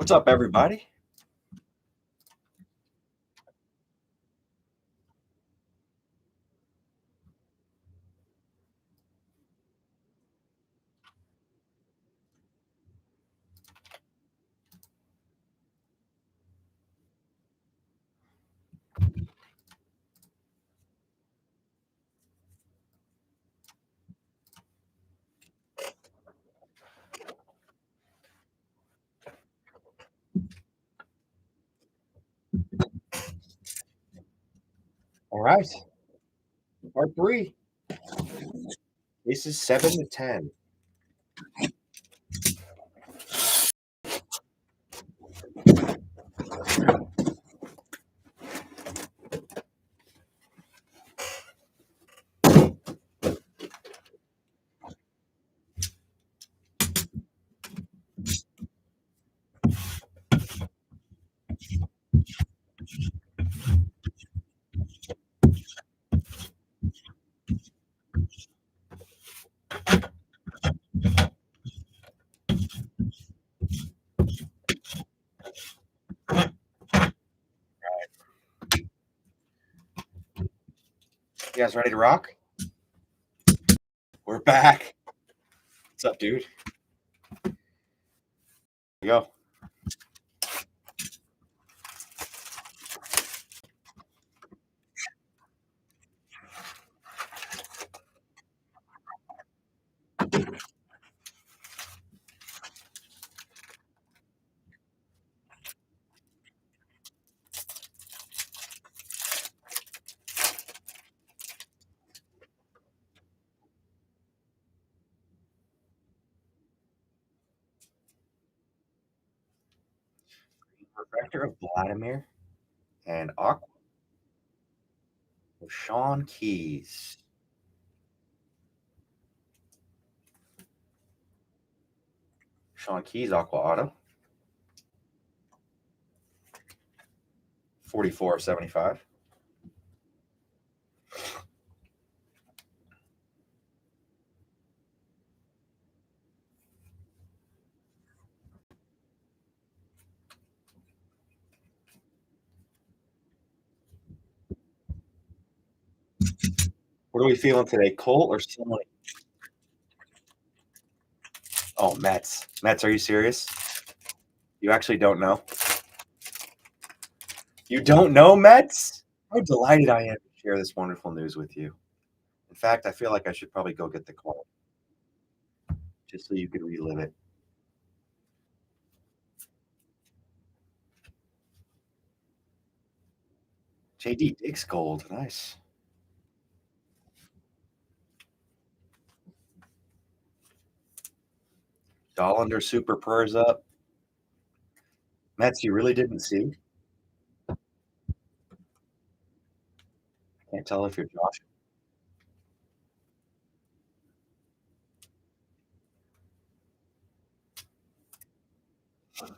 What's up, everybody? All right, part three. This is 7 to 10. You guys ready to rock? We're back. What's up, dude? Here we go. Refractor of Vladimir and Aqua of Sean Keys. Sean Keys, Aqua Auto. 44/75. What are we feeling today, Colt or Sony? Oh, Mets. Mets, are you serious? You actually don't know? You don't know Mets? How delighted I am to share this wonderful news with you. In fact, I feel like I should probably go get the call just so you could relive it. JD Diggs gold. Nice. Dollander super purrs up. Mets, you really didn't see? Can't tell if you're Josh. All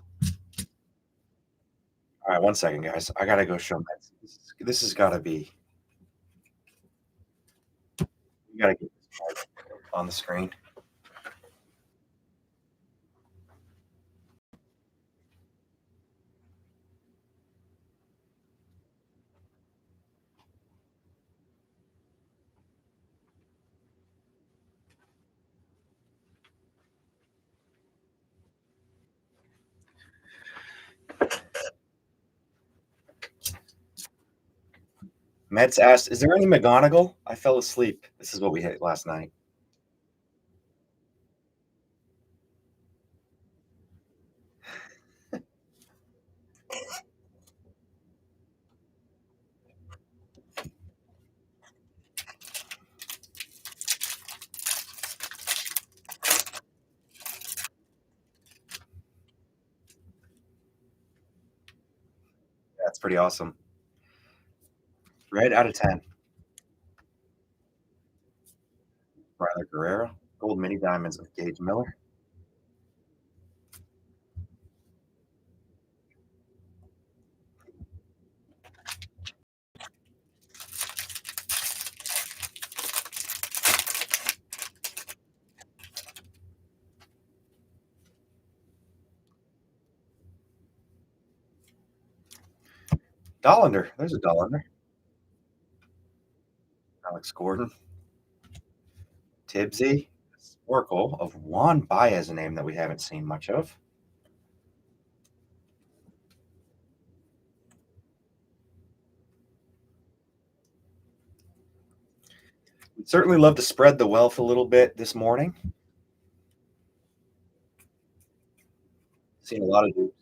right, 1 second, guys. I gotta go show Mets. This has got to be. You gotta get this card on the screen. Mets asked, "Is there any McGonagall?" I fell asleep. This is what we hit last night. That's pretty awesome. Red out of 10. Ryler Guerrero. Gold mini diamonds of Gage Miller. Dollander. There's a Dollander. Alex Gordon. Tibbsy. Oracle of Juan Baez, a name that we haven't seen much of. We'd certainly love to spread the wealth a little bit this morning. Seen a lot of dupes,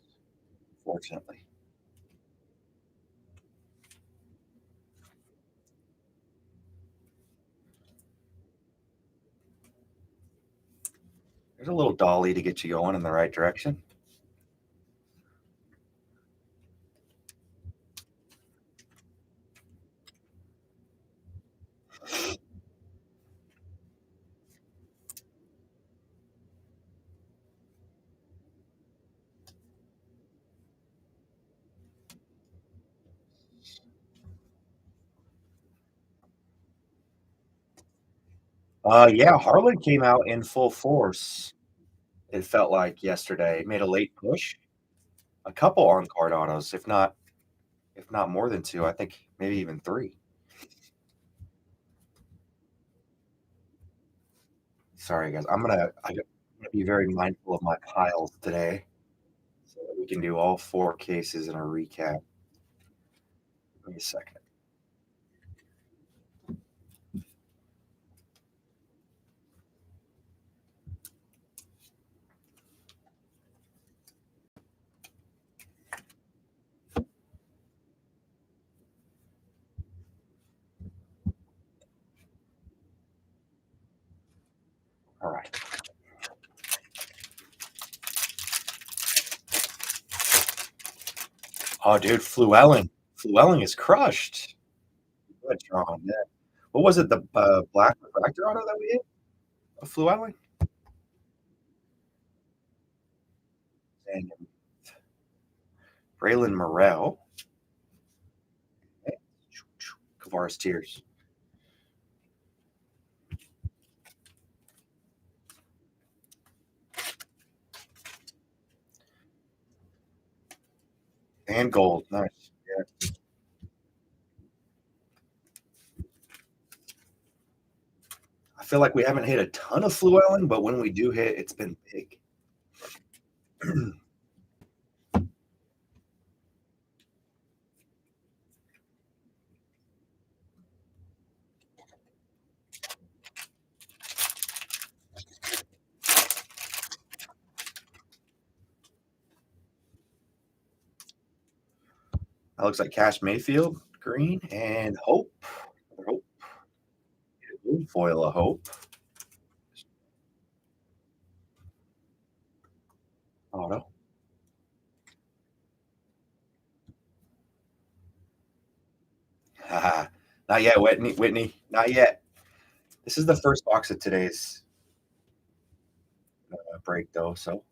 fortunately. There's a little dolly to get you going in the right direction. Yeah, Harlan came out in full force. It felt like yesterday. Made a late push. A couple on card autos, if not more than two. I think maybe even three. Sorry, guys. I'm gonna be very mindful of my piles today, so that we can do all four cases in a recap. Give me a second. All right. Oh, dude, Fluellen. Fluellen is crushed. Good, John. Yeah. What was it? The black refractor auto that we hit? Of Fluellen? And Braylon Morrell. Kavaris Tears. And gold. Nice. Yeah. I feel like we haven't hit a ton of Fluellen, but when we do hit, it's been big. That looks like Cash Mayfield, green, and Hope. Hope. Foil of Hope. Auto. Not yet, Whitney. Whitney. Not yet. This is the first box of today's break, though. So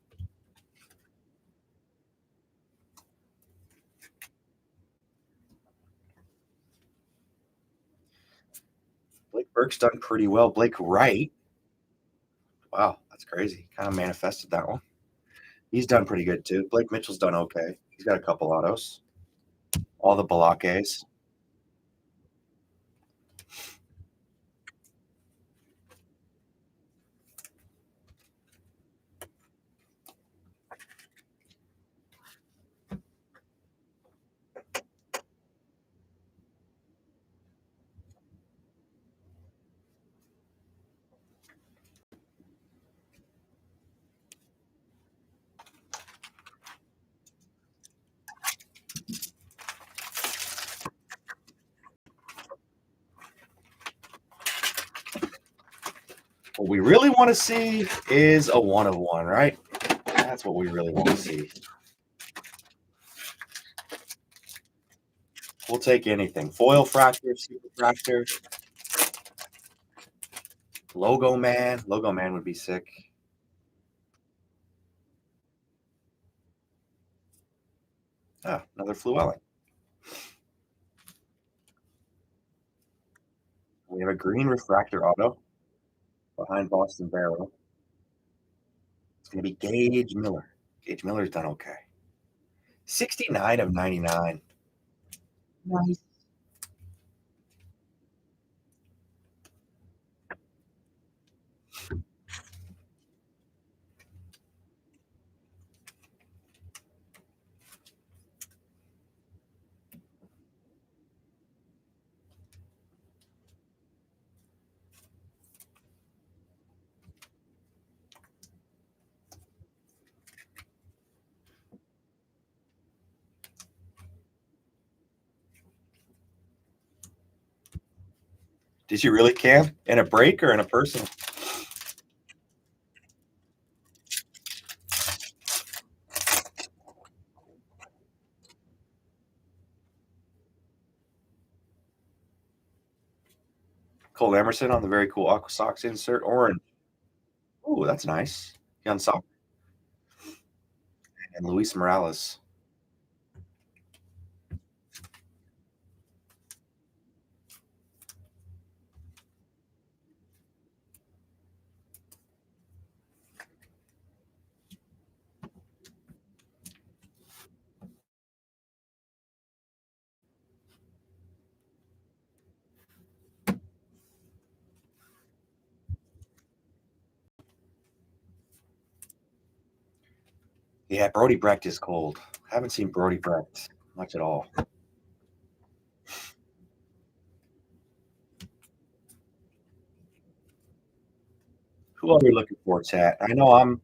Blake Burke's done pretty well. Blake Wright. Wow, that's crazy. Kind of manifested that one. He's done pretty good too. Blake Mitchell's done okay. He's got a couple autos. All the Balaques. What we really want to see is a one of one, right? That's what we really want to see. We'll take anything. Foil fractor, super fractor, logo man. Logo man would be sick. Ah, another Fluellen. We have a green refractor auto behind Boston Barrel. It's going to be Gage Miller. Gage Miller's done okay. 69 of 99. Nice. Did you really camp in a break or in a personal? Cole Emerson on the very cool Aqua Sox insert, orange. Ooh, that's nice. Young Sock and Luis Morales. Yeah, Brody Brecht is cold. Haven't seen Brody Brecht much at all. Who are we looking for, chat? I know I'm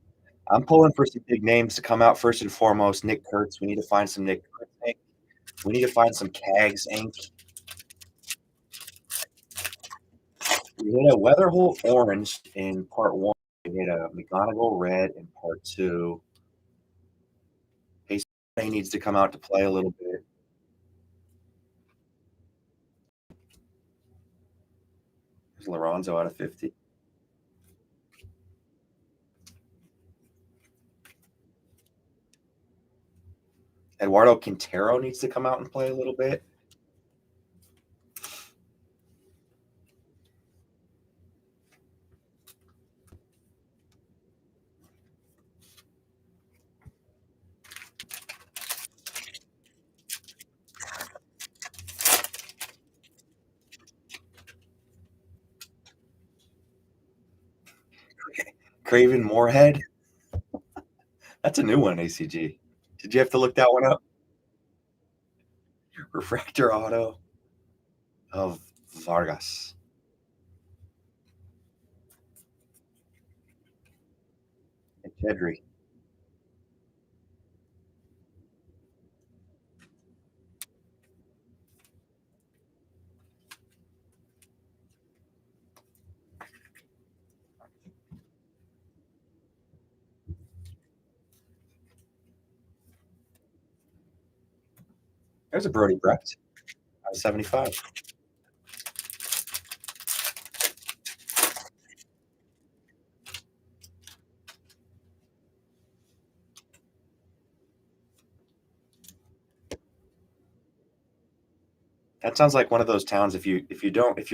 pulling for some big names to come out first and foremost. Nick Kurtz. We need to find some Nick Kurtz ink. We need to find some Cags ink. We hit a Weatherholt orange in part one. We hit a McGonagall red in part two. He needs to come out to play a little bit. There's Lorenzo out of 50. Eduardo Quintero needs to come out and play a little bit. Craven Moorhead. That's a new one, ACG. Did you have to look that one up? Refractor auto of Vargas. And Kedry. There's a Brody Brecht out of 75. That sounds like one of those towns. If you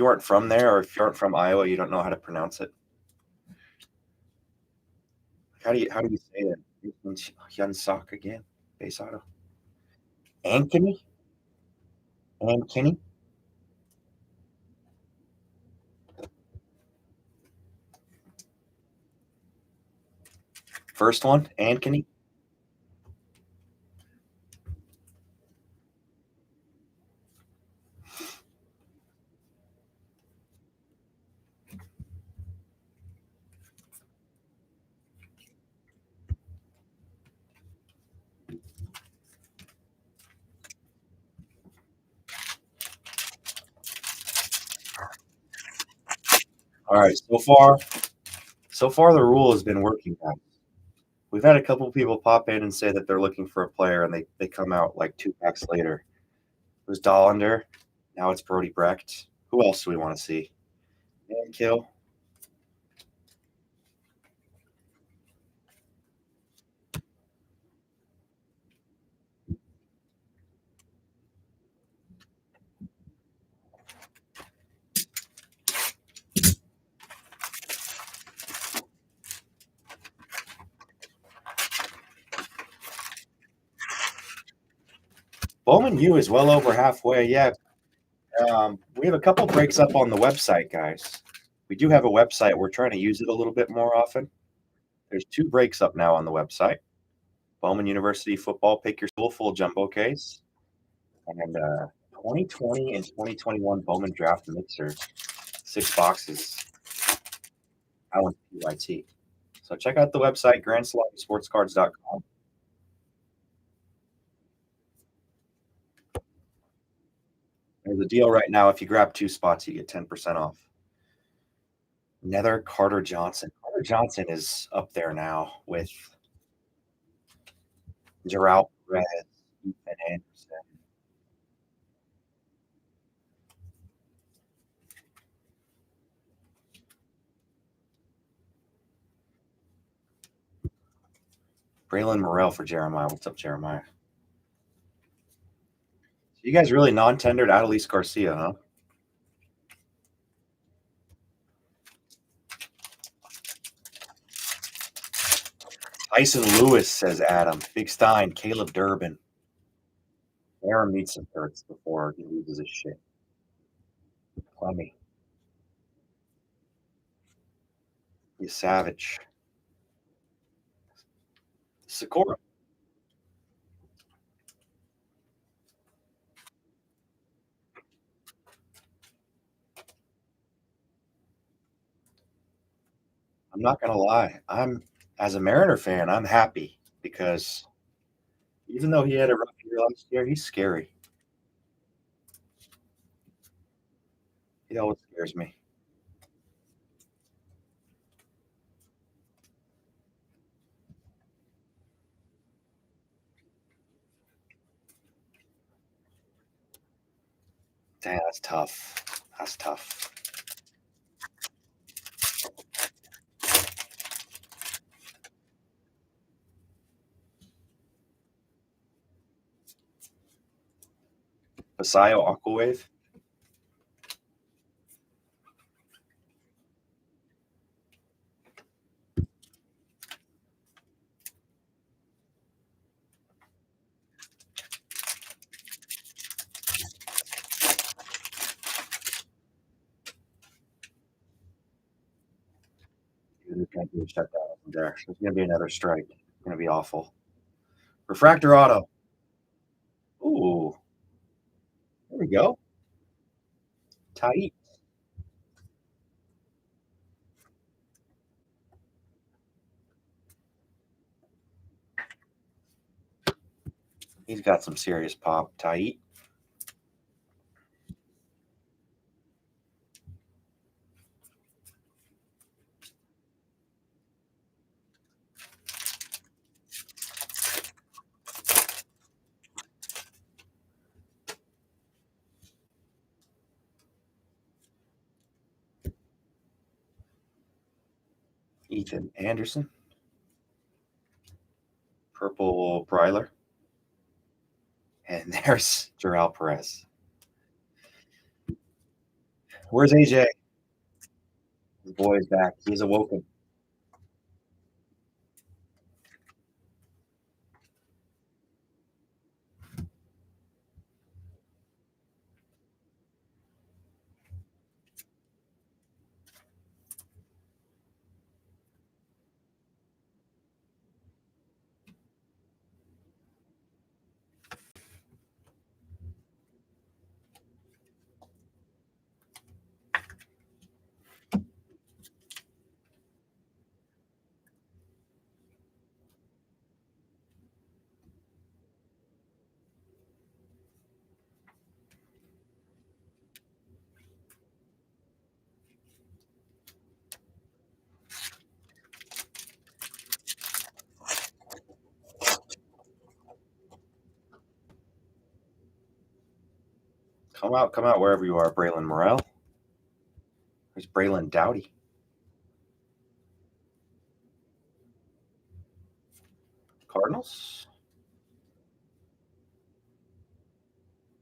aren't from there or if you aren't from Iowa, you don't know how to pronounce it. How do you say that? Hyun Sok again. Base auto. Ankeny? Ankeny? First one, Ankeny. All right. So far the rule has been working, guys. We've had a couple people pop in and say that they're looking for a player, and they come out like 2 packs later. It was Dollander. Now it's Brody Brecht. Who else do we want to see? Man Kill. Bowman U is well over halfway. Yeah, we have a couple breaks up on the website, guys. We do have a website. We're trying to use it a little bit more often. There's two breaks up now on the website. Bowman University football, pick your school full jumbo case, and 2020 and 2021 Bowman draft mixer, 6 boxes. That one's PYT. So check out the website, grandsalamisportscards.com. There's a deal right now. If you grab 2 spots, you get 10% off. Nether Carter Johnson. Carter Johnson is up there now with Gerald Perez, Ethan Anderson. Braylon Morrell for Jeremiah. What's up, Jeremiah? So you guys really non-tendered Adelise Garcia, huh? Tyson Lewis, says Adam. Big Stein, Caleb Durbin. Aaron needs some hurts before he loses his shit. Clemmy. You savage. Sikora. I'm not gonna lie. As a Mariner fan, I'm happy because even though he had a rough year last year, he's scary. He always scares me. Damn, that's tough. That's tough. Basayo Aquawave. There's going to be a shutdown there. There's going to be another strike. It's going to be awful. Refractor Auto. Ooh, there we go. Tight. He's got some serious pop. Tight. Ethan Anderson. Purple Bryler. And there's Gerald Perez. Where's AJ? The boy is back. He's awoken. Come out wherever you are, Braylon Morrell. There's Braylon Dowdy. Cardinals.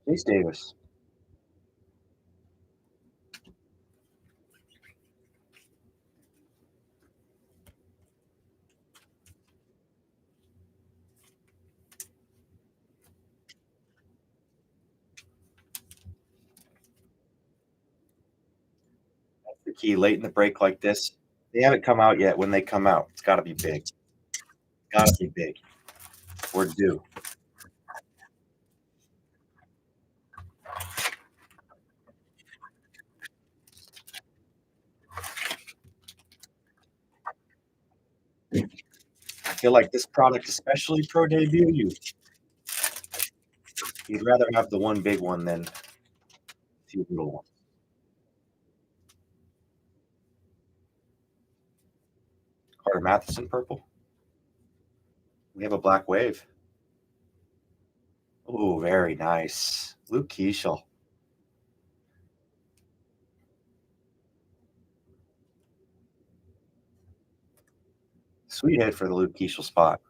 Chase Davis. key late in the break like this. They haven't come out yet. When they come out, it's got to be big. Got to be big. We're due. I feel like this product, especially pro debut, you'd rather have the one big one than a few little ones. Carter Matheson purple. We have a black wave. Oh, very nice. Luke Keeschel. Sweet hit for the Luke Keeschel spot.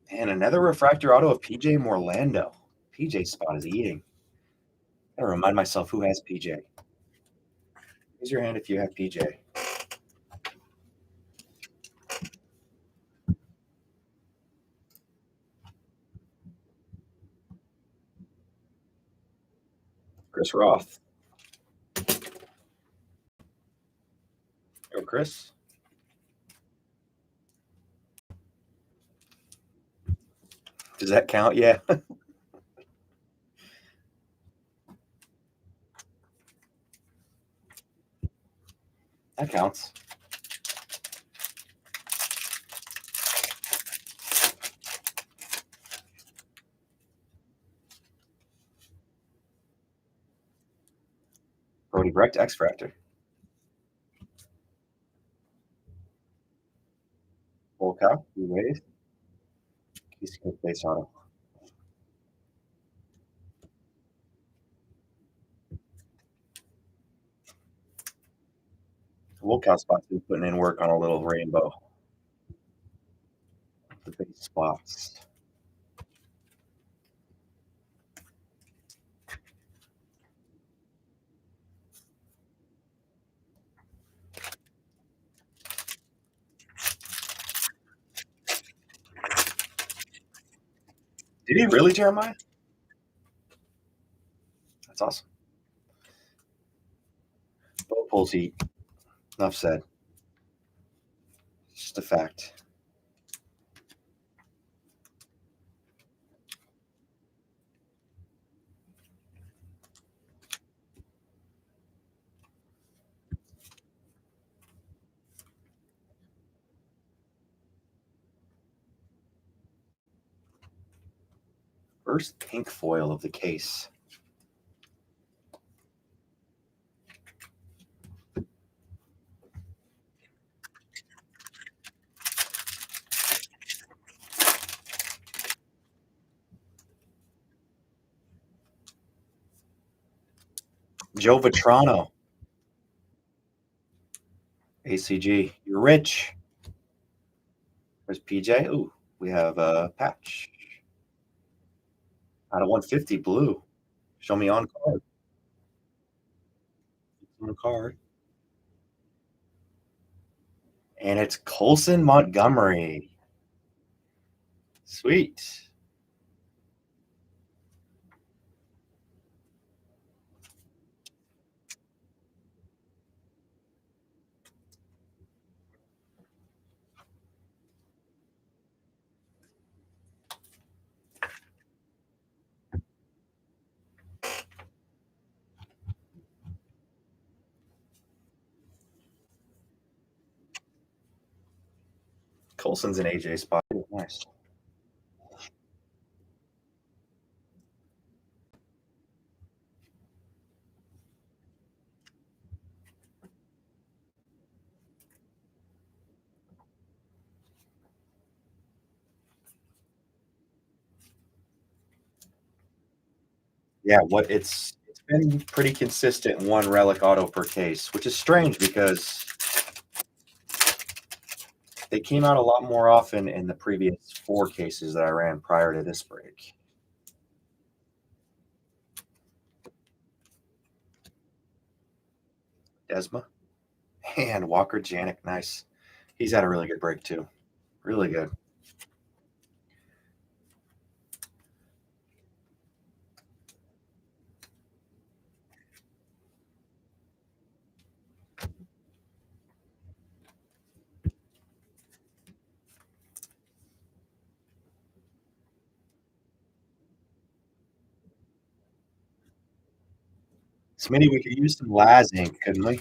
And another refractor auto of PJ Morlando. PJ's spot is eating. I gotta remind myself who has PJ. Raise your hand if you have PJ. Chris Roth. Go, Chris. Does that count? Yeah. That counts. Brody Brecht, X Fractor. Full cow, blue wave. Casey Cook base auto. Wolkow spot's been putting in work on a little rainbow. The base spots. Did he really, Jeremiah? That's awesome. Both pulls heat. Enough said. It's just a fact. First pink foil of the case. Joe Vitrano. ACG. You're rich. There's PJ. Ooh, we have a patch. Out of 150, blue. Show me on card. On card. And it's Colson Montgomery. Sweet. Colson's an AJ spot. Nice. Yeah, it's been pretty consistent, one relic auto per case, which is strange because they came out a lot more often in the previous 4 cases that I ran prior to this break. Desma. And Walker Janik, nice. He's had a really good break too. Really good. Smitty, we could use some Laz ink, couldn't we?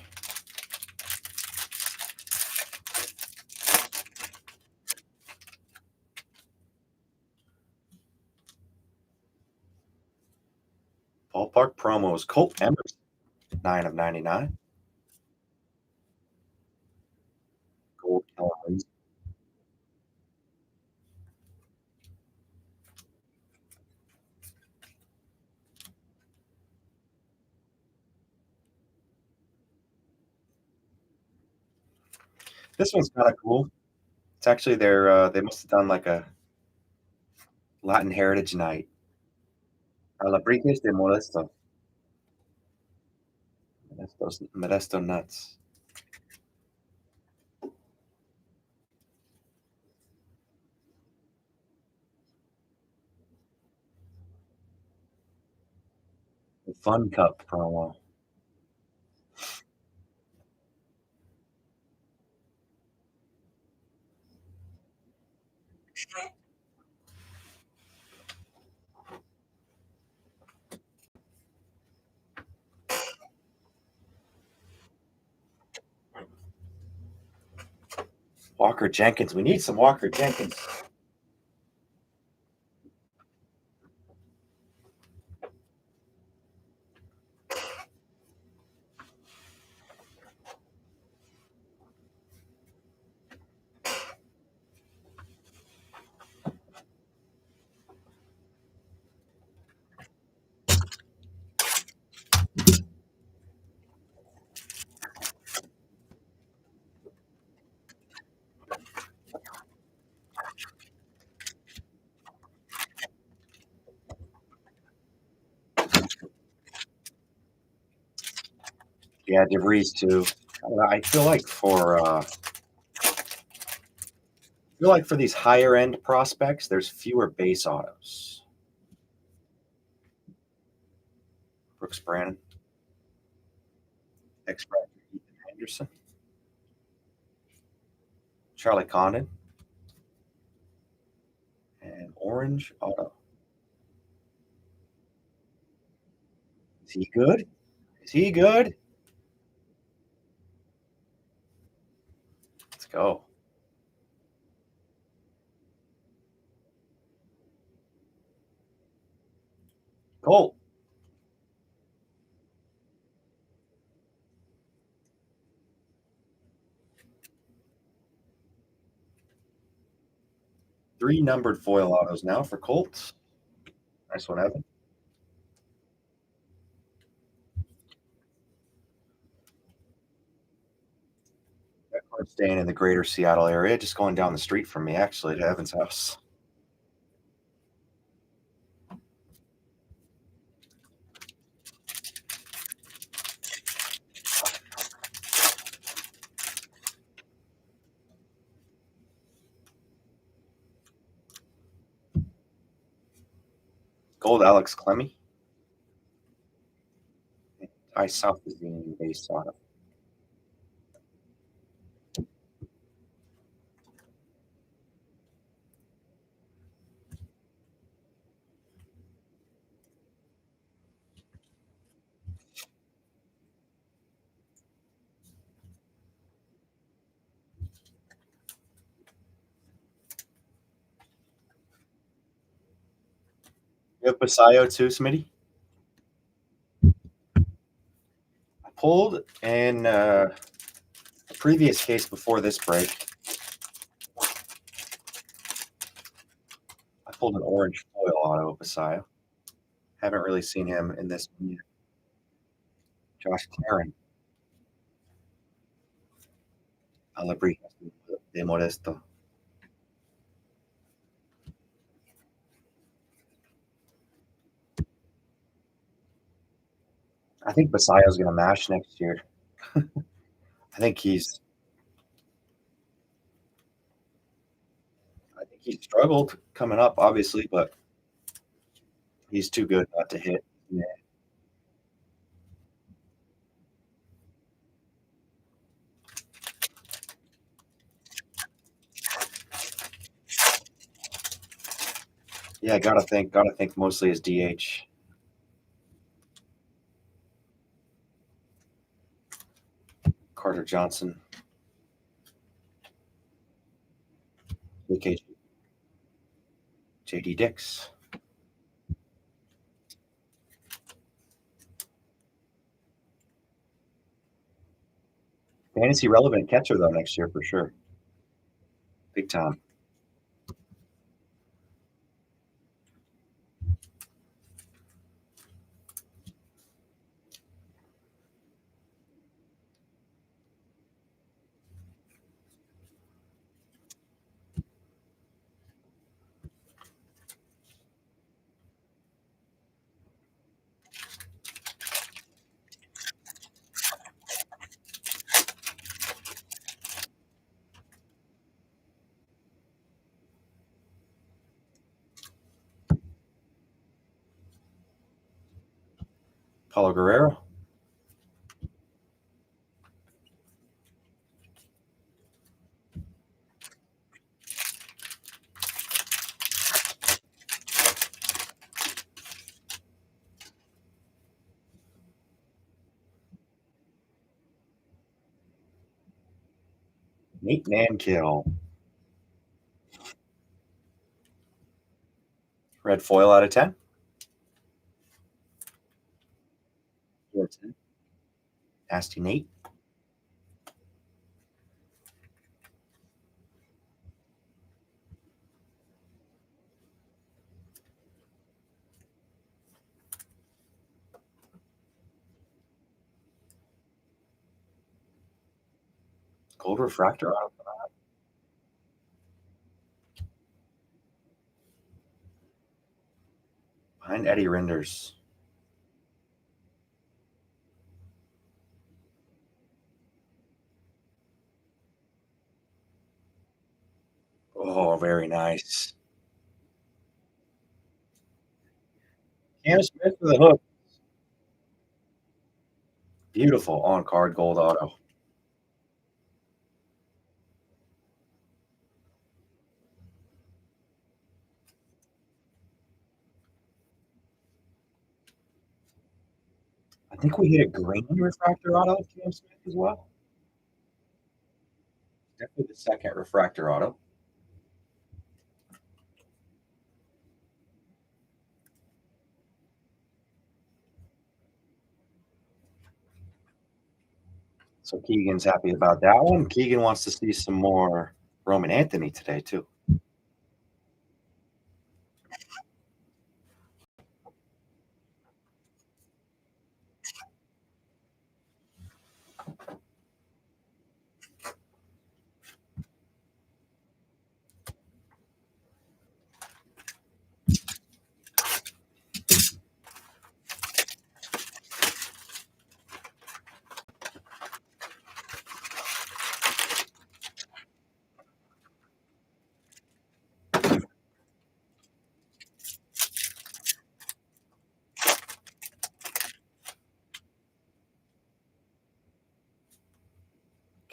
Ballpark promos. Colt Emerson, 9 of 99. Gold Kelly. This one's kind of cool. It's actually their. They must have done like a Latin Heritage Night. Alabriques de Modesto. Modesto nuts. The Fun Cup promo. Walker Jenkins. We need some Walker Jenkins. Yeah, DeVries too. I feel like for these higher end prospects, there's fewer base autos. Brooks Brannon, X Ethan Anderson, Charlie Condon, and Orange Auto. Is he good? Is he good? Let's go. Colt. Three numbered foil autos now for Colts. Nice one, Evan. That card's staying in the greater Seattle area, just going down the street from me, actually, to Evan's house. Gold Alex Clemmy. I South is the base auto. You have Basayo too, Smitty? I pulled in a previous case before this break. I pulled an orange foil auto of Basayo. Haven't really seen him in this one yet. Josh Claren. Alabriques de Modesto. I think Basayo's going to mash next year. I think he's I think he struggled coming up, obviously, but he's too good not to hit. Yeah, yeah, gotta think mostly as DH. Carter Johnson, AKG, JD Dix. Fantasy relevant catcher though next year for sure. Big time. Paulo Guerrero. Nate Mankill. Red foil out of 10. Nasty Nate. Gold refractor auto behind Eddie Rinders. Oh, very nice. Cam Smith for the hook. Beautiful on card gold auto. I think we hit a green refractor auto of Cam Smith as well. Definitely the second refractor auto. So Keegan's happy about that one. Keegan wants to see some more Roman Anthony today, too.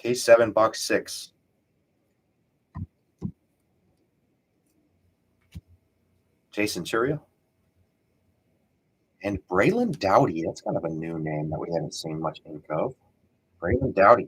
K7 box 6. Jason Churio. And Braylon Dowdy. That's kind of a new name that we haven't seen much ink of. Braylon Dowdy.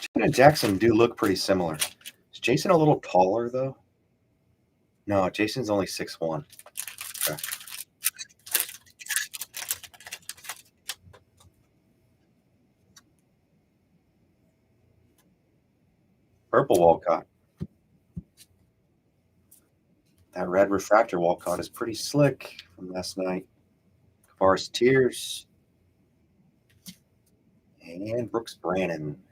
Jason and Jackson do look pretty similar. Is Jason a little taller, though? No, Jason's only 6'1". Okay. Purple Walcott. That red refractor Walcott is pretty slick from last night. Forest Tears. And Brooks Brannon.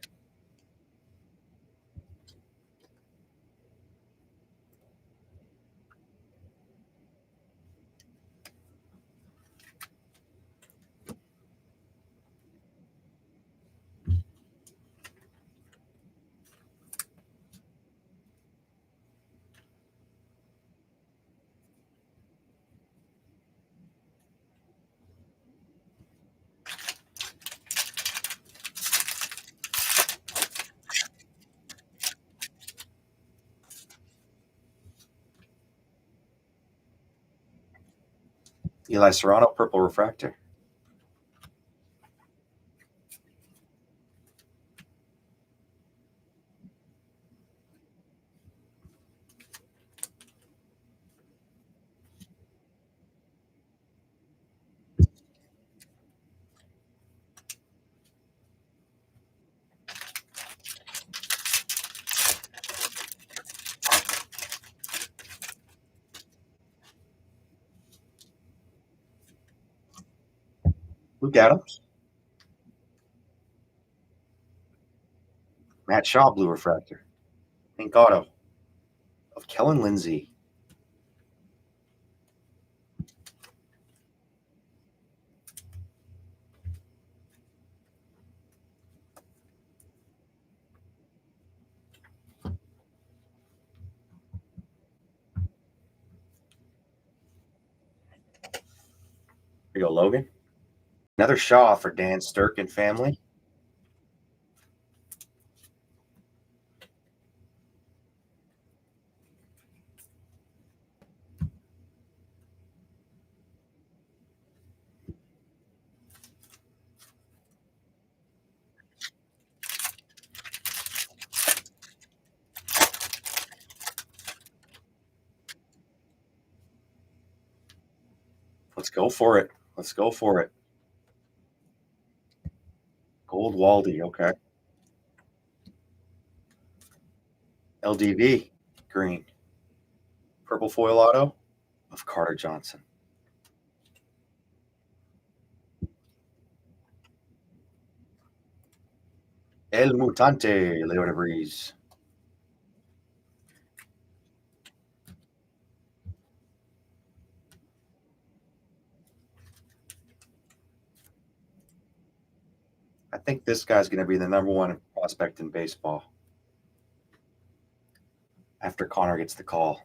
Eli Serrano, Purple Refractor. Luke Adams. Matt Shaw, Blue Refractor. Pink Auto of Kellen Lindsay. Here you go, Logan. Another Shaw for Dan Stirk and family. Let's go for it. Let's go for it. Gold Waldy, okay. LDV, green. Purple foil auto of Carter Johnson. El Mutante, Leo DeVries. I think this guy's going to be the #1 prospect in baseball after Connor gets the call.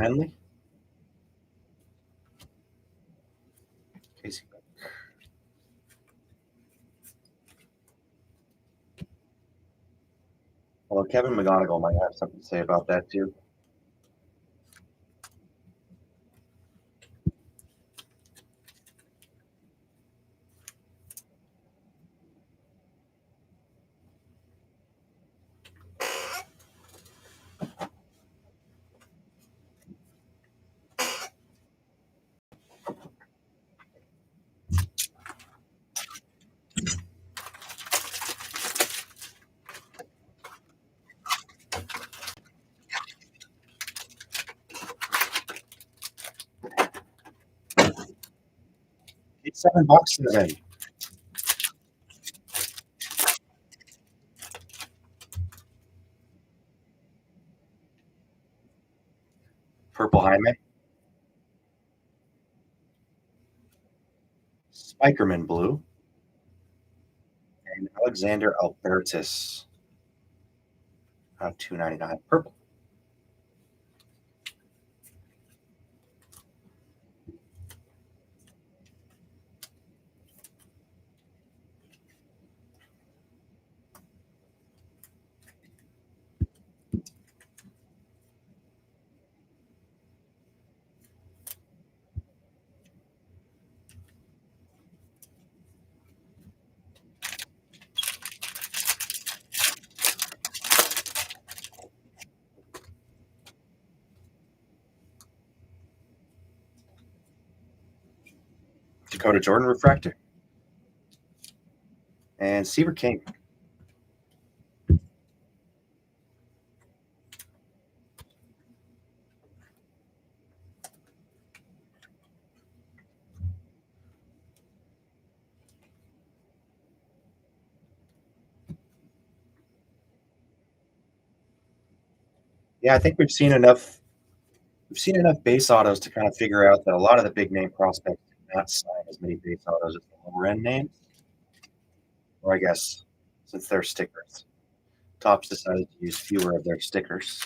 Henley. Casey. Well, Kevin McGonigal might have something to say about that too. It's $7 today. Purple Jaime. Spikerman blue. And Alexander Albertus. $2.99. Purple. Dakota Jordan refractor. And Seaver King. Yeah, I think we've seen enough. We've seen enough base autos to kind of figure out that a lot of the big name prospects do not sign as many base autos as the lower end names. Or I guess since they're stickers, Topps decided to use fewer of their stickers.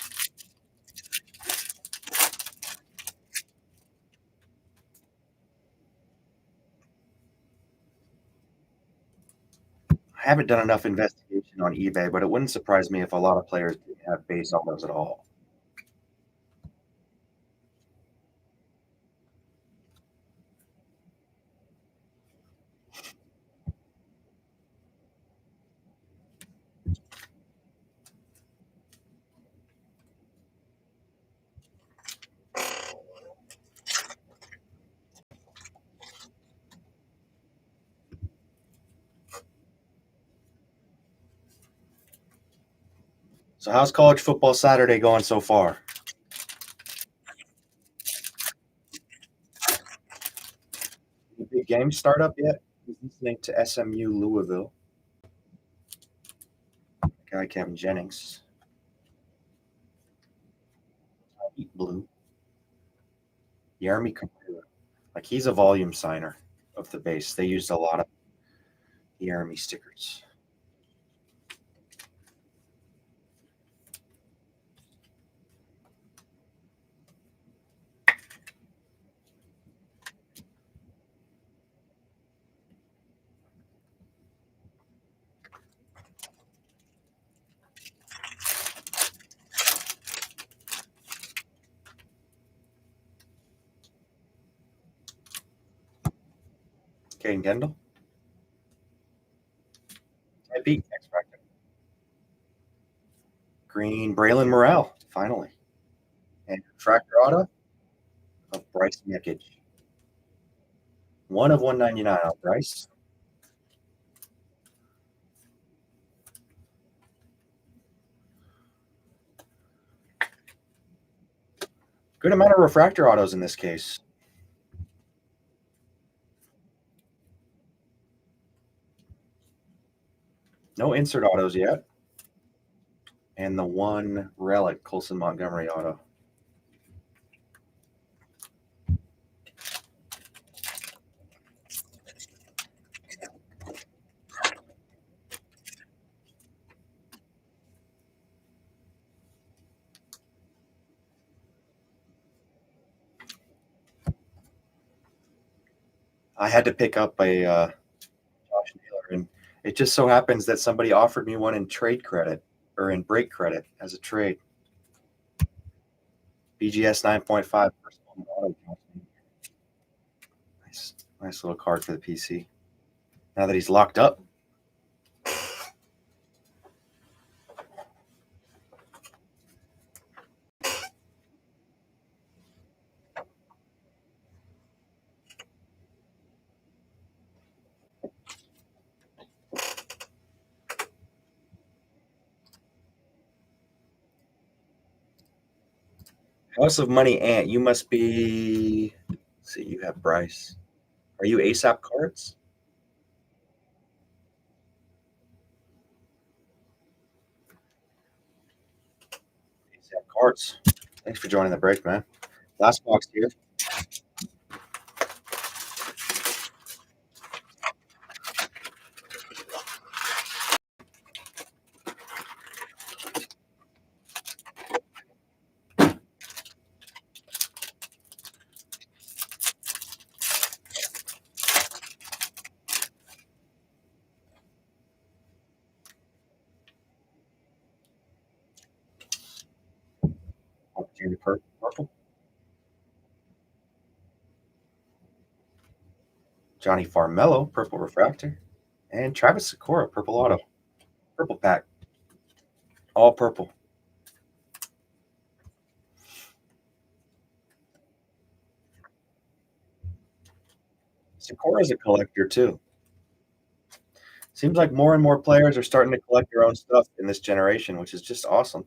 I haven't done enough investigation on eBay, but it wouldn't surprise me if a lot of players didn't have base autos at all. So how's college football Saturday going so far? Any big games start up yet? He's listening to SMU Louisville. Guy Kevin Jennings. Deep blue. Jeremy Kapua. Like he's a volume signer of the base. They used a lot of Jeremy stickers. Caden Kendall. PYP. X-Factor. Green Braylon Morrell, finally. And Tractor Auto of Bryce Nickage. 1 of 199 on Bryce. Good amount of refractor autos in this case. No insert autos yet. And the one relic Colson Montgomery auto. I had to pick up a Josh Naylor, and it just so happens that somebody offered me one in trade credit or in break credit as a trade. BGS 9.5 personal auto. Nice little card for the PC. Now that he's locked up. House of Money Ant, you must be. Let's see, you have Bryce. Are you ASAP cards? ASAP cards. Thanks for joining the break, man. Last box here. Opportunity purple. Johnny Farmello, purple refractor. And Travis Sakura, purple auto. Purple pack. All purple. Sakura's a collector too. Seems like more and more players are starting to collect their own stuff in this generation, which is just awesome.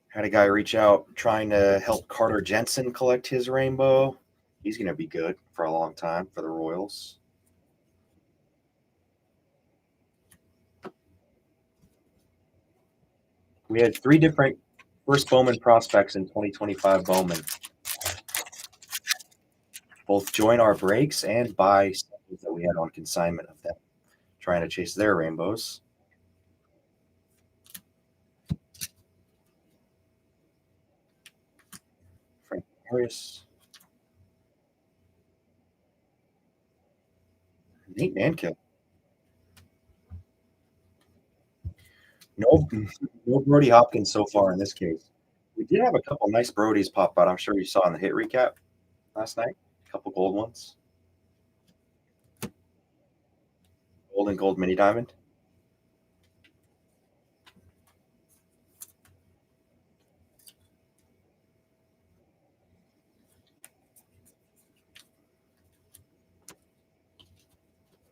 Had a guy reach out trying to help Carter Jensen collect his rainbow. He's going to be good for a long time for the Royals. We had three different first Bowman prospects in 2025 Bowman. Both join our breaks and buy samples that we had on consignment of them, trying to chase their rainbows. Frank Harris, Nate Nankill. No, no Brody Hopkins so far in this case. We did have a couple nice Brodies pop out. I'm sure you saw in the hit recap last night. A couple gold ones. Gold and gold mini diamond.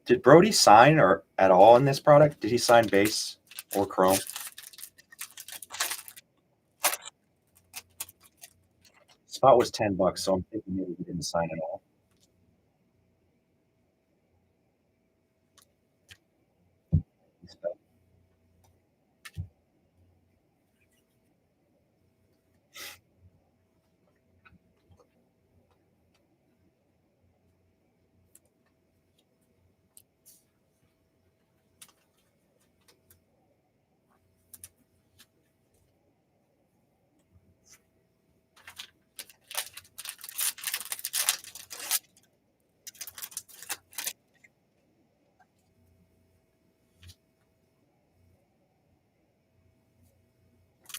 Did Brody sign or at all in this product? Did he sign base or chrome? Spot was $10, so I'm thinking maybe he didn't sign at all.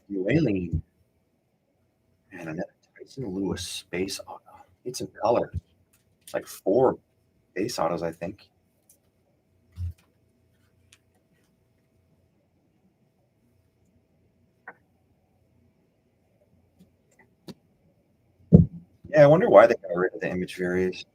Whaling and another Tyson Lewis base auto. It's in color. Like 4 base autos, I think. Yeah, I wonder why they got rid of the image variation.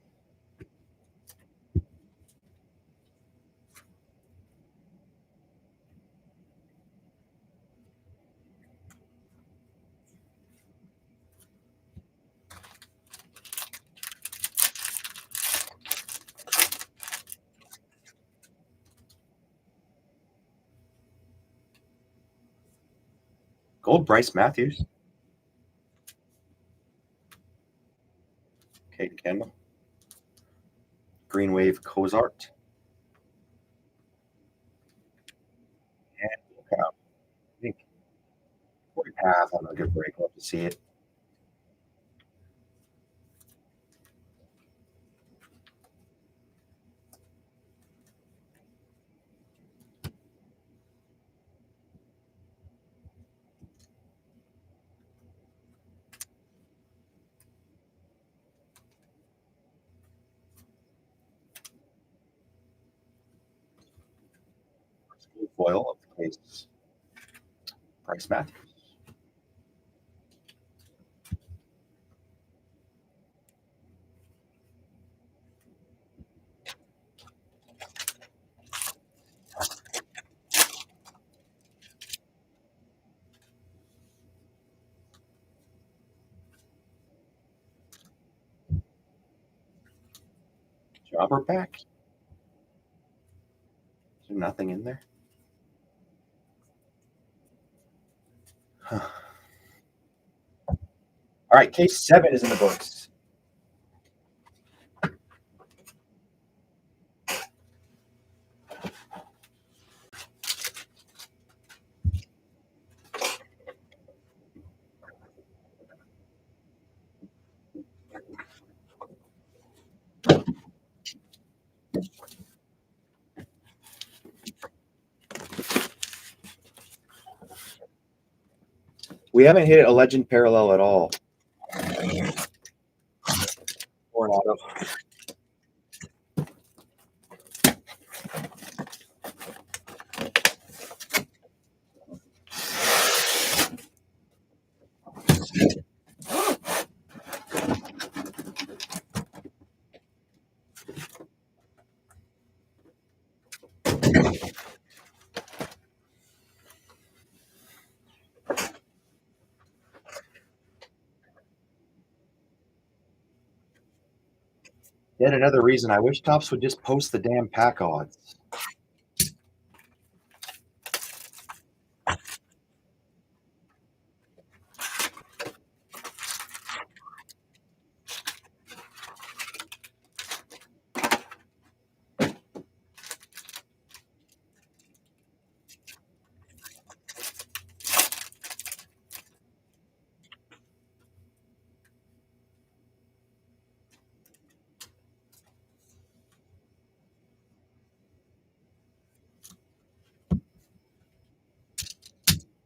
Gold Bryce Matthews. Caden Kendall. Green Wave Cozart. And look out. I think 4.5 on a good break. Love to see it. Foil of the case. Bryce Matthews. Jobber pack. Is there nothing in there? Huh. All right, case 7 is in the books. We haven't hit a legend parallel at all. Or an auto. Yet another reason I wish Tops would just post the damn pack odds.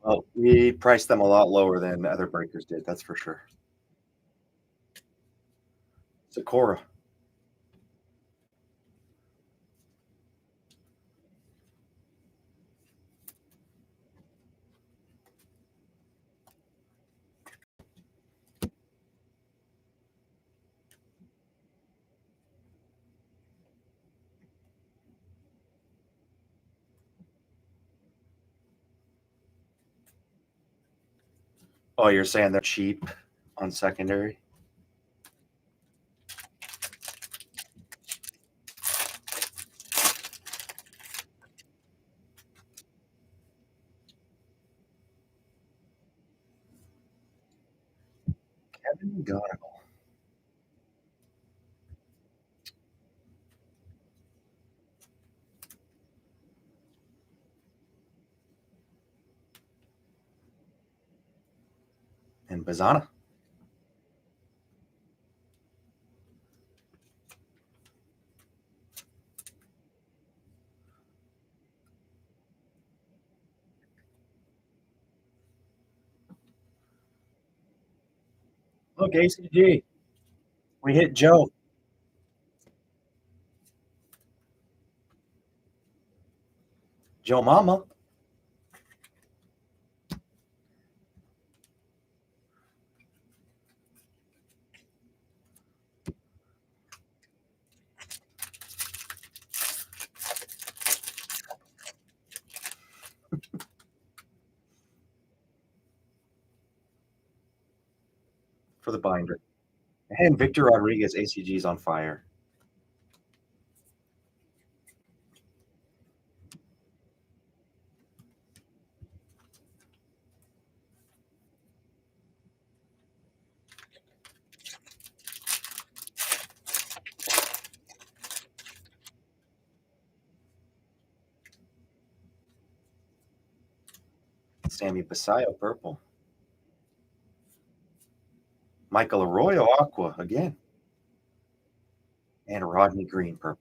Well, we priced them a lot lower than other breakers did, that's for sure. Sakura. Oh, you're saying they're cheap on secondary? Kevin McGonigal. And Bazana. Look, ACG. We hit Joe. Joe Mama. For the binder. And Victor Rodriguez, ACG's on fire. Sammy Basayo, purple. Michael Arroyo, aqua again. And Rodney Green, purple.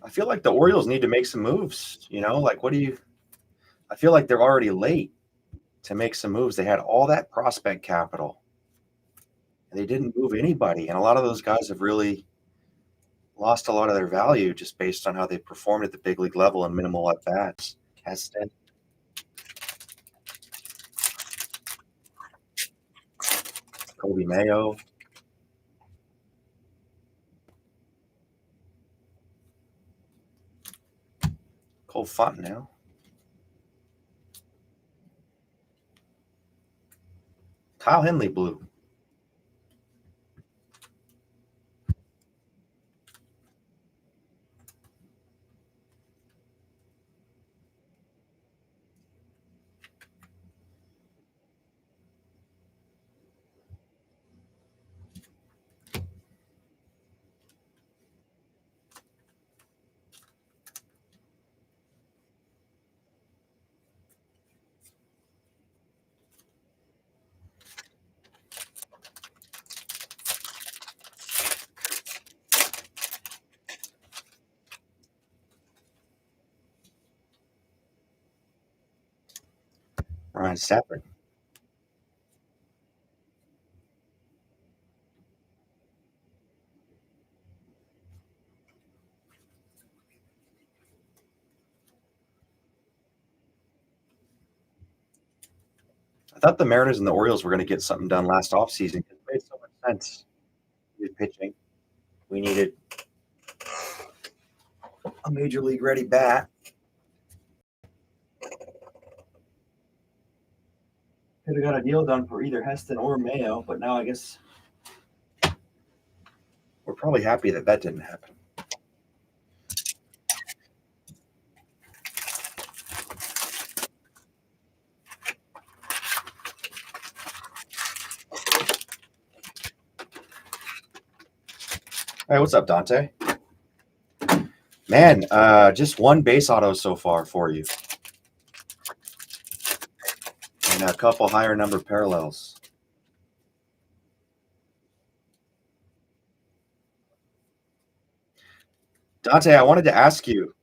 I feel like the Orioles need to make some moves. Like what do you? I feel like they're already late to make some moves. They had all that prospect capital, and they didn't move anybody. And a lot of those guys have really lost a lot of their value just based on how they performed at the big league level and minimal at bats. Heston, Kobe Mayo, Cole Fontenelle, Kyle Henley blue. Ryan Stafford. I thought the Mariners and the Orioles were going to get something done last offseason. It made so much sense. We needed pitching. We needed a major league ready bat. Could have got a deal done for either Heston or Mayo, but now I guess we're probably happy that that didn't happen. Hey, what's up, Dante? Man, just one base auto so far for you, and a couple higher number parallels. Dante, I wanted to ask you,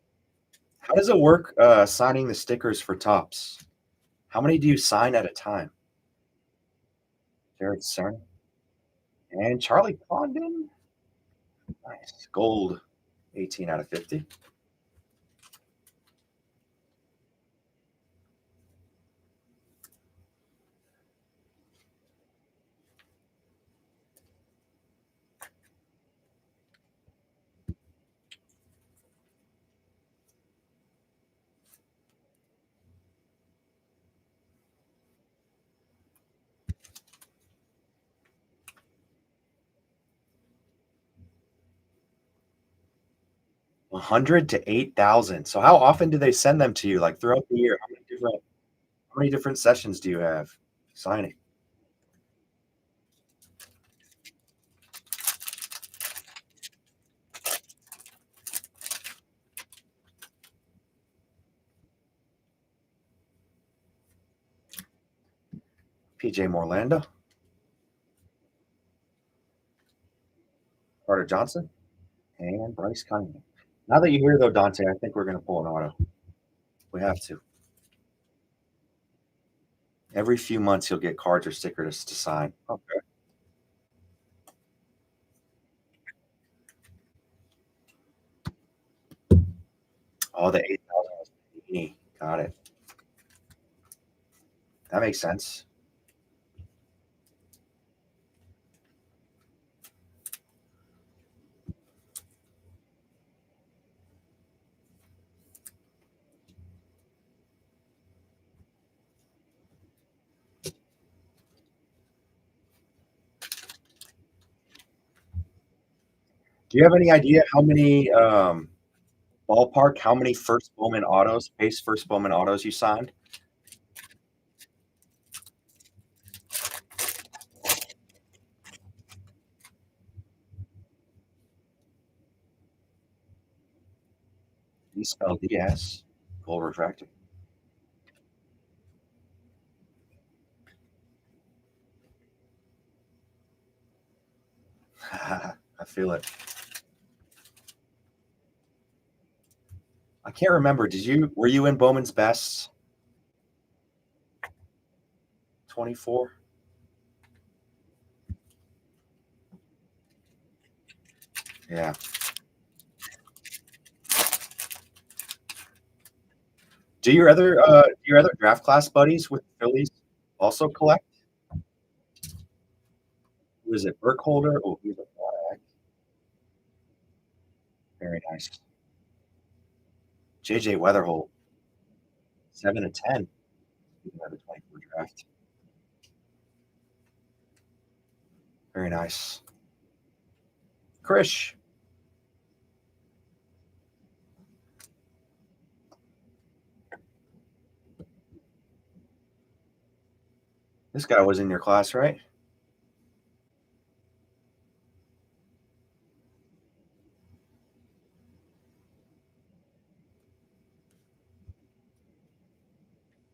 how does it work signing the stickers for Tops? How many do you sign at a time? Jared Cern and Charlie Condon. Nice. Gold, 18 out of 50. $100 to $8,000. So how often do they send them to you? Like throughout the year? How many different sessions do you have signing? PJ Morlando, Carter Johnson, and Bryce Cunningham. Now that you're here, though, Dante, I think we're going to pull an auto. We have to. Every few months, you'll get cards or stickers to sign. Okay. Oh, the 8,000 was Panini. Got it. That makes sense. Do you have any idea how many ballpark? How many first Bowman autos, base first Bowman autos you signed? You spelled DS. Full refractor. I feel it. I can't remember. Were you in Bowman's best 24? Yeah. Do your other draft class buddies with the Phillies also collect? Who is it? Burkholder? Oh, he's a flag. Very nice. JJ Weatherholt, 7 to 10. Speaking of the 24 draft. Very nice. Krish. This guy was in your class, right?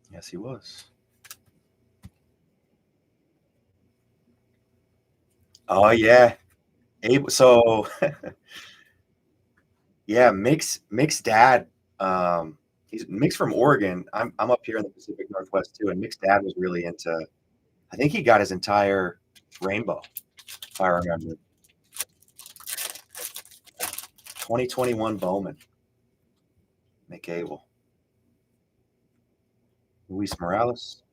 Yes, he was. Oh yeah. Abe, so yeah, Mick's dad, um, He's Mick's from Oregon. I'm up here in the Pacific Northwest too, and Mick's dad was really into. I think he got his entire rainbow, if I remember. 2021 Bowman, Mick Abel, Luis Morales,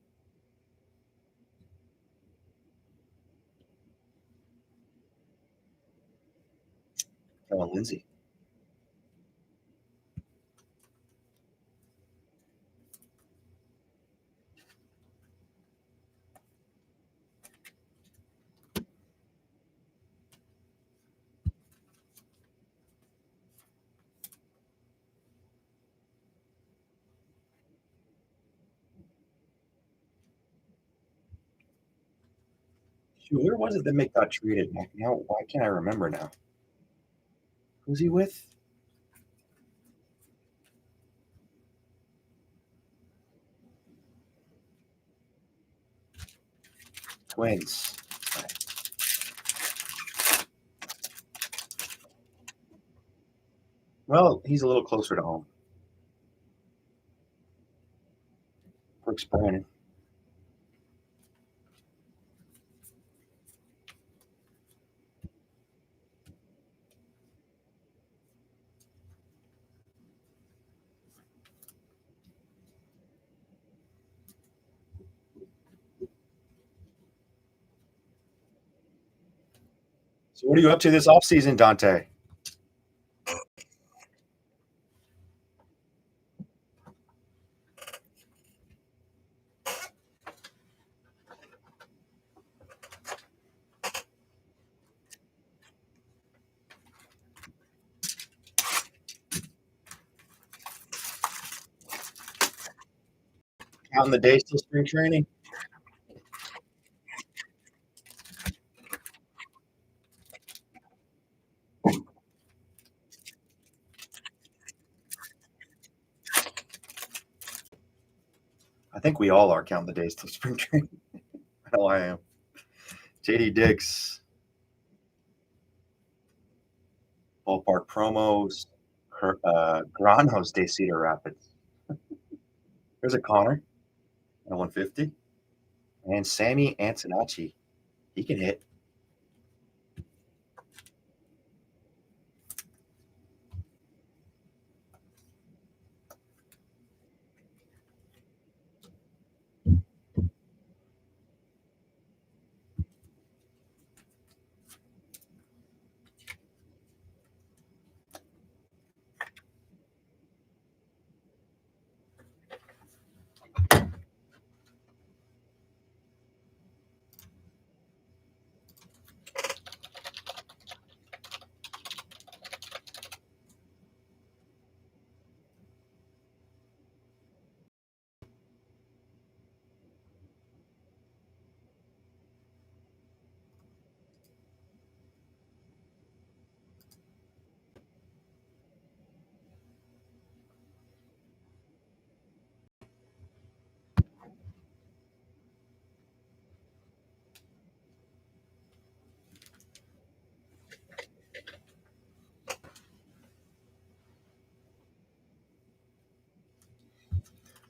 Kellen Lindsay. Shoot, where was it that Mick got traded? Now, why can't I remember now? Who's he with? Twins. Well, he's a little closer to home. Brooks Brandon. So, what are you up to this offseason, Dante? Counting the days till spring training? I think we all are counting the days till spring training. I know I am. JD Dix, ballpark promos, Granos de Cedar Rapids. There's a Connor at 150. And Sammy Antonacci. He can hit.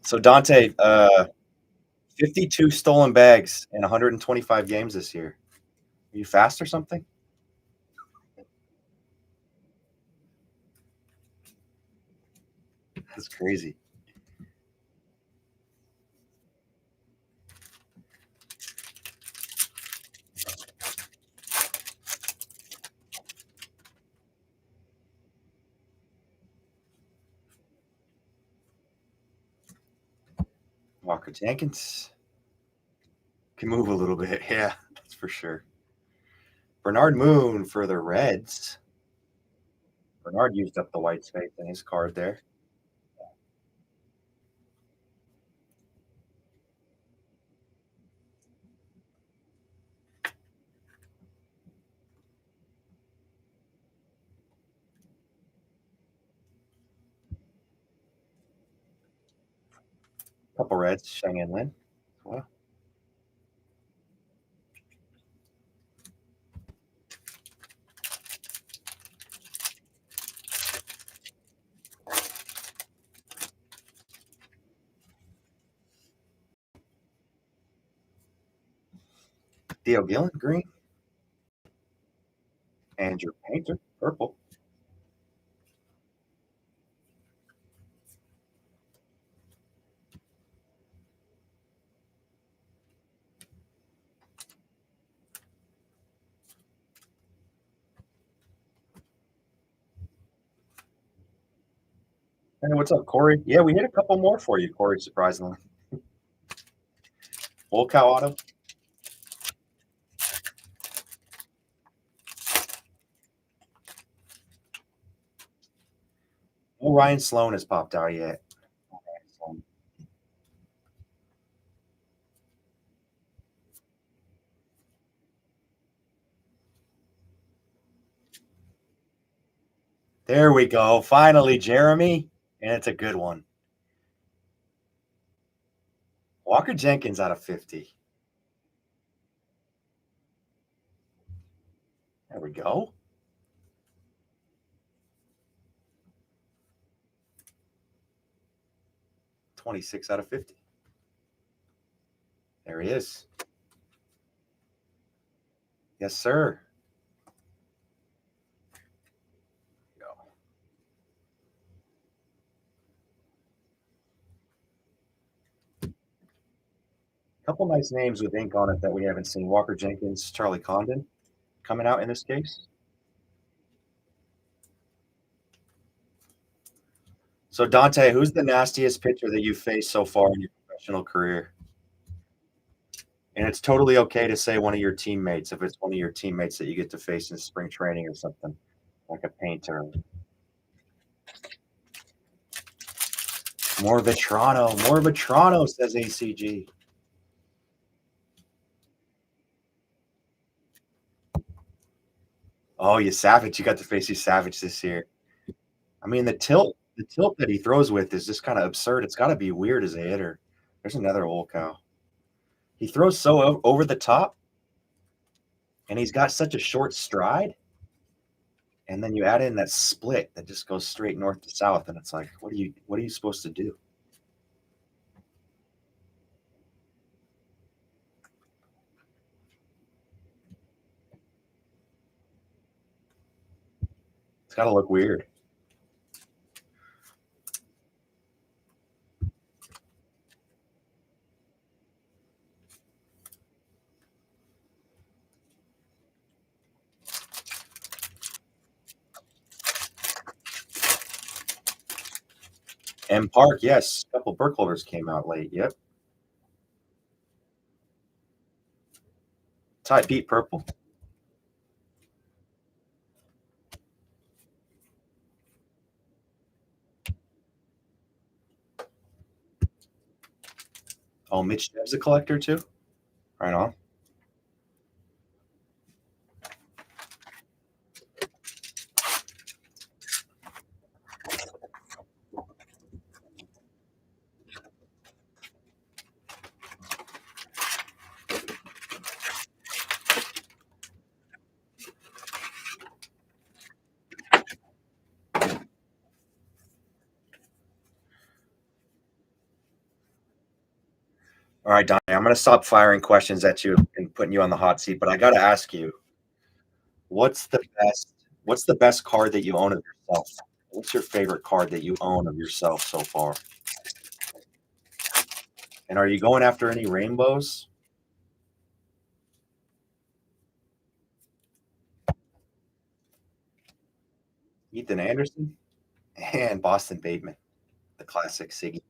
So Dante, 52 stolen bags in 125 games this year. Are you fast or something? That's crazy. Walker Jenkins can move a little bit. Yeah, that's for sure. Bernard Moon for the Reds. Bernard used up the white space in his card there. Couple Reds, Cheyenne Lin. Well, Theo Gillen, green. Andrew Painter, purple. Hey, what's up, Corey? Yeah, we hit a couple more for you, Corey, surprisingly. Full cow auto. No Ryan Sloan has popped out yet. There we go. Finally, Jeremy. And it's a good one. Walker Jenkins out of 50. There we go. 26 out of 50. There he is. Yes, sir. Go. Couple nice names with ink on it that we haven't seen. Walker Jenkins, Charlie Condon coming out in this case. So, Dante, who's the nastiest pitcher that you've faced so far in your professional career? And it's totally okay to say one of your teammates if it's one of your teammates that you get to face in spring training or something, like a Painter. More Vetrano, says ACG. Oh, you Savage. You got to face you Savage this year. I mean, the tilt that he throws with is just kind of absurd. It's got to be weird as a hitter. There's another old cow. He throws so over the top, and he's got such a short stride. And then you add in that split that just goes straight north to south, and it's like, what are you supposed to do? It's got to look weird. M Park, yes, a couple Burkholders came out late. Yep. Ty Pete purple. Oh, Mitch Deb's a collector too. Right on. All right, Donnie, I'm going to stop firing questions at you and putting you on the hot seat, but I got to ask you, what's the best card that you own of yourself? What's your favorite card that you own of yourself so far? And are you going after any rainbows? Ethan Anderson and Boston Bateman, the classic Siggy.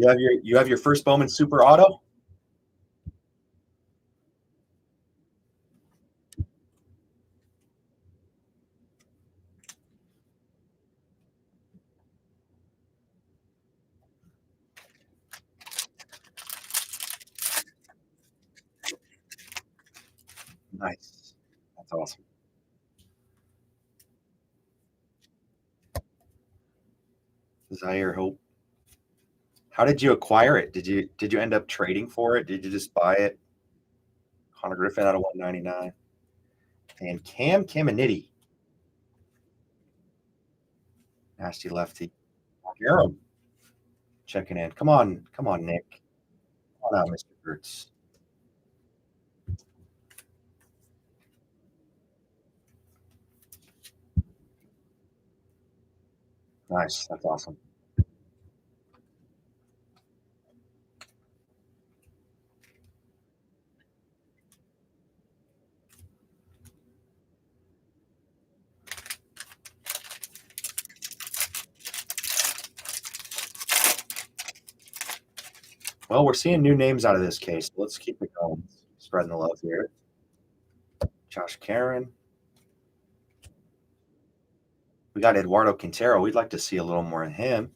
You have your first Bowman Super Auto? Nice. That's awesome. Zaire Hope. How did you acquire it? Did you end up trading for it? Did you just buy it? Connor Griffin out of 199. And Cam Caminiti. Nasty lefty. Hear him checking in. Come on, Nick. Come on out, Mr. Kurtz. Nice. That's awesome. Well, we're seeing new names out of this case. Let's keep it going. Spreading the love here. Josh Karen. We got Eduardo Quintero. We'd like to see a little more of him.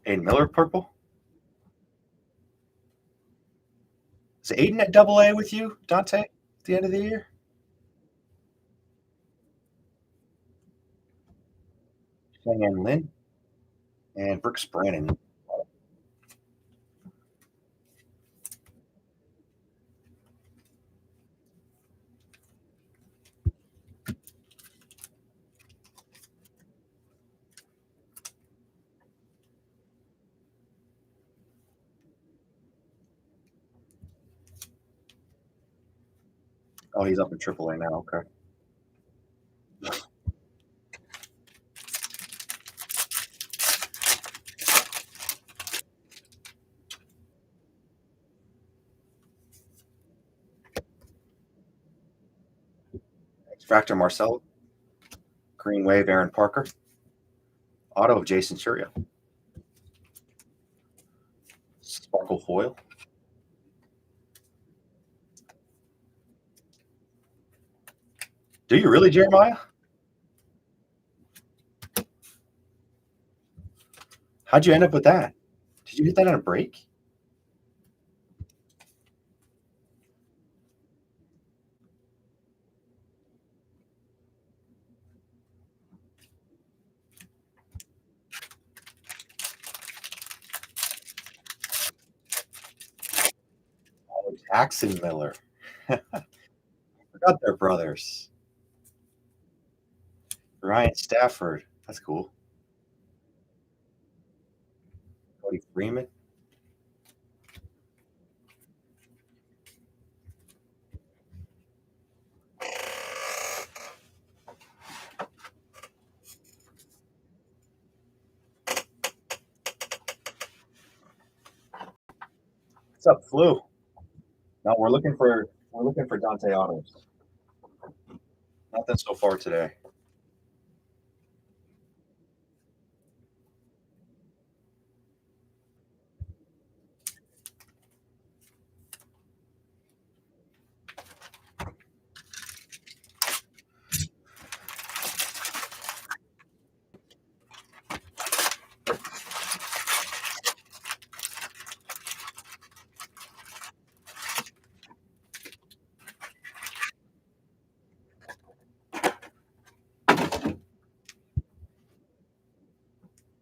Aiden Miller, purple. Is Aiden at double A with you, Dante, at the end of the year? Cheyenne Lynn and Brooks Brannon. Oh, he's up in triple A now. Okay. Extractor Marcelo. Green Wave Aaron Parker. Auto of Jason Churio. Sparkle foil. Do you really, Jeremiah? How'd you end up with that? Did you hit that on a break? Oh, Jackson Miller. Forgot they're brothers. Ryan Stafford. That's cool. Cody Freeman. What's up, Flu? No, we're looking for Dante Autos. Nothing so far today.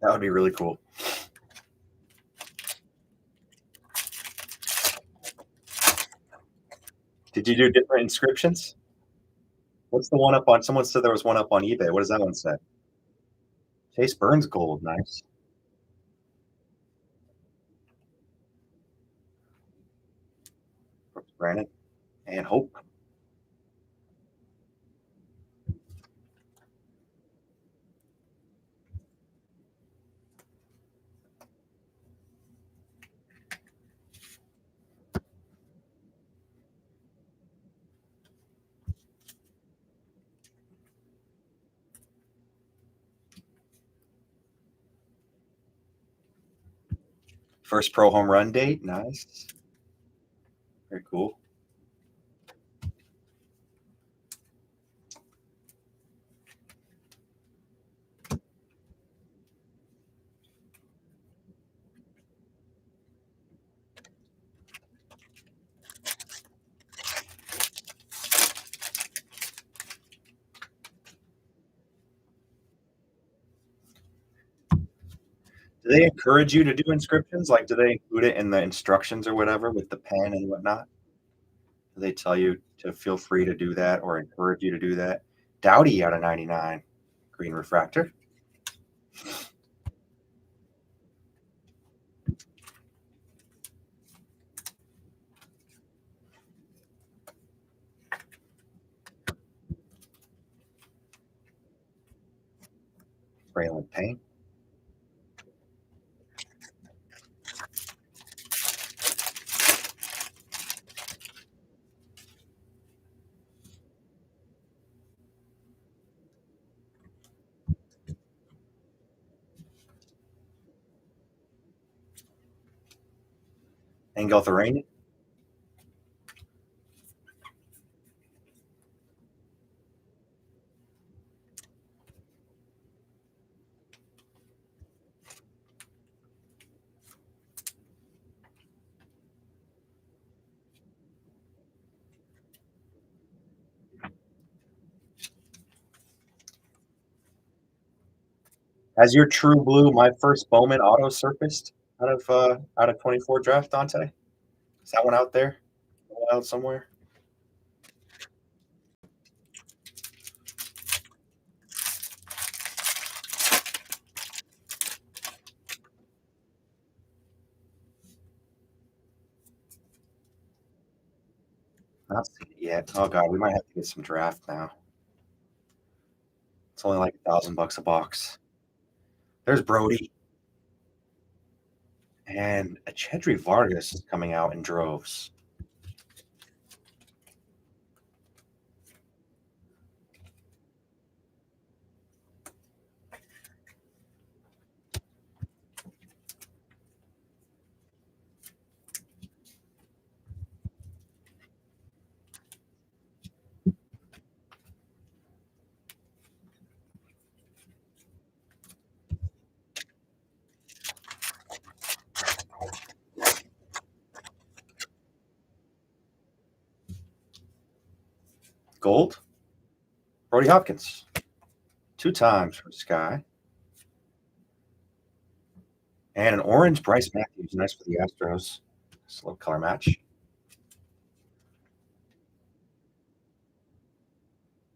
That would be really cool. Did you do different inscriptions? What's the one up on? Someone said there was one up on eBay. What does that one say? Chase Burns gold. Nice. Brooks Brandon and Hope. First pro home run date. Nice. Very cool. Do they encourage you to do inscriptions? Like, do they include it in the instructions or whatever with the pen and whatnot? Do they tell you to feel free to do that or encourage you to do that? Dowdy out of 99, green refractor. Braylon Payne. Angel Thorane. Has your true blue, my first Bowman auto surfaced out of 24 draft, Dante? Is that one out there? Out somewhere? Not seen it yet. Oh god, we might have to get some draft now. It's only like $1,000 a box. There's Brody. And a Chedry Vargas is coming out in droves. Gold, Brody Hopkins. 2 times for Sky. And an orange Bryce Matthews. Nice for the Astros. Slow color match.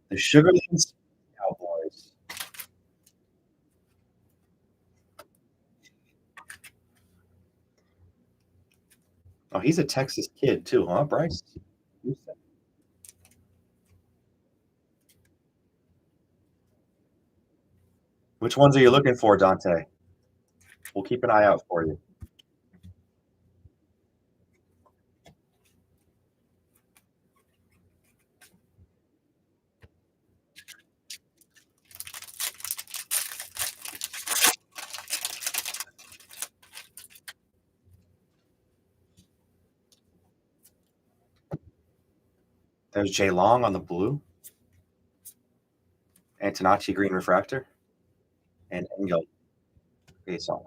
The Sugarlands Cowboys. Oh, he's a Texas kid too, huh, Bryce? Which ones are you looking for, Dante? We'll keep an eye out for you. There's Jay Long on the blue. Antonacci green refractor. And Engel base on.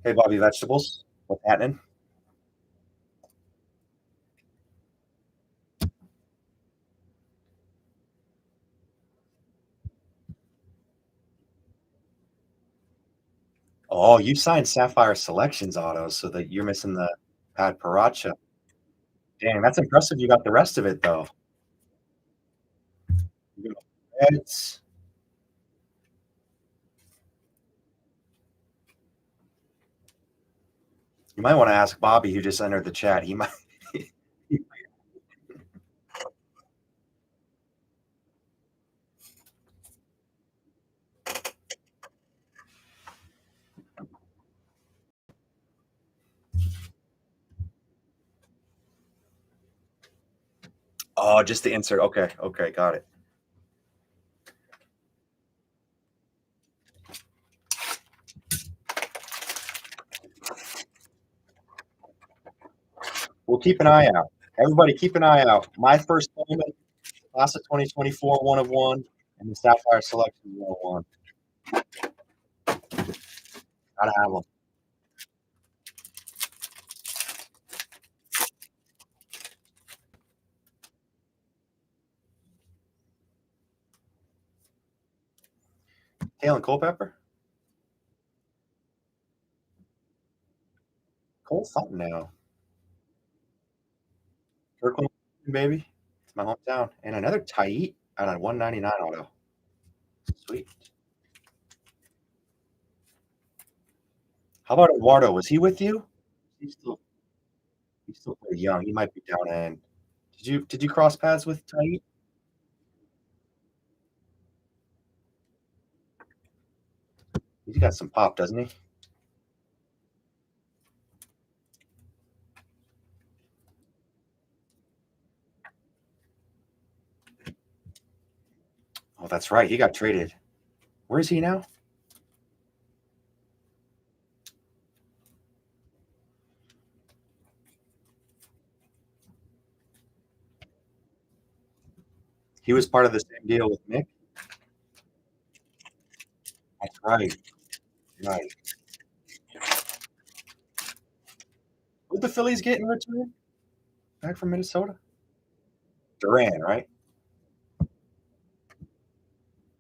Hey, Bobby Vegetables. What's happening? Oh, you signed Sapphire Selections autos so that you're missing the Pat Paracha. Dang, that's impressive. You got the rest of it though. Reds. You might want to ask Bobby, who just entered the chat. He might. Oh, just the insert. Okay, okay, got it. We'll keep an eye out. Everybody, keep an eye out. My first payment, class of 2024, 1 of 1, and the Sapphire Selection 1 of 1. Gotta have them. Kale and Culpepper? Cole Fontenot. Kirkland, baby. It's my hometown. And another Tait out of 199 auto. Sweet. How about Eduardo? Was he with you? He's still he's still pretty young. He might be down in. Did you cross paths with Tait? He's got some pop, doesn't he? Oh, that's right. He got traded. Where is he now? He was part of the same deal with Nick. That's right. Right. What the Phillies get in return? Back from Minnesota? Duran, right?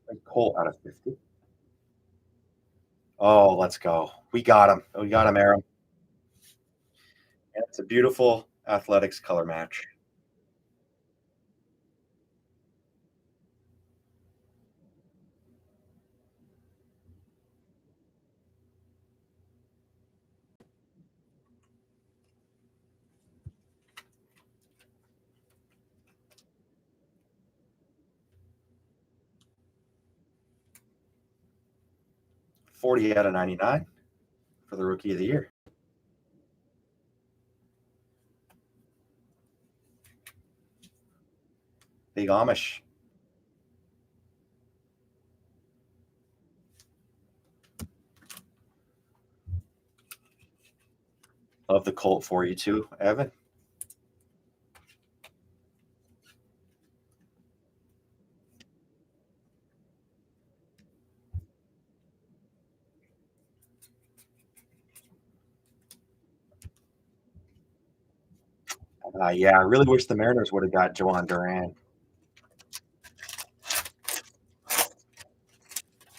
Like Colt out of 50. Oh, let's go. We got him. We got him, Aaron. And it's a beautiful athletics color match. $40 out of 99 for the rookie of the year. Big Amish. Love the Colt for you too, Evan. Yeah, I really wish the Mariners would have got Joan Duran.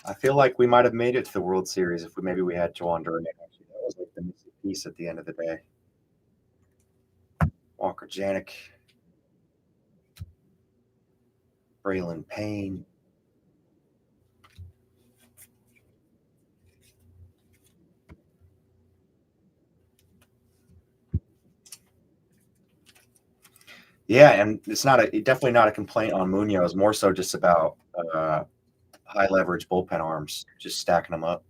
I feel like we might have made it to the World Series if we had Joan Duran. Actually, that was like the missing piece at the end of the day. Walker Janik, Braylon Payne. Yeah, and it's definitely not a complaint on Munoz. More so just about high leverage bullpen arms, just stacking them up.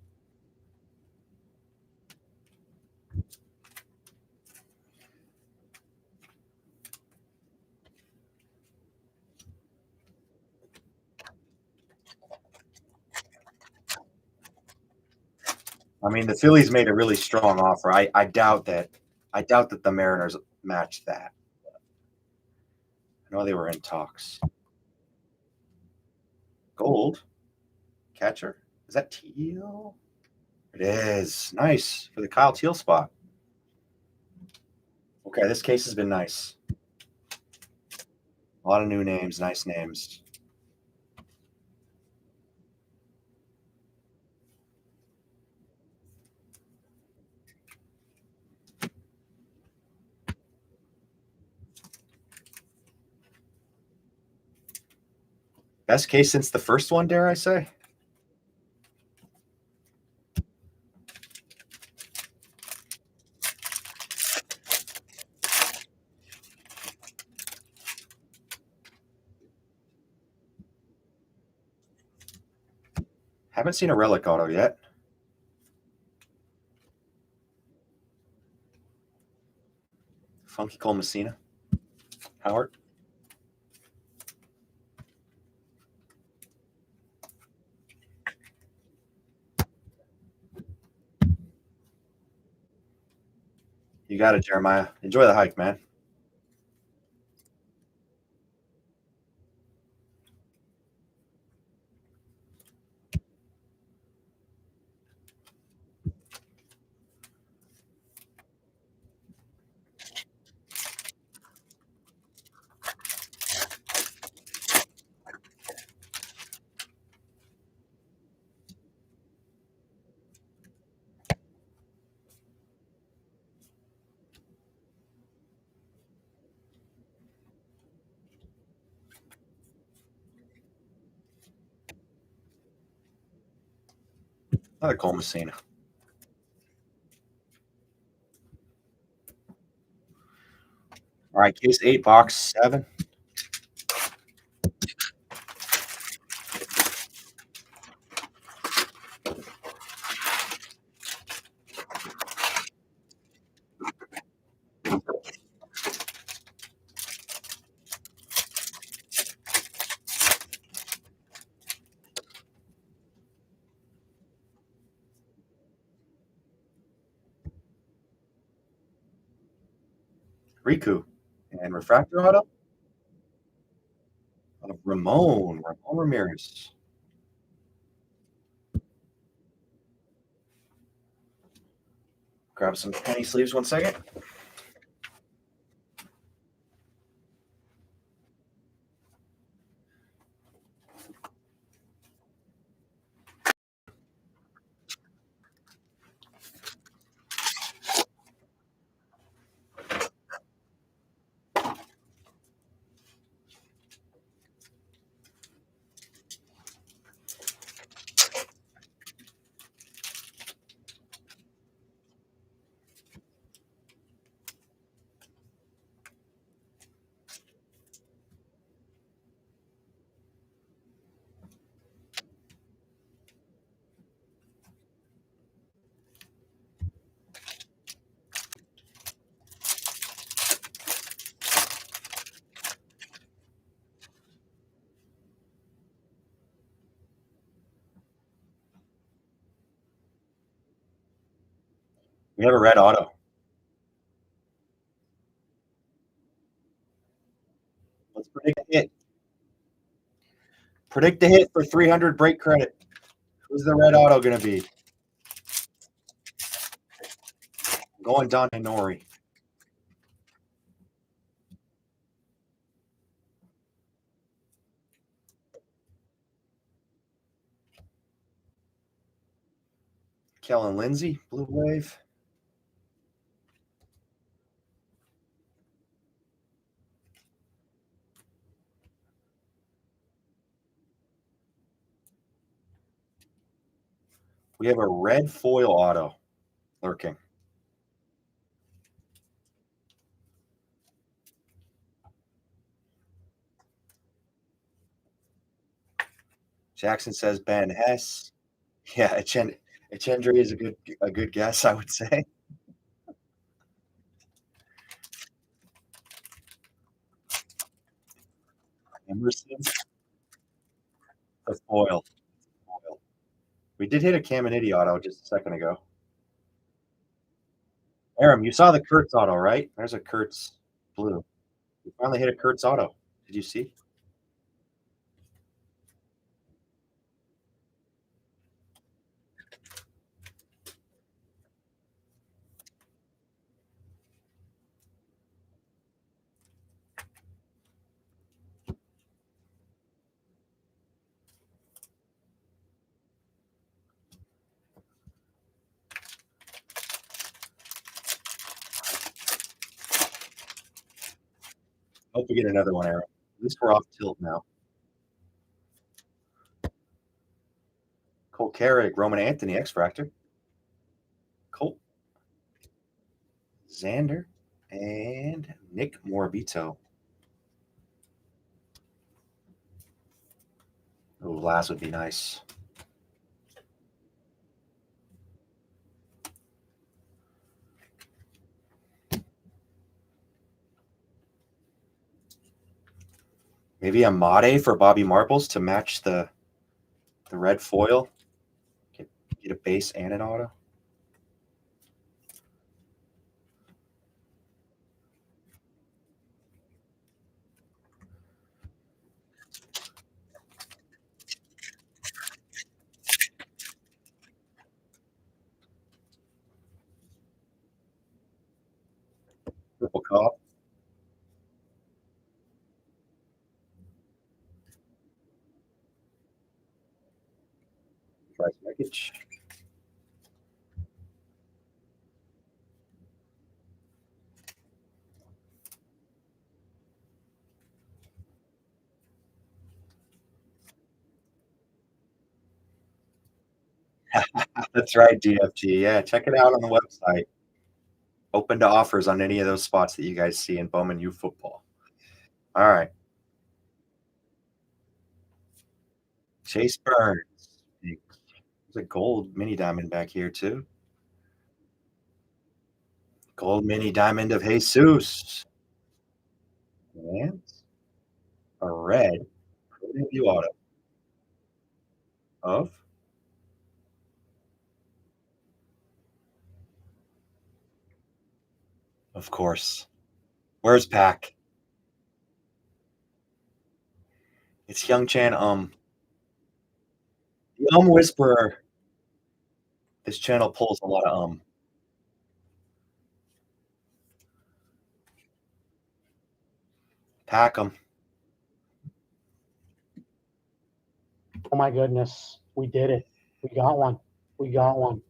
I mean, the Phillies made a really strong offer. I doubt that. I doubt that the Mariners matched that. I know they were in talks. Gold catcher, is that Teal? It is nice for the Kyle Teal spot. Okay, this case has been nice. A lot of new names, nice names. Best case since the first one, dare I say? Haven't seen a relic auto yet. Funky Cole Messina. Howard. You got it, Jeremiah. Enjoy the hike, man. Another Cole Messina. All right, case 8, box 7. Riku. And refractor auto of Ramon Ramirez. Grab some penny sleeves 1 second. We have a red auto. Let's predict a hit. Predict a hit for 300 break credit. Who's the red auto going to be? I'm going Don Nori. Kellen Lindsay, Blue Wave. We have a red foil auto lurking. Jackson says Ben Hess. Yeah, Echendry is a good guess, I would say. Emerson, the foil. We did hit a Caminiti auto just a second ago. Aram, you saw the Kurtz auto, right? There's a Kurtz blue. We finally hit a Kurtz auto. Did you see? Hope we get another one, Aram. At least we're off tilt now. Cole Carrick, Roman Anthony, X Fractor. Colt, Xander, and Nick Morabito. Oh, last would be nice. Maybe a Made for Bobby Marbles to match the red foil. Get a base and an auto. Triple cop. Price package. That's right, DFG. Yeah, check it out on the website. Open to offers on any of those spots that you guys see in Bowman U football. All right. Chase Burns. There's a gold mini diamond back here, too. Gold mini diamond of Jesus. And a red preview auto of, of course. Where's Pack? It's Young Chan. The Whisperer. This channel pulls a lot of Pack them. Oh my goodness. We did it. We got one. We got one.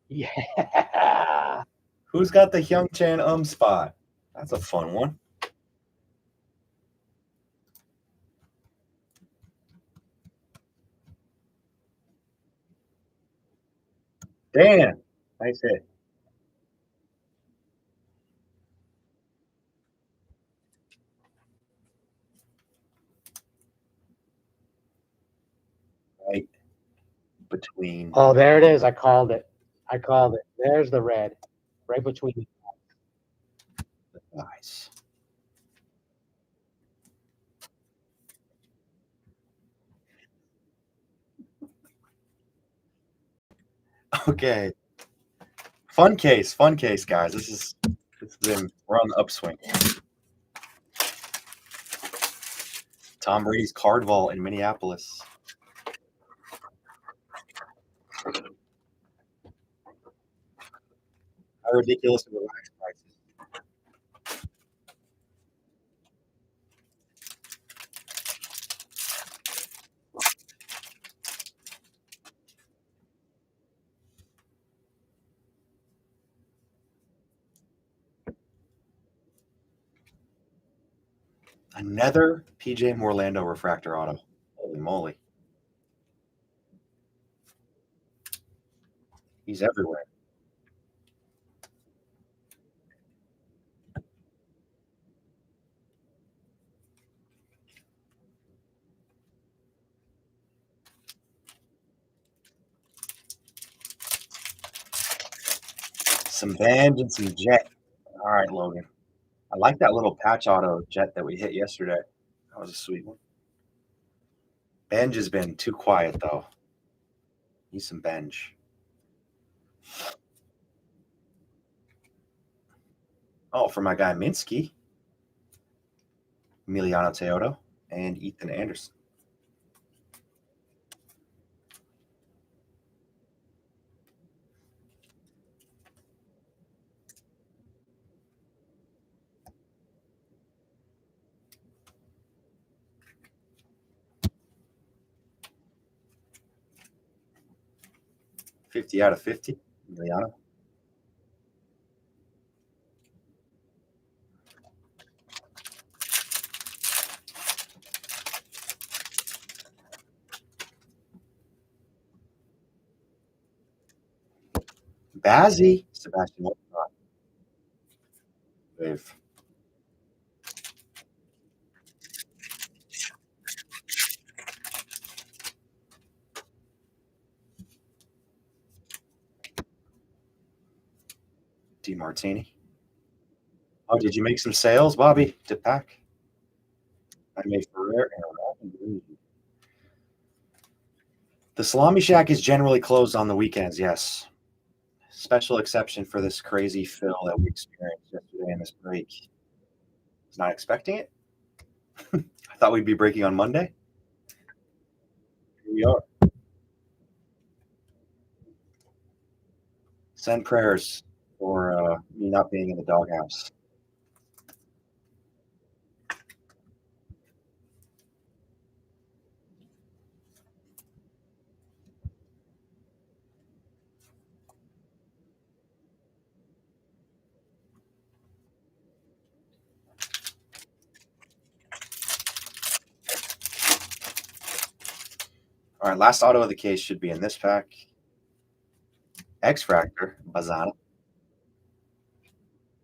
Yeah. Who's got the Hyung Chan spot? That's a fun one. Dan. Nice hit. Right between. Oh, there it is. I called it. I called it. There's the red. Right between the Nice. Okay. Fun case, guys. We're on the upswing. Tom Brady's card vault in Minneapolis. How ridiculous are the wax prices? Another PJ Morlando refractor auto. Holy moly. He's everywhere. Some Band and some Jet. All right, Logan. I like that little patch auto Jet that we hit yesterday. That was a sweet one. Benj has been too quiet, though. Need some Benj. Oh, for my guy Minsky, Emiliano Teodo, and Ethan Anderson. $50 out of $50, Emiliano. Bazzi, Sebastian Wolfenbach. Wave. DeMartini. Oh, did you make some sales, Bobby, to pack? I made Ferrer and Robin Reed. The Salami Shack is generally closed on the weekends, yes. Special exception for this crazy fill that we experienced yesterday in this break. Was not expecting it. I thought we'd be breaking on Monday. Here we are. Send prayers for me not being in the doghouse. All right, last auto of the case should be in this pack. X-Fractor, Bazana,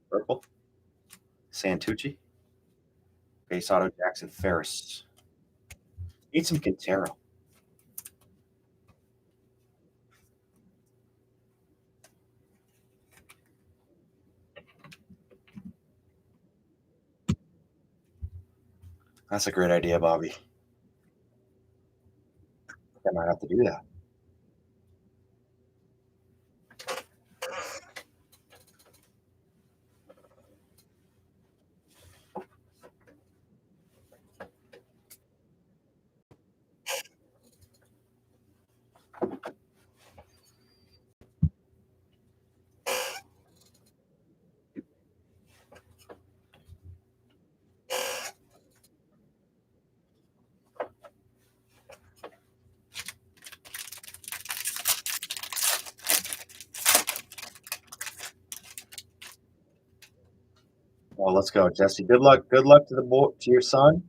purple, Santucci, base auto Jackson Ferris. Need some Quintero. That's a great idea, Bobby. I might have to do that. Well, let's go, Jesse. Good luck. Good luck to to your son.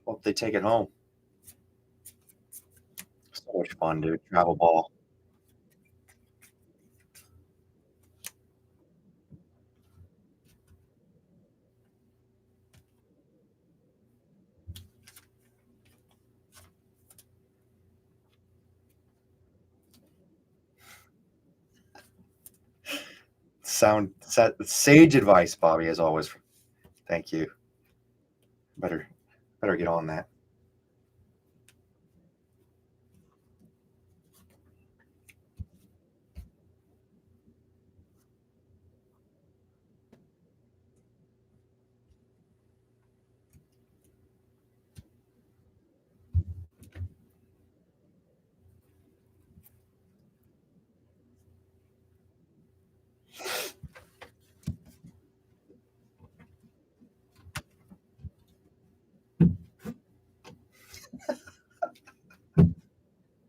Hope they take it home. So much fun, dude. Travel ball. Sage advice, Bobby, as always. Thank you. Better get on that.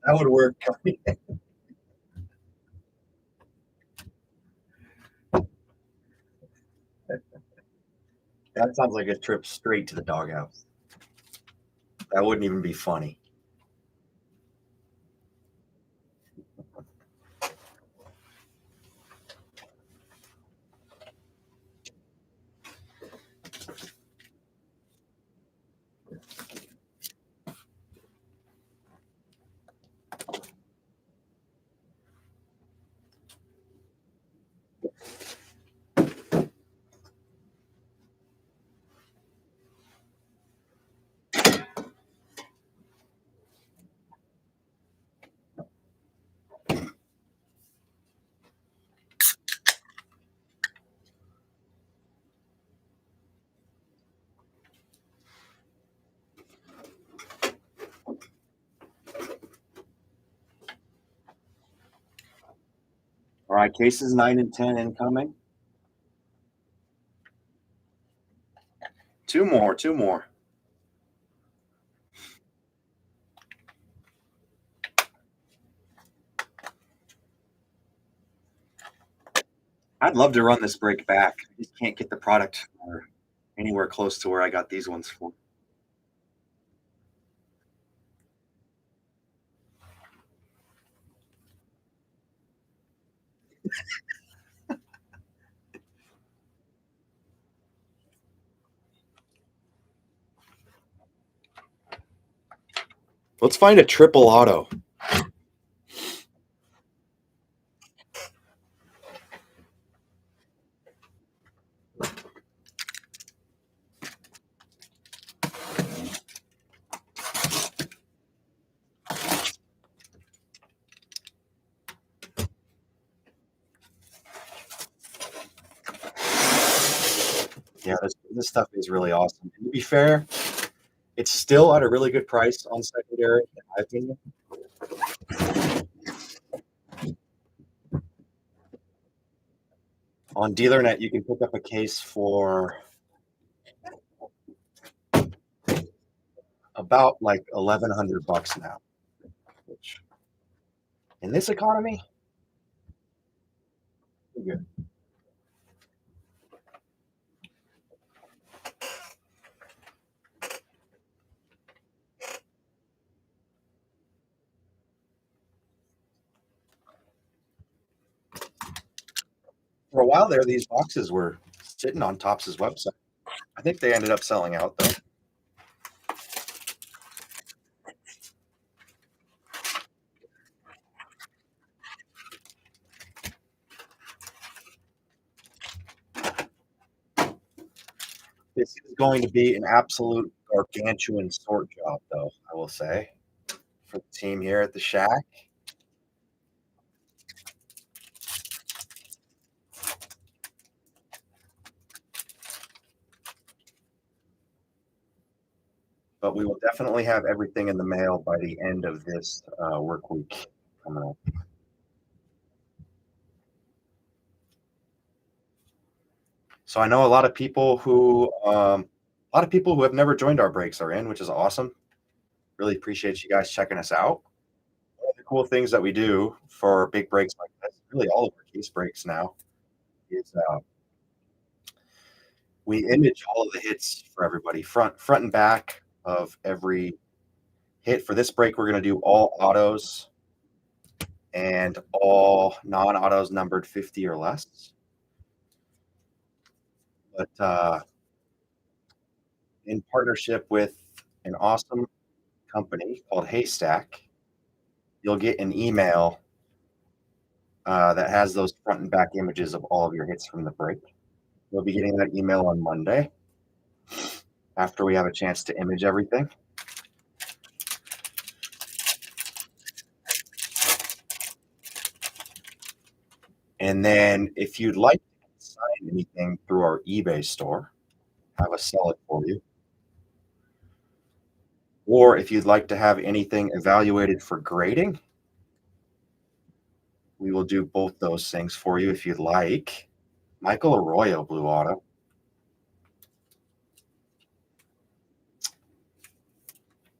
That would work. That sounds like a trip straight to the doghouse. That wouldn't even be funny. All right, cases 9 and 10 incoming. Two more. I'd love to run this break back. I just can't get the product for anywhere close to where I got these ones for. Let's find a triple auto. Yeah, this stuff is really awesome. And to be fair, it's still at a really good price on secondary, in my opinion. On DealerNet, you can pick up a case for about like $1,100 now. Which, in this economy, good. For a while there, these boxes were sitting on Topps' website. I think they ended up selling out though. This is going to be an absolute gargantuan sort job, though, I will say, for the team here at the Shack. But we will definitely have everything in the mail by the end of this work week coming up. So I know a lot of people who have never joined our breaks are in, which is awesome. Really appreciate you guys checking us out. One of the cool things that we do for big breaks like this, really all of our case breaks now, is we image all of the hits for everybody, front and back of every hit. For this break, we're going to do all autos and all non-autos numbered 50 or less. But in partnership with an awesome company called Haystack, you'll get an email that has those front and back images of all of your hits from the break. You'll be getting that email on Monday after we have a chance to image everything. And then if you'd like to sign anything through our eBay store, have us sell it for you. Or if you'd like to have anything evaluated for grading, we will do both those things for you if you'd like. Michael Arroyo, Blue Auto.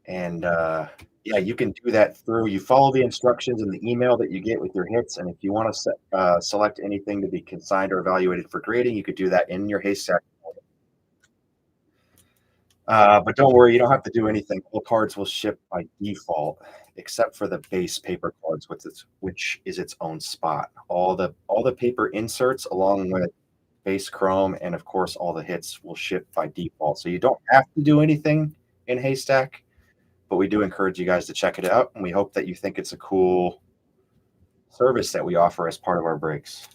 And yeah, you can do that through, you follow the instructions in the email that you get with your hits. And if you want to select anything to be consigned or evaluated for grading, you could do that in your Haystack. But don't worry, you don't have to do anything. All cards will ship by default, except for the base paper cards, which is its own spot. All the paper inserts, along with base chrome, and of course all the hits will ship by default. So you don't have to do anything in Haystack, but we do encourage you guys to check it out, and we hope that you think it's a cool service that we offer as part of our breaks.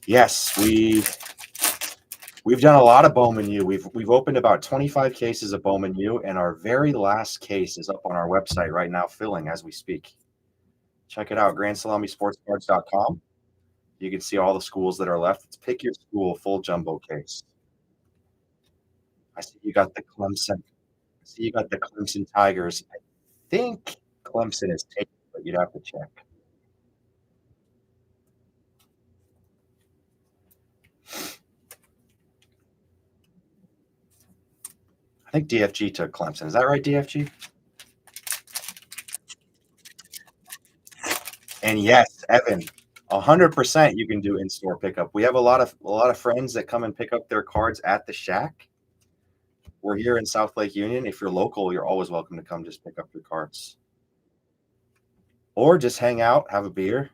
Yes, we've done a lot of Bowman U. We've opened about 25 cases of Bowman U, and our very last case is up on our website right now, filling as we speak. Check it out, GrandSalamiSportsCards.com. You can see all the schools that are left. It's pick your school full jumbo case. I see you got the Clemson. I see you got the Clemson Tigers. I think Clemson is taken, but you'd have to check. I think DFG took Clemson. Is that right, DFG? And yes, Evan, 100% you can do in-store pickup. We have a lot of friends that come and pick up their cards at the Shack. We're here in South Lake Union. If you're local, you're always welcome to come just pick up your cards. Or just hang out, have a beer,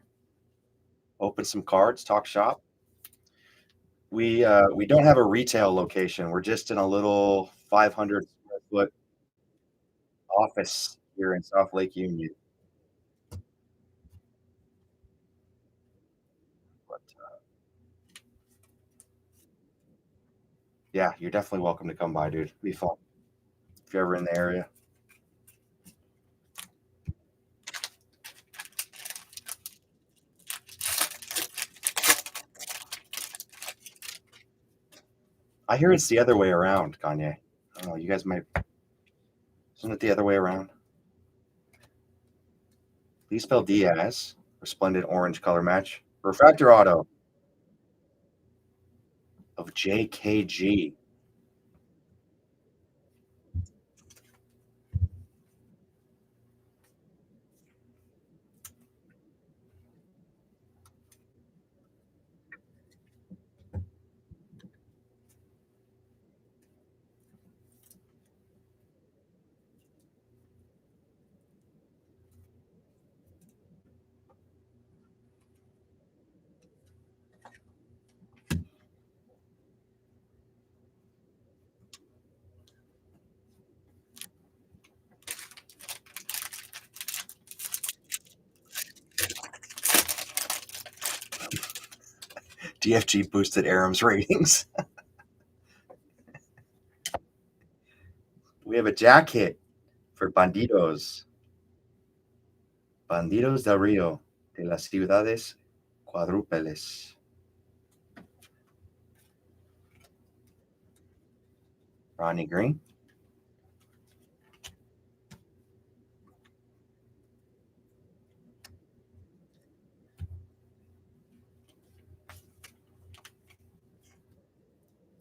open some cards, talk shop. We don't have a retail location. We're just in a little 500 square foot office here in South Lake Union. But yeah, you're definitely welcome to come by, dude. It'd be fun if you're ever in the area. I hear it's the other way around, Kanye. I don't know. You guys might. Isn't it the other way around? Please spell Diaz. Resplendent orange color match. Refractor auto of JKG. DFG boosted Aram's ratings. We have a jack hit for Bandidos. Bandidos del Rio de las Ciudades Cuadrúpeles. Ronnie Green.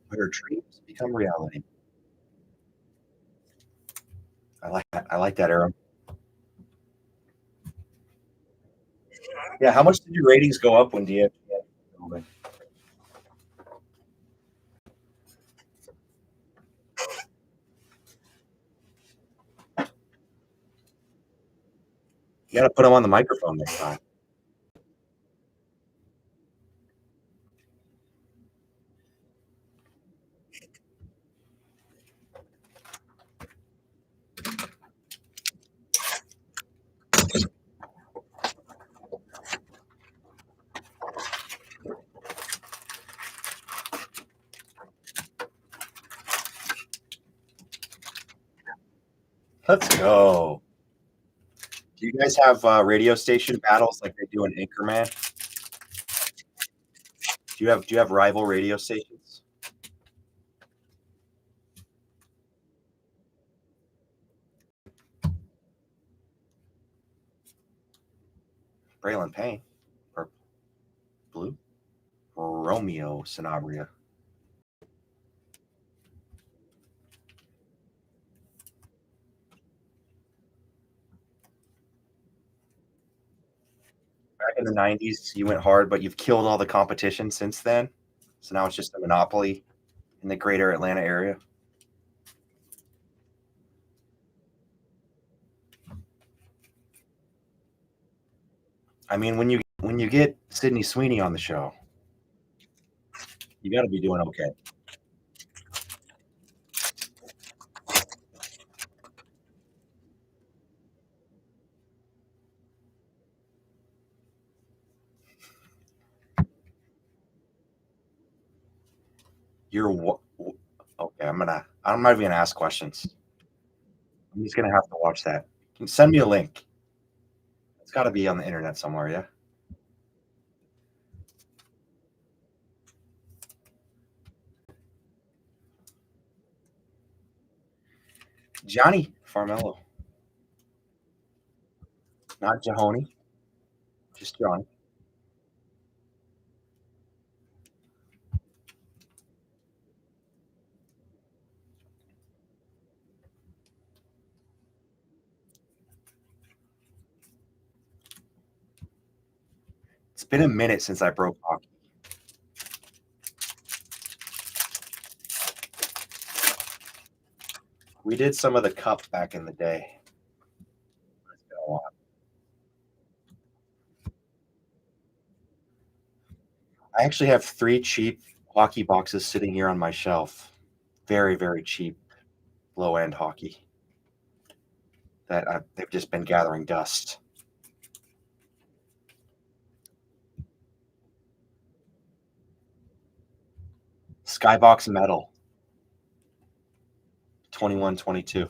Where dreams become reality. I like that, Aram. Yeah, how much did your ratings go up when DFG? You got to put them on the microphone next time. Let's go. Do you guys have radio station battles like they do in Anchorman? Do you have rival radio stations? Braylon Payne, purple, blue, Romeo Sanabria. Back in the '90s, you went hard, but you've killed all the competition since then. So now it's just a monopoly in the greater Atlanta area. I mean, when you get Sydney Sweeney on the show, you got to be doing okay. You're okay. I'm not even gonna ask questions. I'm just gonna have to watch that. Send me a link. It's got to be on the internet somewhere. Yeah. Johnny Farmello, not Jahoni, just Johnny. It's been a minute since I broke hockey. We did some of the cup back in the day. It's been a while. I actually have 3 cheap hockey boxes sitting here on my shelf. Very, very cheap, low end hockey that they've just been gathering dust. Skybox Metal 21-22.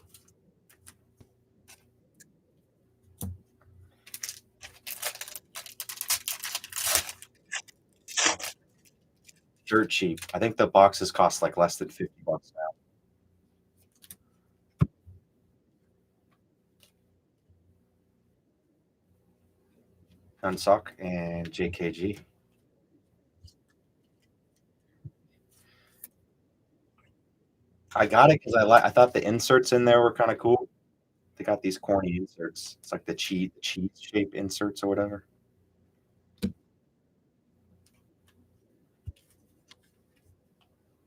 Dirt cheap. I think the boxes cost like less than $50 now. Unsock and JKG. I got it because I thought the inserts in there were kind of cool. They got these corny inserts. It's like the cheese shape inserts or whatever.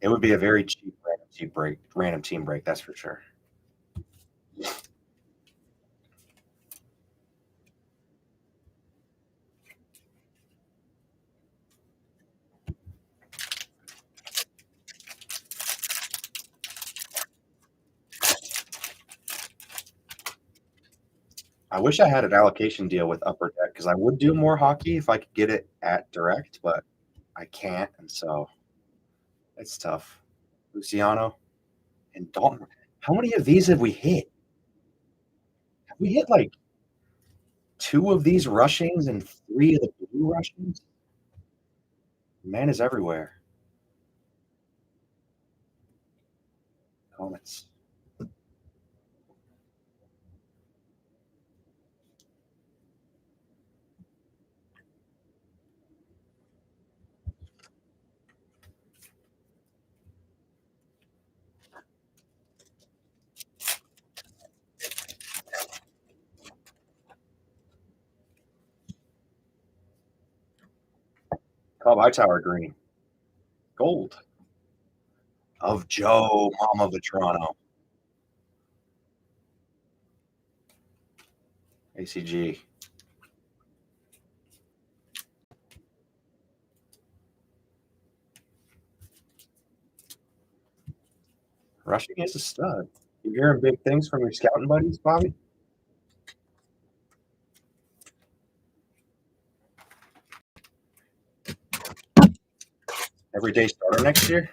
It would be a very cheap random team break. That's for sure. I wish I had an allocation deal with Upper Deck because I would do more hockey if I could get it at direct, but I can't, and so it's tough. Luciano and Dalton. How many of these have we hit? Have we hit like 2 of these rushings and 3 of the blue rushings? Man is everywhere. Comments. Cobb Hightower green. Gold. Of Joe Mama Vetrano. ACG. Rushing is a stud. You hearing big things from your scouting buddies, Bobby? Everyday starter next year?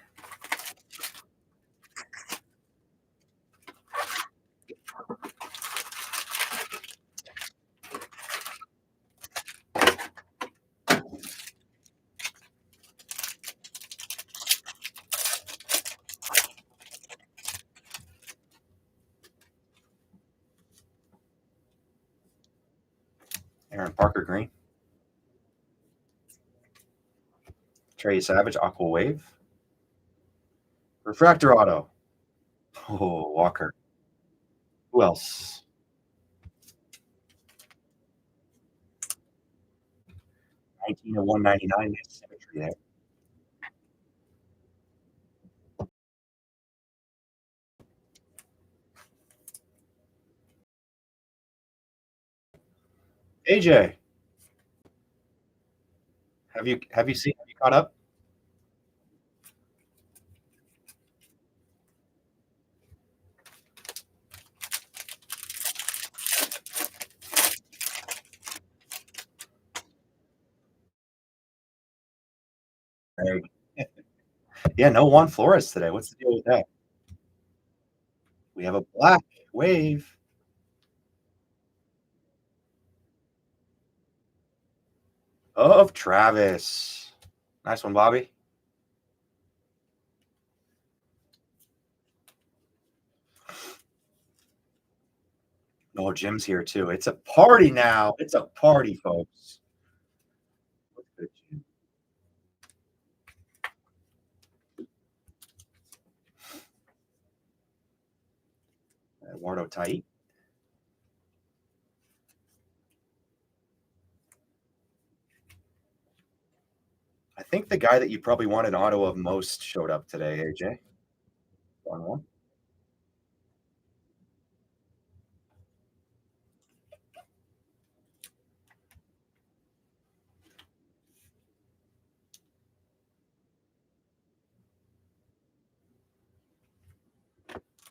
Aaron Parker green. Trey Savage Aqua Wave. Refractor auto. Oh, Walker. Who else? 19 of 199. Nice symmetry there. AJ, have you caught up? Yeah, no Juan Flores today. What's the deal with that? We have a black wave. Of Travis. Nice one, Bobby. Oh, Jim's here too. It's a party now. It's a party, folks. What's good, Jim? Eduardo tight. I think the guy that you probably wanted auto of most showed up today, AJ. 1-1.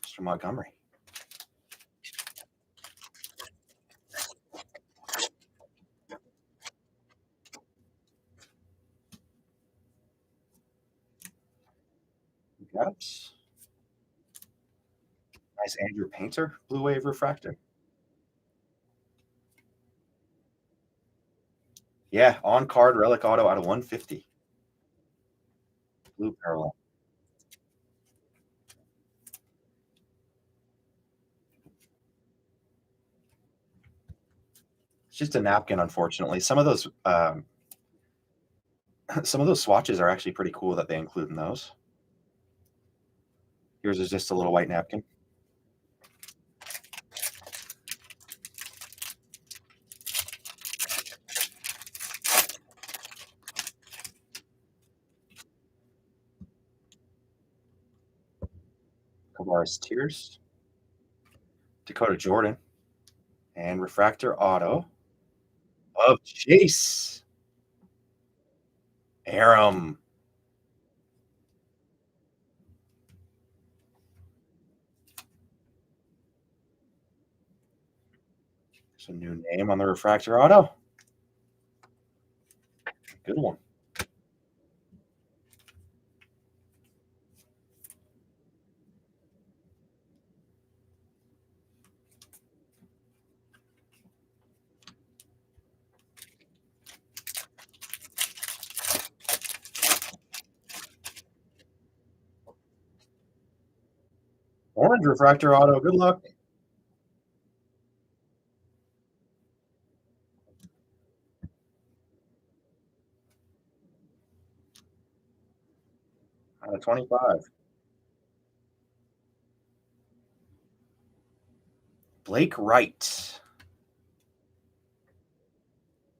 Mr. Montgomery. Gaps. Nice Andrew Painter, Blue Wave Refractor. Yeah, on card relic auto out of 150. Blue parallel. It's just a napkin, unfortunately. Some of those some of those swatches are actually pretty cool that they include in those. Yours is just a little white napkin. Kavaris Tears. Dakota Jordan. And Refractor Auto of Chase. Aram. There's a new name on the Refractor Auto. Good one. Orange refractor auto. Good luck. Out of 25. Blake Wright.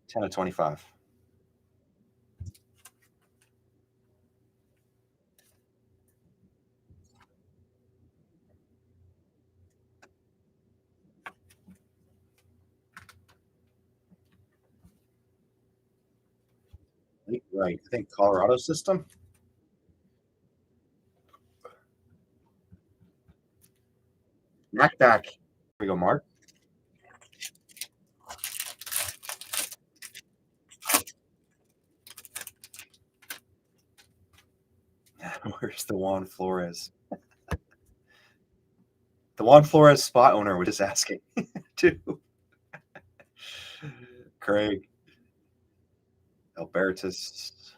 10 of 25. Blake Wright. I think Colorado system. Back. Here we go, Mark. Where's the Juan Flores? The Juan Flores spot owner was just asking, too. Craig. Albertus.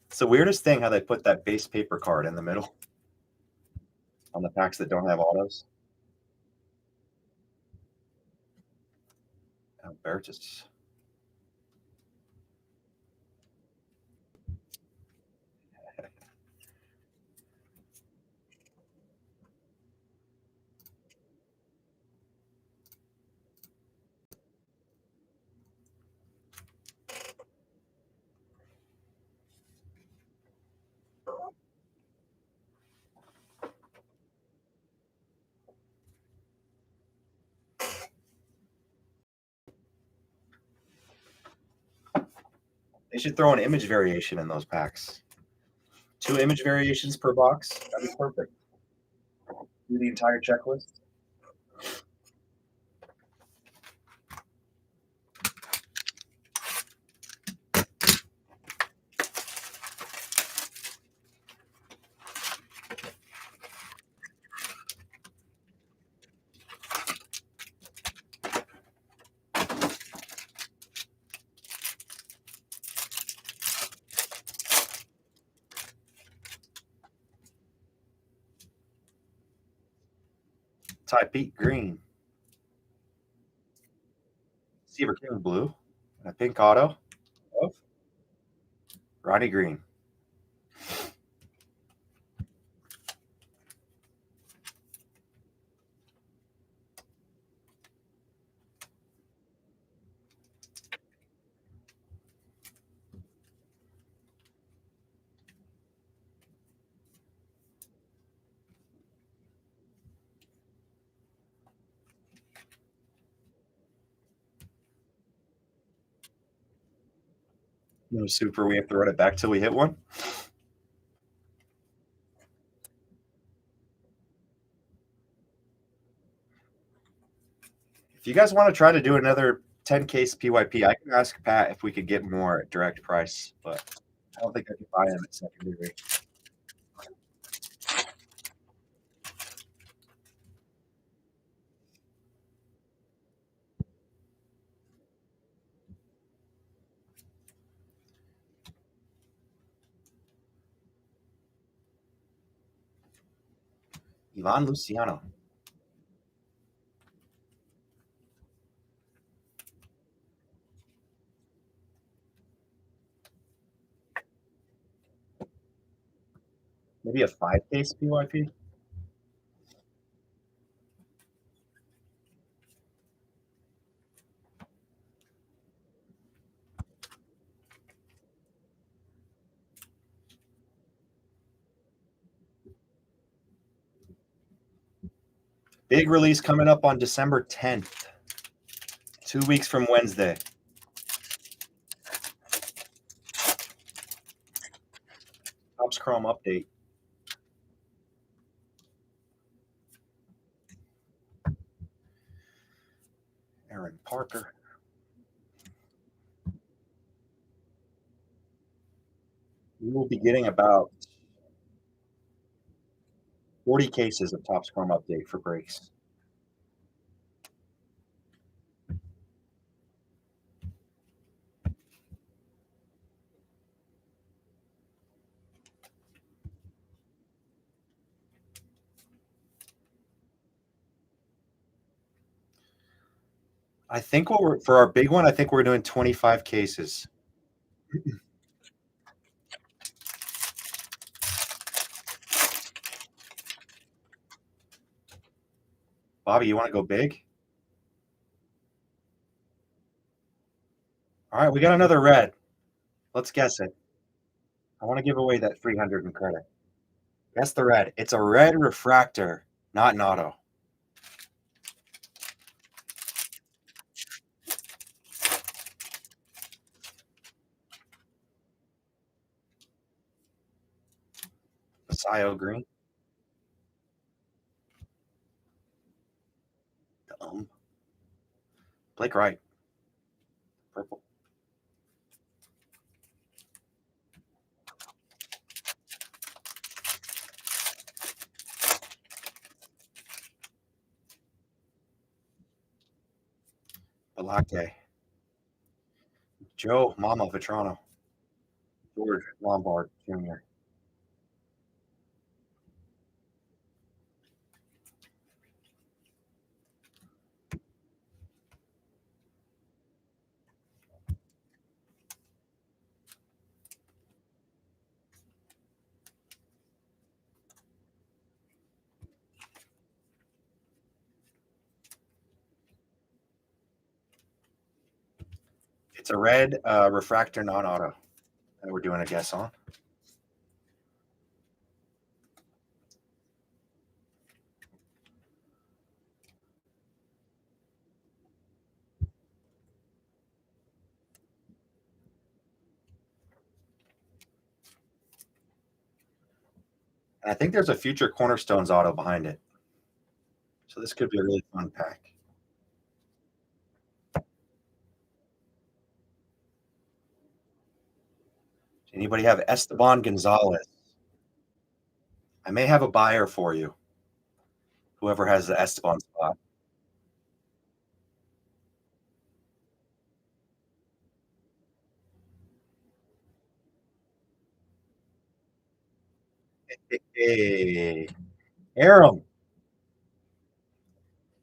It's the weirdest thing how they put that base paper card in the middle on the packs that don't have autos. Albertus. They should throw an image variation in those packs. 2 image variations per box. That'd be perfect. Do the entire checklist. Ty Pete green. Seaver King blue. And a pink auto of Ronnie Green. No super. We have to run it back till we hit one. If you guys want to try to do another 10 case PYP, I can ask Pat if we could get more at direct price, but I don't think I can buy them at secondary. Ivan Luciano. Maybe a 5 case PYP. Big release coming up on December 10th. 2 weeks from Wednesday. Topps Chrome update. Aaron Parker. We will be getting about 40 cases of Topps Chrome update for breaks. I think what we're for our big one, I think we're doing 25 cases. Bobby, you want to go big? All right, we got another red. Let's guess it. I want to give away that 300 in credit. Guess the red. It's a red refractor, not an auto. Sayo green. Blake Wright. Purple. Balake. Joe Mama Vetrano. George Lombard Jr. It's a red refractor non-auto that we're doing a guess on. And I think there's a future Cornerstones auto behind it. So this could be a really fun pack. Anybody have Esteban Gonzalez? I may have a buyer for you. Whoever has the Esteban spot. Hey, Aram,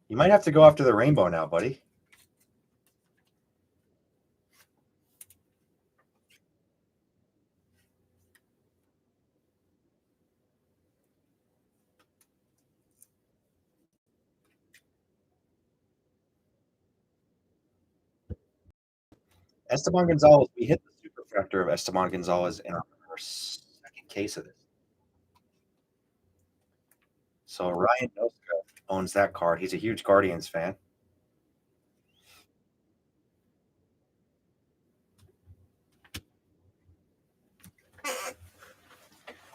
you might have to go after the rainbow now, buddy. Esteban Gonzalez, we hit the super factor of Esteban Gonzalez in our second case of this. So Ryan Noska owns that card. He's a huge Guardians fan.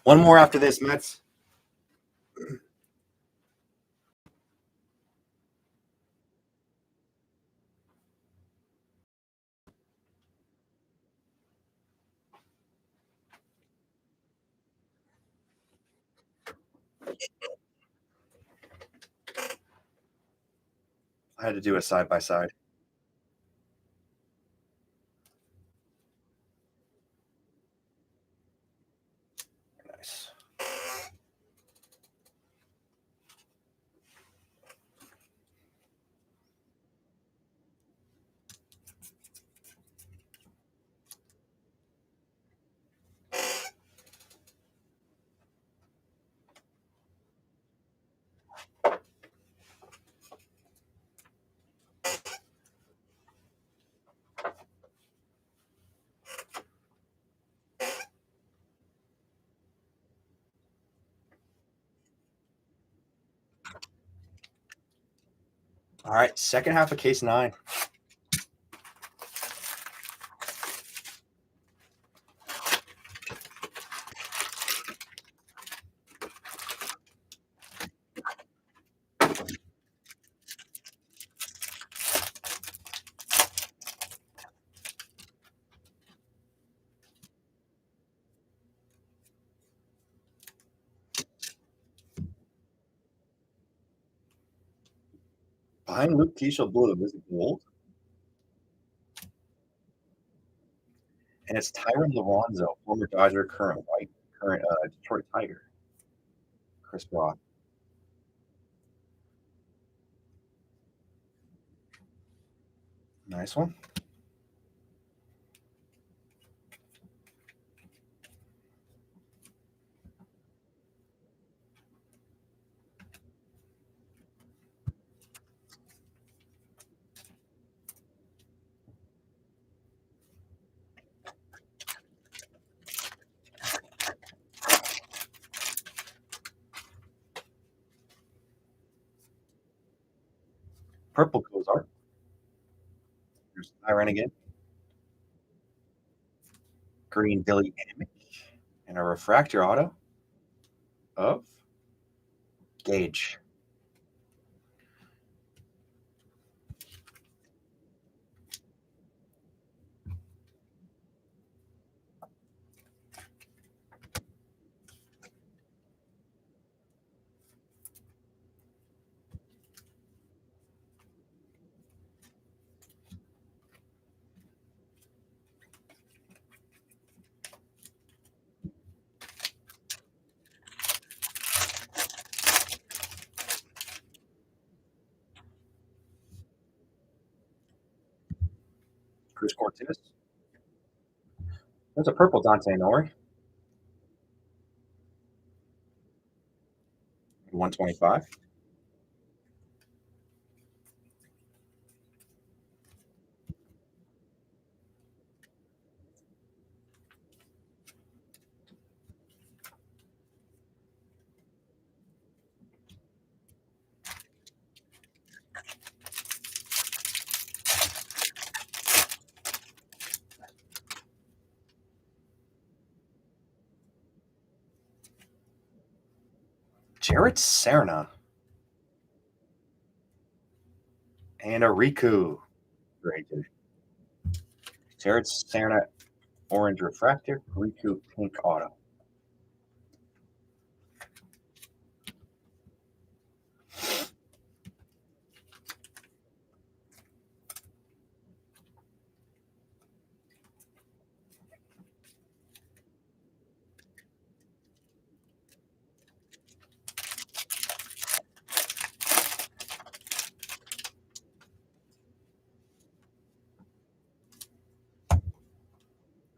One more after this, Mets. I had to do a side by side. Nice. All right, second half of case 9. Behind Luke Keishel blue is gold, and it's Tyron Lorenzo, former Dodger, current white, current Detroit Tiger. Chris Brock. Nice one. Purple Kozart. There's Siren again. Green Billy Amick. And a refractor auto of Gage. Chris Cortez. There's a purple Dante Nori. 125. Jarrett Serna. And a Riku. Graded. Jarrett Serna orange refractor. Riku pink auto.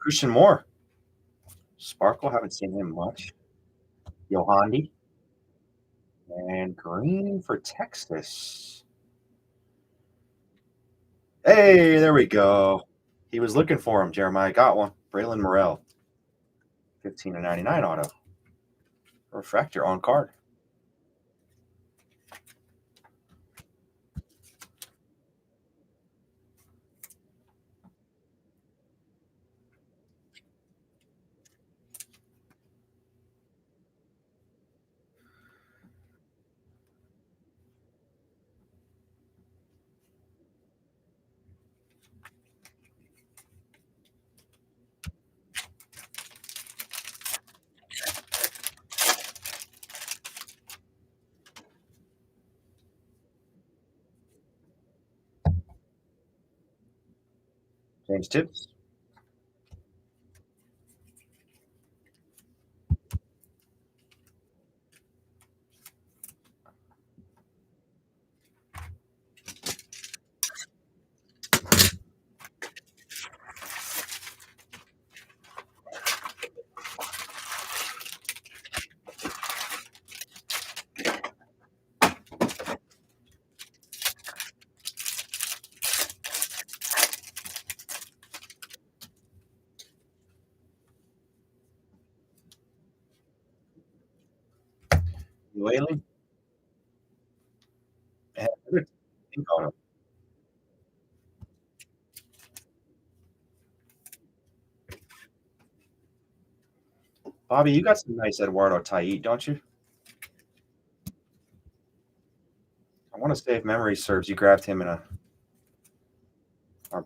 Christian Moore. Sparkle, haven't seen him much. Yohandi. And green for Texas. Hey, there we go. He was looking for him, Jeremiah. Got one. Braylon Morrell. 15/99 auto. Refractor on card. James Tibbs. Whaley. And another pink auto. Bobby, you got some nice Eduardo Taiit, don't you? I want to say, if memory serves, you grabbed him in our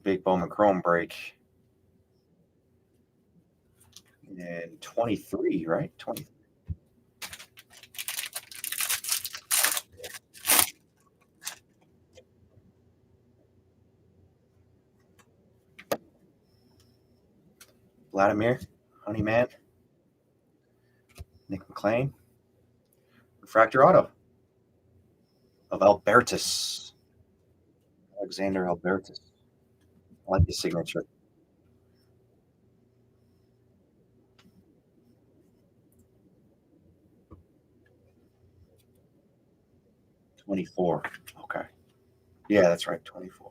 big Bowman Chrome break in 23, right? 20. Vladimir, Honeyman, Nick McLean, refractor auto of Albertus. Alexander Albertus. I like his signature. $24. Okay. Yeah, that's right. 24.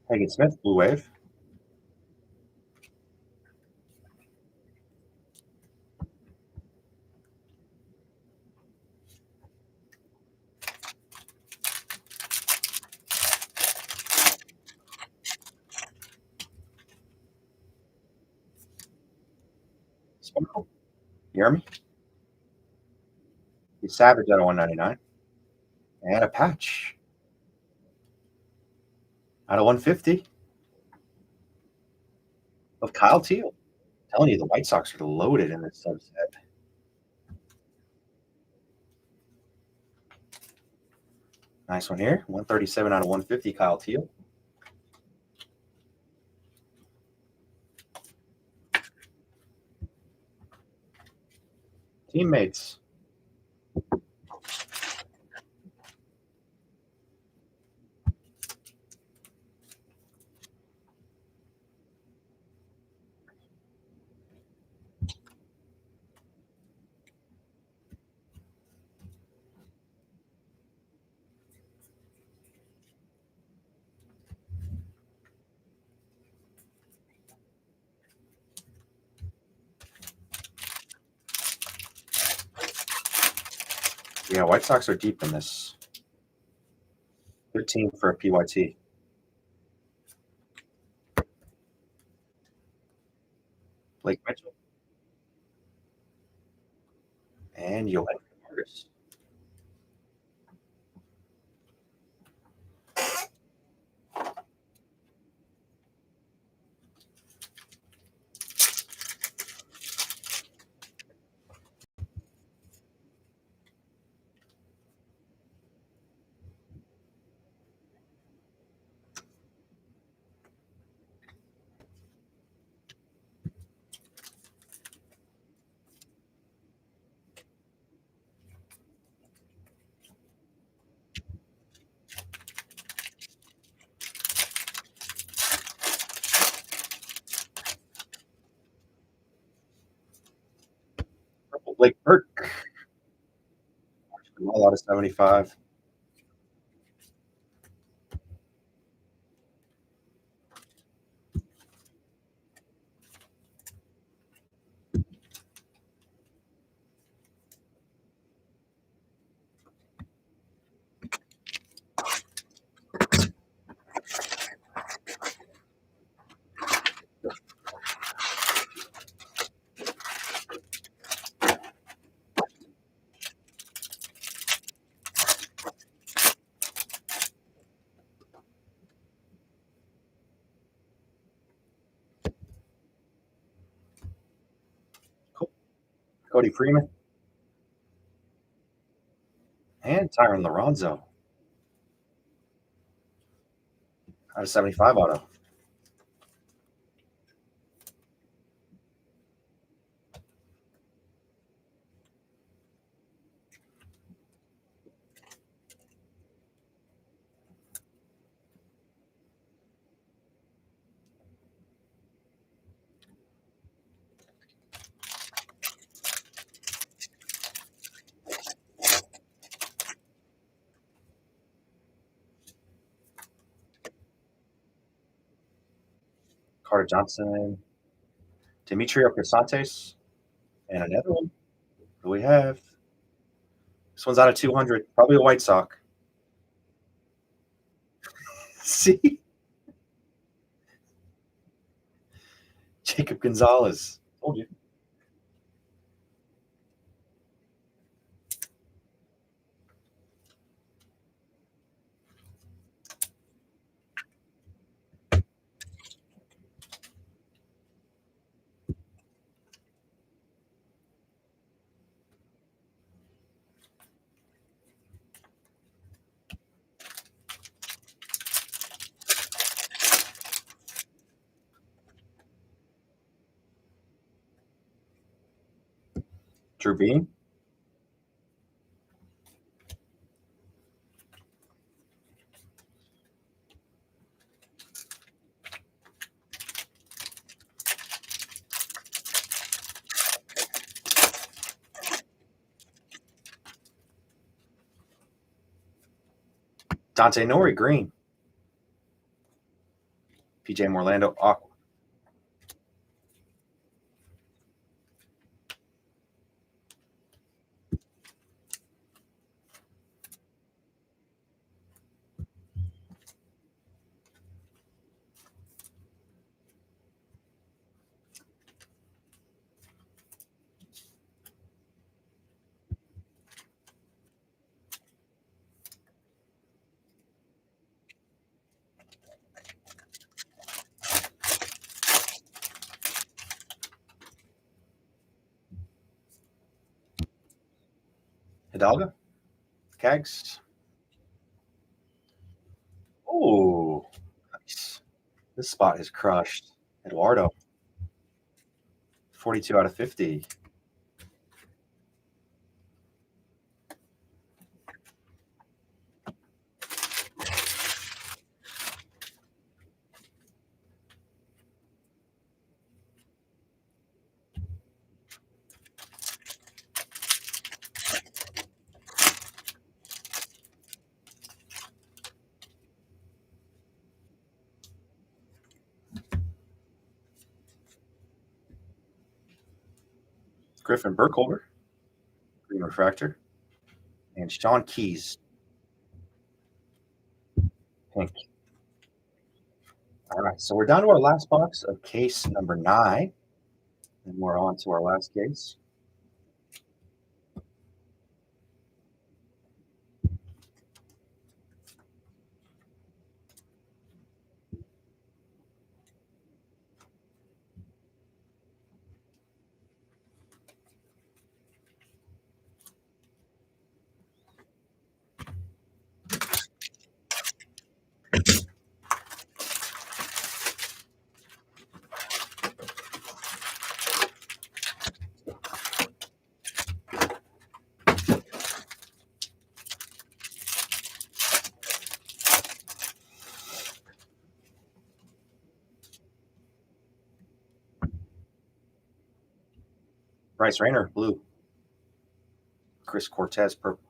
Hagen Smith, Blue Wave. Sparkle. You hear me? He's Savage out of 199. And a patch out of 150 of Kyle Teal. Telling you, the White Sox are loaded in this subset. Nice one here. 137 out of 150, Kyle Teal. Teammates. Yeah, White Sox are deep in this. 13 for a PYT. Blake Mitchell. And Yoel Vargas. Purple Blake Burke. All out of 75. Cool. Cody Freeman. And Tyron Lorenzo. Out of 75 auto. Carter Johnson. Demetrio Crisantes. And another one. What do we have? This one's out of 200. Probably a White Sox. See? Jacob Gonzalez. Told you. Drew Beam. Dante Nori, green. PJ Morlando, aqua. Hidalgo, Cags. Oh, nice. This spot is crushed. Eduardo, 42 out of 50. Griffin Burkholder, green refractor. And Sean Keys, pink. All right, so we're down to our last box of case number 9. And we're on to our last case. Bryce Rayner, blue. Chris Cortez, purple.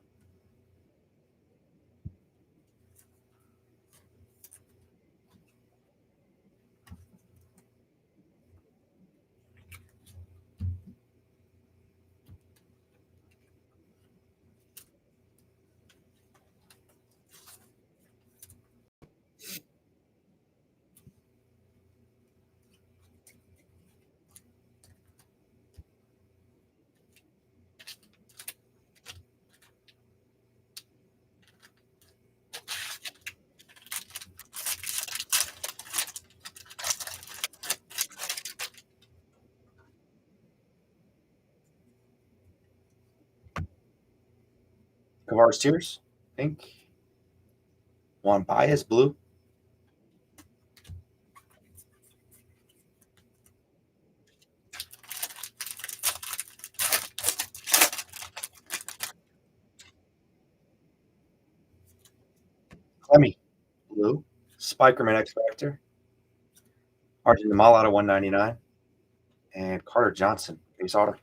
Kavaris Tears, pink. Juan Baez, blue. Clemmy, blue. Spikerman X Factor. Arjun Namal out of 199. And Carter Johnson, base auto.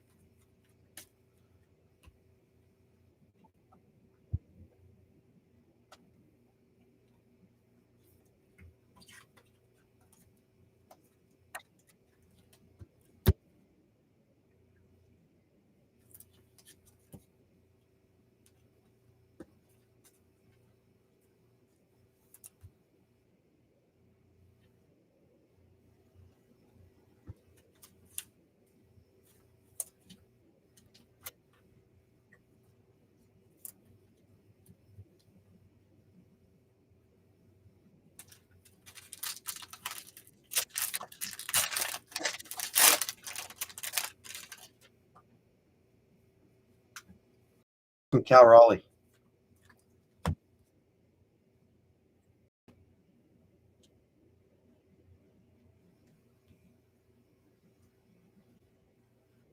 Cal Raleigh.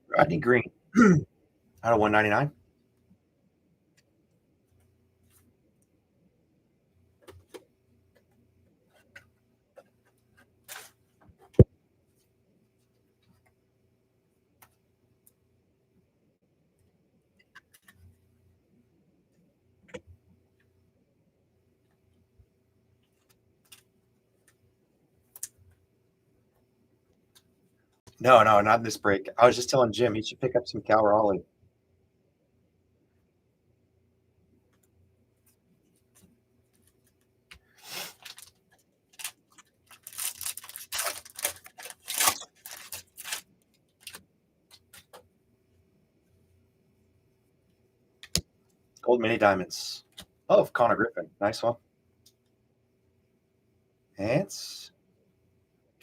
Rodney Green. Out of 199. No, no, not in this break. I was just telling Jim he should pick up some Cal Raleigh. Gold mini diamonds. Oh, Connor Griffin. Nice one. Hance.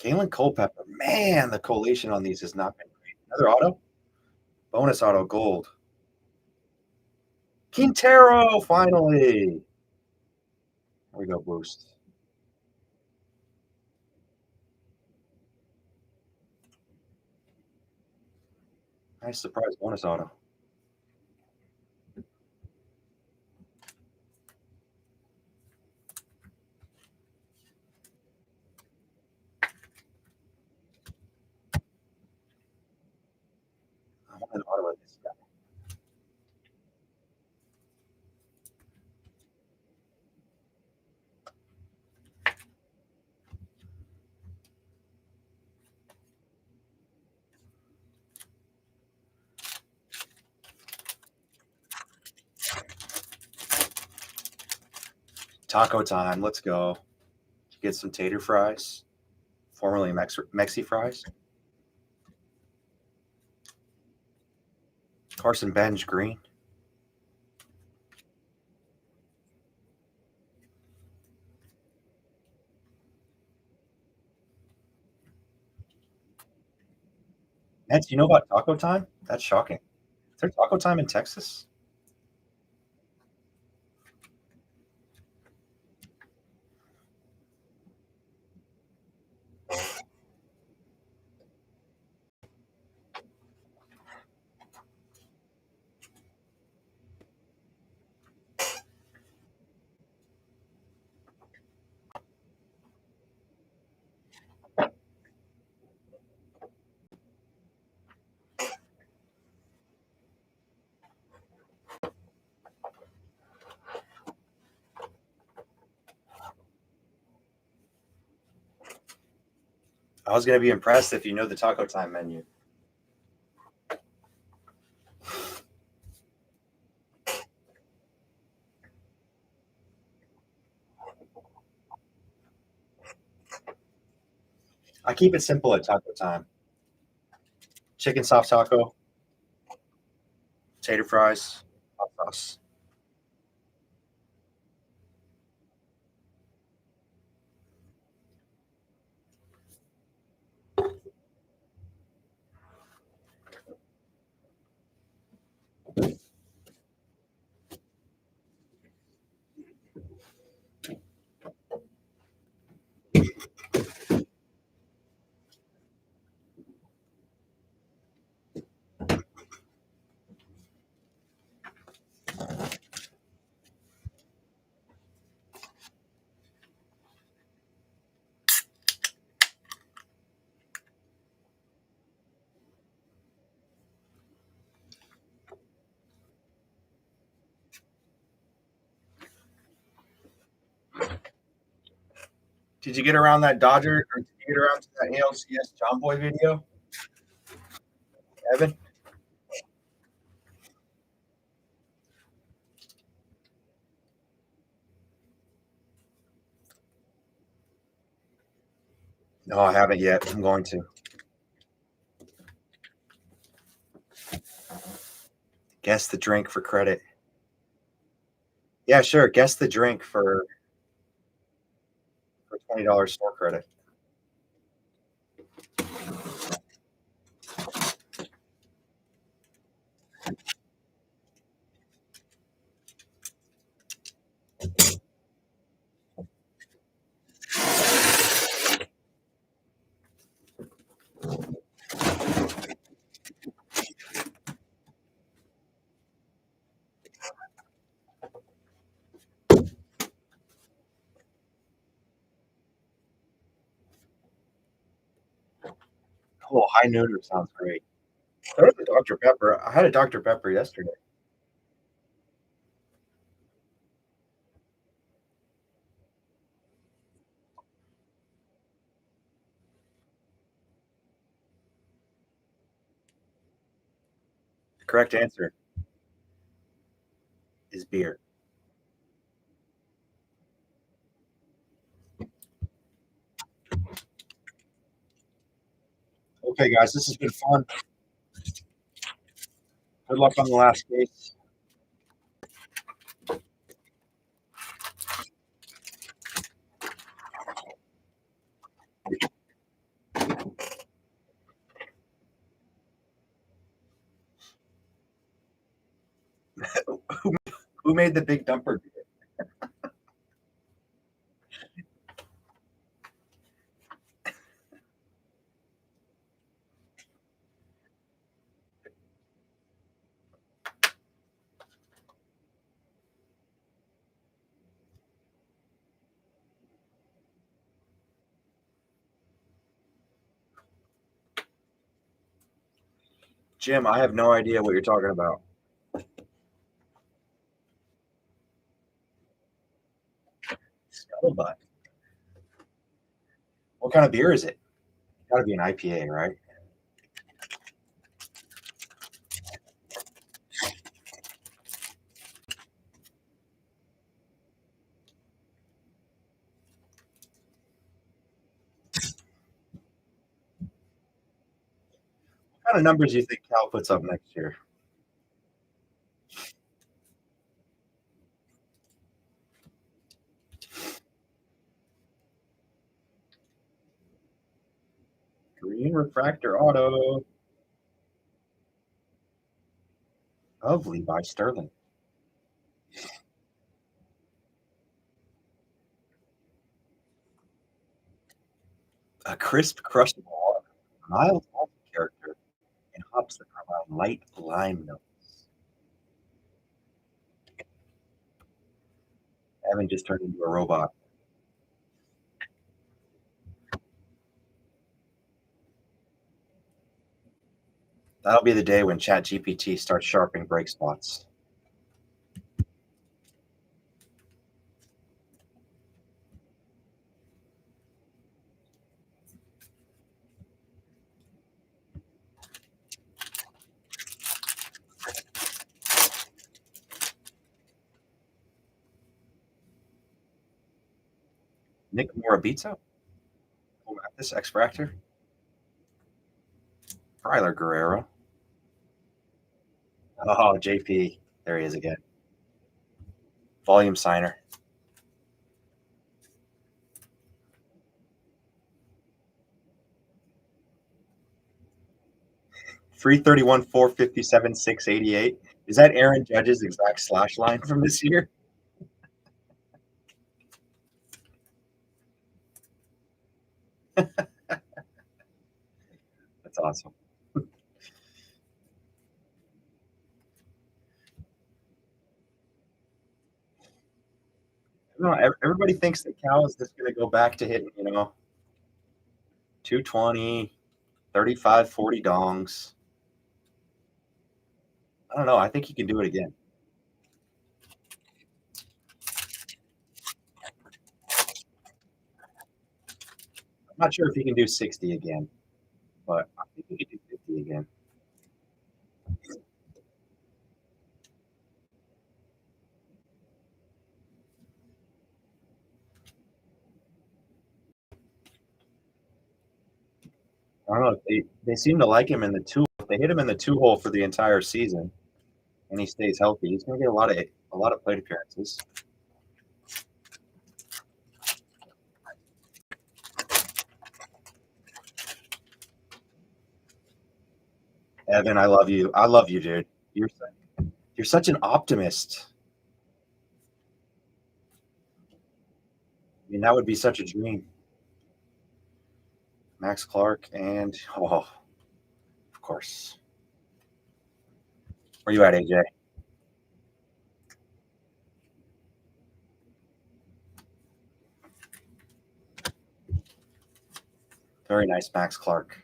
Kalen Culpepper. Man, the collation on these has not been great. Another auto? Bonus auto gold. Quintero, finally. There we go, boost. Nice surprise bonus auto. I want an auto of this guy. Taco time. Let's go. Get some tater fries, formerly Mexi fries. Carson Bench green. Nets, you know about taco time? That's shocking. Is there taco time in Texas? I was going to be impressed if you know the taco time menu. I keep it simple at taco time. Chicken soft taco, tater fries, hot sauce. Did you get around that Dodger or did you get around to that ALCS John Boy video, Evan? No, I haven't yet. I'm going to. Guess the drink for credit. Yeah, sure. Guess the drink for $20 store credit. Oh, high nooner sounds great. So does the Dr. Pepper. I had a Dr. Pepper yesterday. The correct answer is beer. Okay, guys, this has been fun. Good luck on the last case. Who made the big dumper? Jim, I have no idea what you're talking about. Scuttlebutt. What kind of beer is it? Got to be an IPA, right? What kind of numbers do you think Cal puts up next year? Green refractor auto of Levi Sterling. A crisp, crushable water. Mild malt character and hops that provide light lime notes. Evan just turned into a robot. That'll be the day when ChatGPT starts sharpening brake spots. Nick Morabito? This X-Fractor? Ryler Guerrero. Oh, JP. There he is again. Volume signer. .331, 457, 688. Is that Aaron Judge's exact slash line from this year? That's awesome. No, everybody thinks that Cal is just going to go back to hitting, 220, 35, 40 dongs. I don't know. I think he can do it again. I'm not sure if he can do 60 again, but I think he can do 50 again. I don't know. They seem to like him in the two. If they hit him in the two hole for the entire season, and he stays healthy, he's going to get a lot of plate appearances. Evan, I love you. I love you, dude. You're such an optimist. I mean, that would be such a dream. Max Clark and of course. Where you at, AJ? Very nice, Max Clark.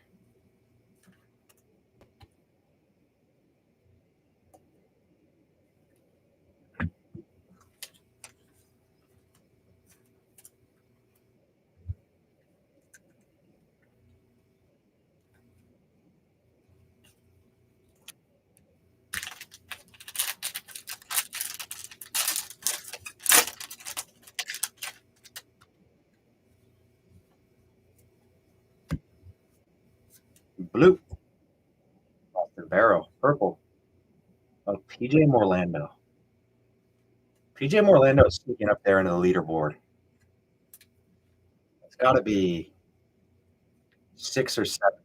Blue. Austin Barrow. Purple. Oh, PJ Morlando. PJ Morlando is sneaking up there into the leaderboard. It's got to be 6 or 7.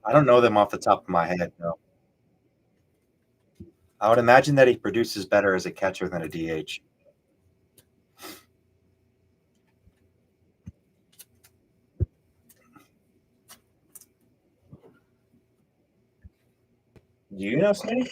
I don't know them off the top of my head. No. I would imagine that he produces better as a catcher than a DH. Do you know, Smitty?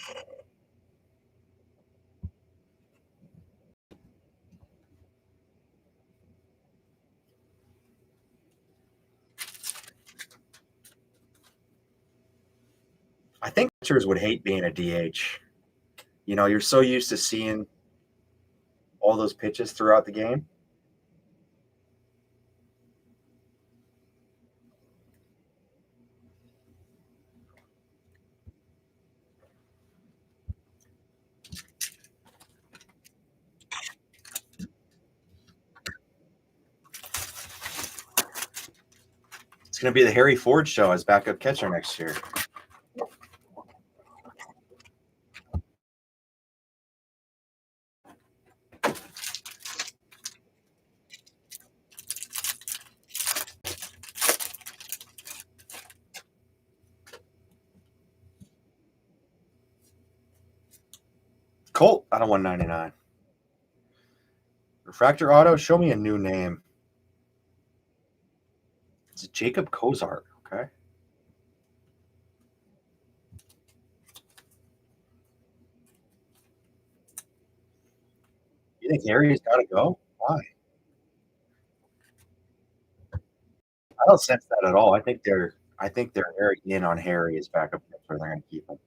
I think pitchers would hate being a DH. You know, you're so used to seeing all those pitches throughout the game. It's going to be the Harry Ford show as backup catcher next year. Colt out of 199. Refractor auto, show me a new name. It's Jacob Kozart. Okay. You think Harry's got to go? Why? I don't sense that at all. I think they're very in on Harry as backup catcher. They're going to keep him.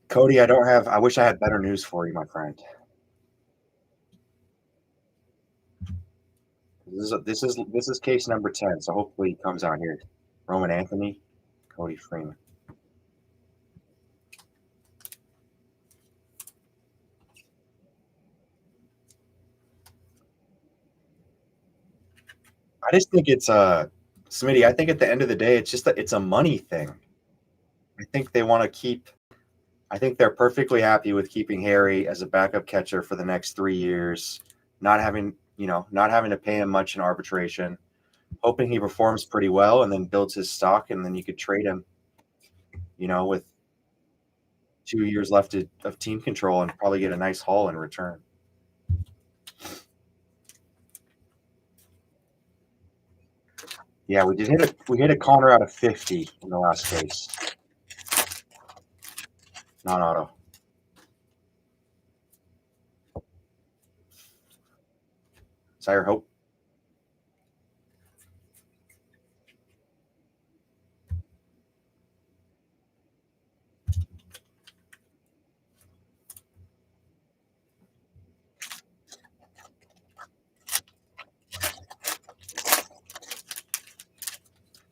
Cody, I wish I had better news for you, my friend. This is case number 10. So hopefully he comes out here. Roman Anthony, Cody Freeman. I just think it's Smitty. I think at the end of the day, it's a money thing. I think they want to keep. I think they're perfectly happy with keeping Harry as a backup catcher for the next 3 years, not having to pay him much in arbitration, hoping he performs pretty well and then builds his stock, and then you could trade him, with 2 years left of team control and probably get a nice haul in return. Yeah, we hit a corner out of 50 in the last case. Non-auto. Sire Hope.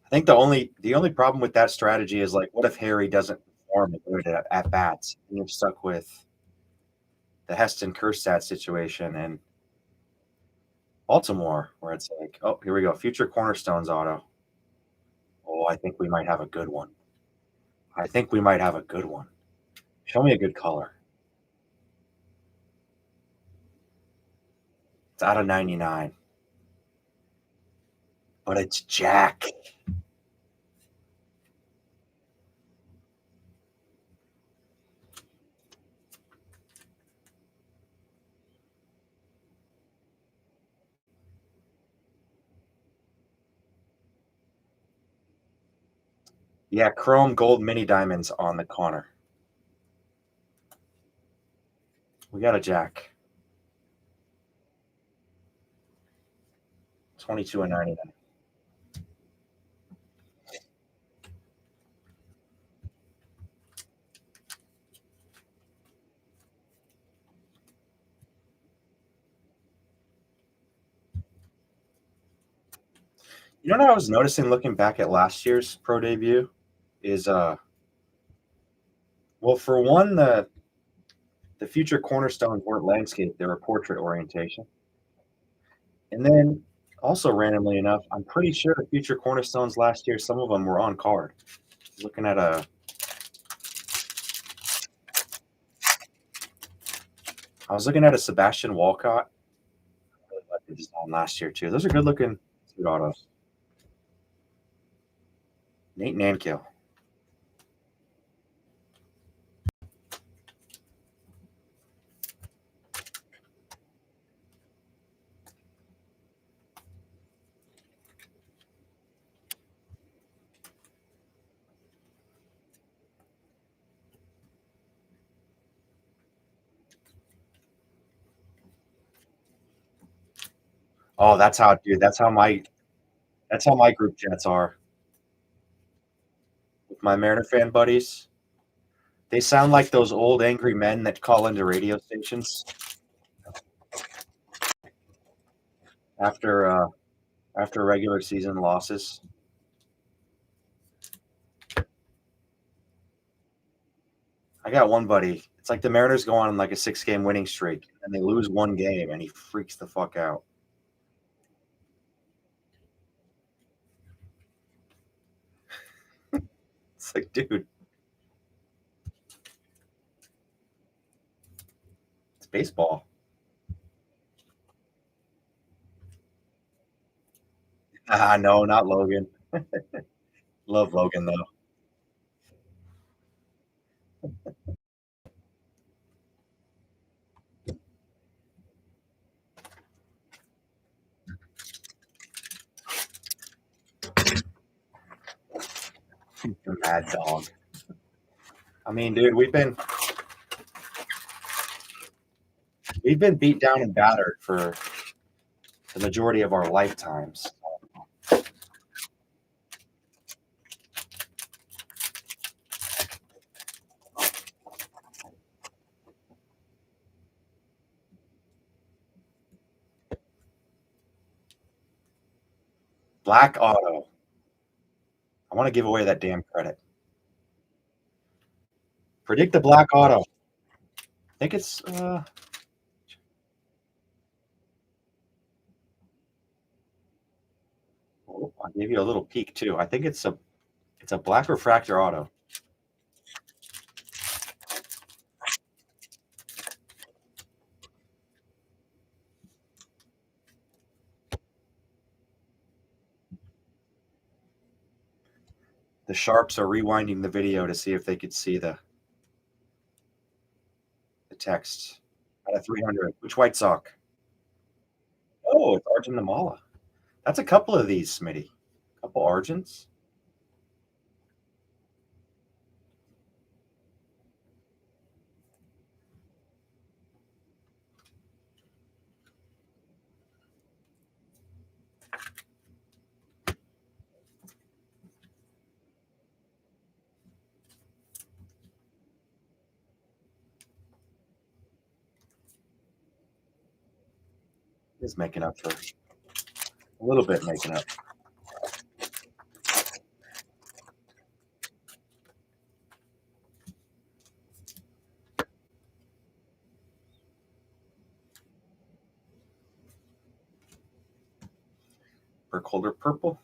I think the only problem with that strategy is, like, what if Harry doesn't perform at bats, and you're stuck with the Heston Kjerstad situation and Baltimore, where it's like, oh, here we go, future cornerstones auto. Oh, I think we might have a good one. Show me a good color. It's out of 99, but it's Jack. Yeah, chrome gold mini diamonds on the Connor. We got a jack. 22 and 99. You know what I was noticing looking back at last year's pro debut is well, for one, the future cornerstones weren't landscape, they were portrait orientation. And then also randomly enough, I'm pretty sure the future cornerstones last year, some of them were on card. Looking at I was looking at a Sebastian Walcott. I really liked the design last year too. Those are good looking suit autos. Nate Nankill. Oh, that's how, dude. That's how my group chats are with my Mariner fan buddies. They sound like those old angry men that call into radio stations after after regular season losses. I got one buddy. It's like the Mariners go on like a 6-game winning streak and they lose one game and he freaks the fuck out. It's like, dude, it's baseball. Ah, no, not Logan. Love Logan though. The mad dog. I mean, dude, we've been beat down and battered for the majority of our lifetimes. Black Auto. I want to give away that damn credit. Predict the Black Auto. I think it's oh, I'll give you a little peek too. I think it's a black refractor auto. The Sharps are rewinding the video to see if they could see the text. Out of 300. Which White Sox? Oh, it's Arjun Namala. That's a couple of these, Smitty. A couple Argents. Is making up for a little bit, making up. Burkholder purple.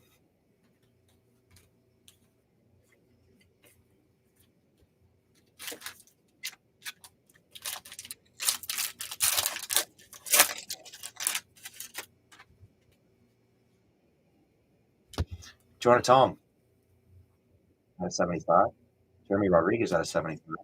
Jonah Tom out of 75. Jeremy Rodriguez out of 73.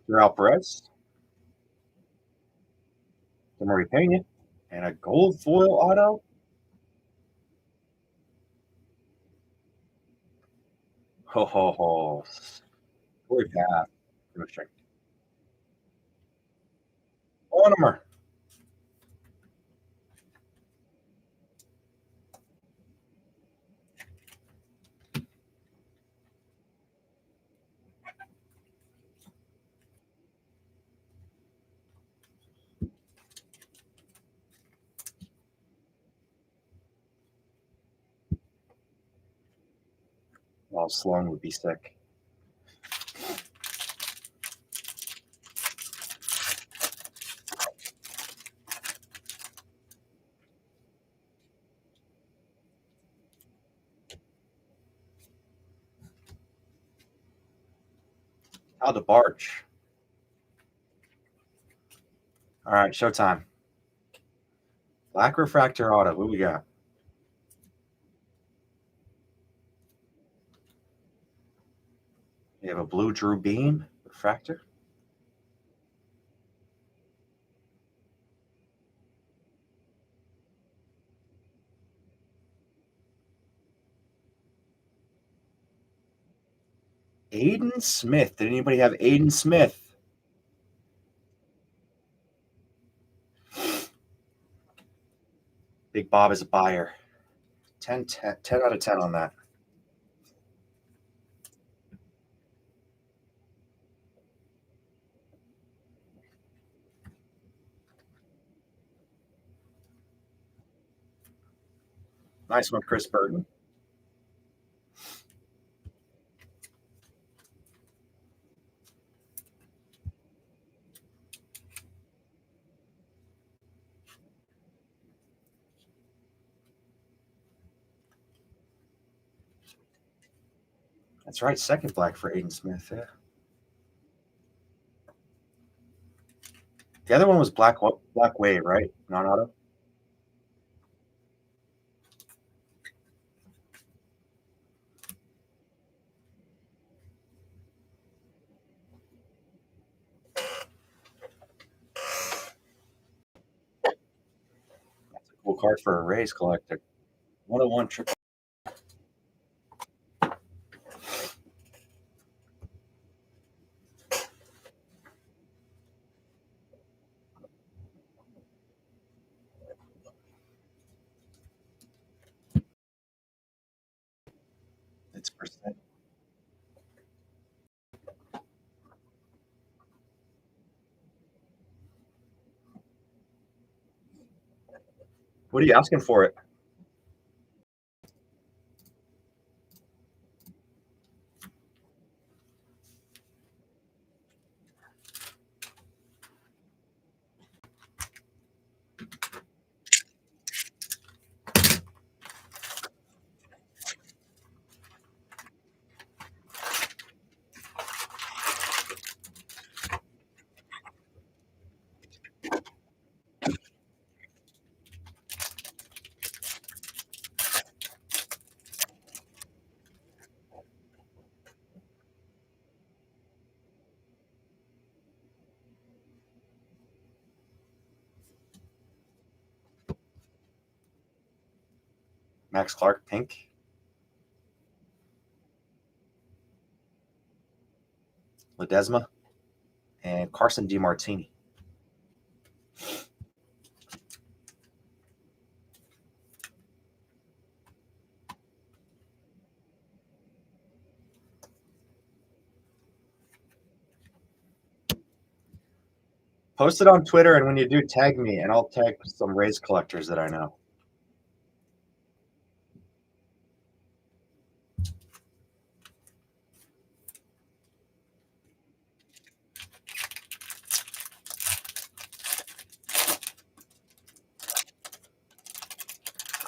Real Perez, Marie Pena, and a gold foil auto. Ho ho ho! Corey Path, Onomer. Well, Sloan would be sick. How the barge. All right, showtime. Black refractor auto. Who we got? We have a blue Drew Beam refractor. Aiden Smith. Did anybody have Aiden Smith? Big Bob is a buyer. 10 out of 10 on that. Nice one, Chris Burton. That's right, second black for Aiden Smith. Yeah. The other one was Black Wave, right? Non-auto. That's a cool card for a Rays collector. 101 triple. It's percent. What are you asking for it? Max Clark, pink. Ledesma, and Carson DeMartini. Post it on Twitter, and when you do, tag me, and I'll tag some Rays collectors that I know.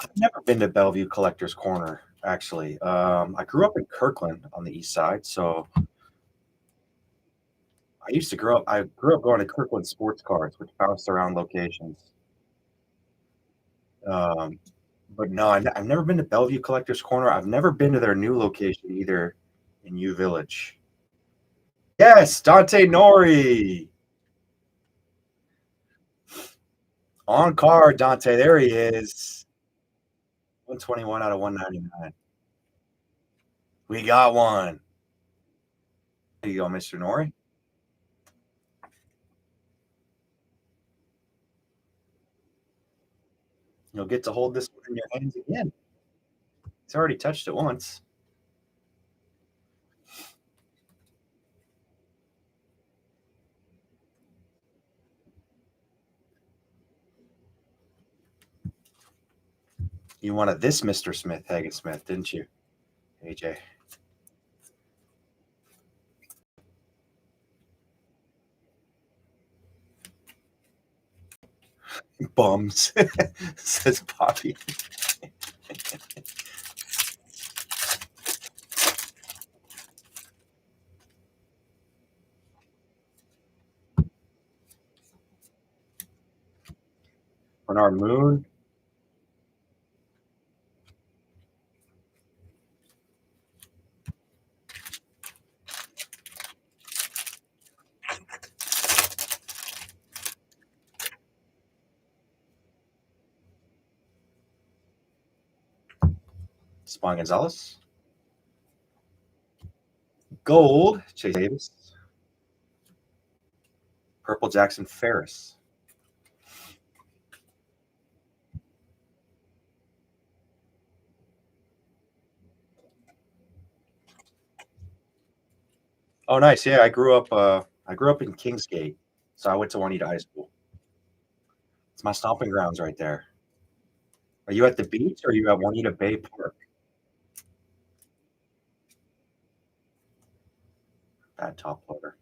I've never been to Bellevue Collectors Corner, actually. I grew up in Kirkland on the east side, so I grew up going to Kirkland Sports Cards, which bounced around locations. Um, but no, I've never been to Bellevue Collectors Corner. I've never been to their new location either in U Village. Yes, Dante Nori. On card, Dante. There he is. 121 out of 199. We got one. There you go, Mr. Nori. You'll get to hold this one in your hands again. He's already touched it once. You wanted this Mr. Smith, Hagen Smith, didn't you, AJ? Bums, says Poppy. Bernard Moon. Spawn Gonzalez. Gold, Chase Davis. Purple, Jackson Ferris. Oh, nice. Yeah, I grew up in Kingsgate, so I went to Juanita High School. It's my stomping grounds right there. Are you at the beach or are you at Juanita Bay Park? Bad top loader.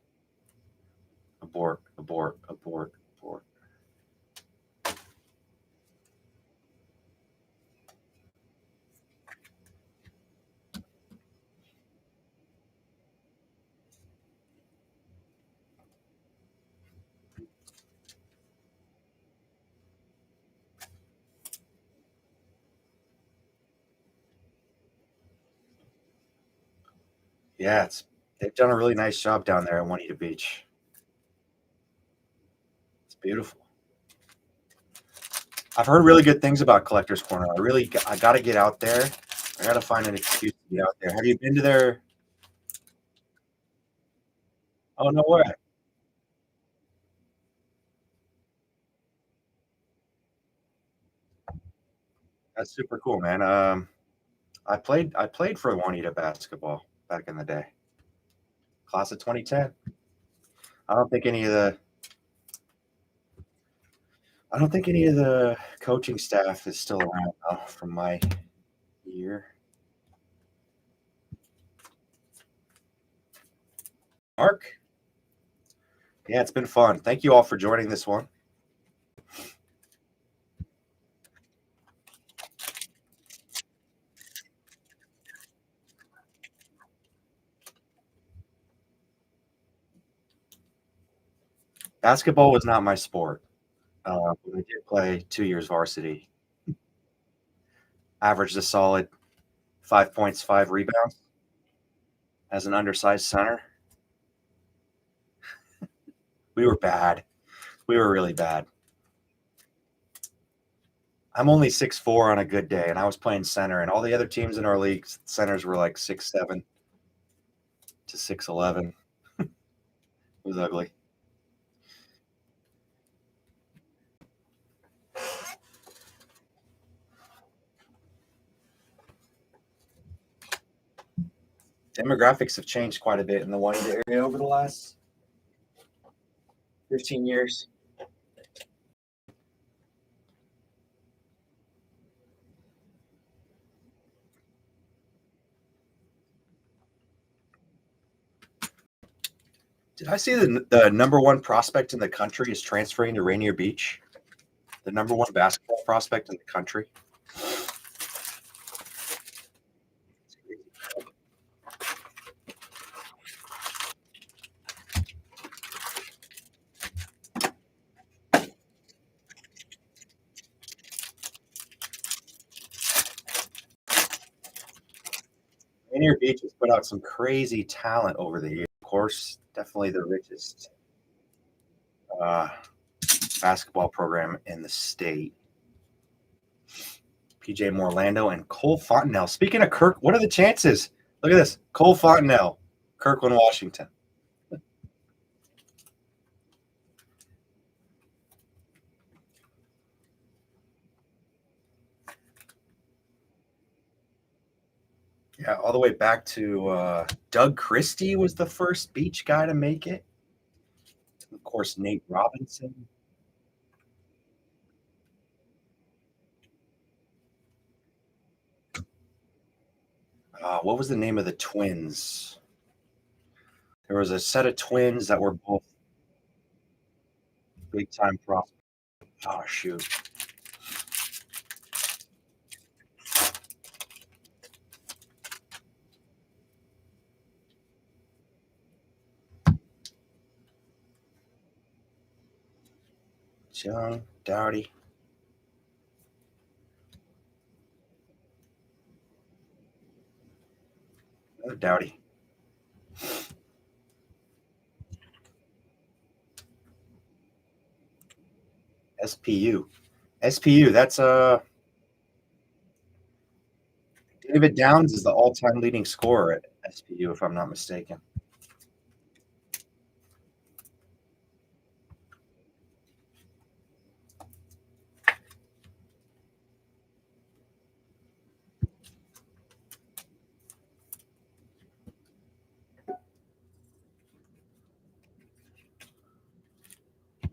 Abort, abort, abort, abort. Yeah, they've done a really nice job down there at Juanita Beach. It's beautiful. I've heard really good things about Collector's Corner. I got to get out there. I got to find an excuse to get out there. Have you been to their? Oh, no way. That's super cool, man. I played for Juanita basketball back in the day. Class of 2010. I don't think any of the I don't think any of the coaching staff is still around now from my year. Mark? Yeah, it's been fun. Thank you all for joining this one. Basketball was not my sport. But I did play 2 years varsity. Averaged a solid 5 points, 5 rebounds as an undersized center. We were bad. We were really bad. I'm only 6'4" on a good day, and I was playing center, and all the other teams in our league, centers were like 6'7" to 6'11". It was ugly. Demographics have changed quite a bit in the Juanita area over the last 15 years. Did I see the number one prospect in the country is transferring to Rainier Beach? The number one basketball prospect in the country. Rainier Beach has put out some crazy talent over the years. course. Definitely the richest basketball program in the state. PJ Morlando and Cole Fontenelle. Speaking of Kirk, what are the chances? Look at this. Cole Fontenelle, Kirkland, Washington. Yeah, all the way back to Doug Christie was the first beach guy to make it. Of course, Nate Robinson. What was the name of the twins? There was a set of twins that were both big time prospects. Oh, shoot. Young, Dowdy. Another Dowdy. SPU. SPU, that's David Downs is the all-time leading scorer at SPU, if I'm not mistaken.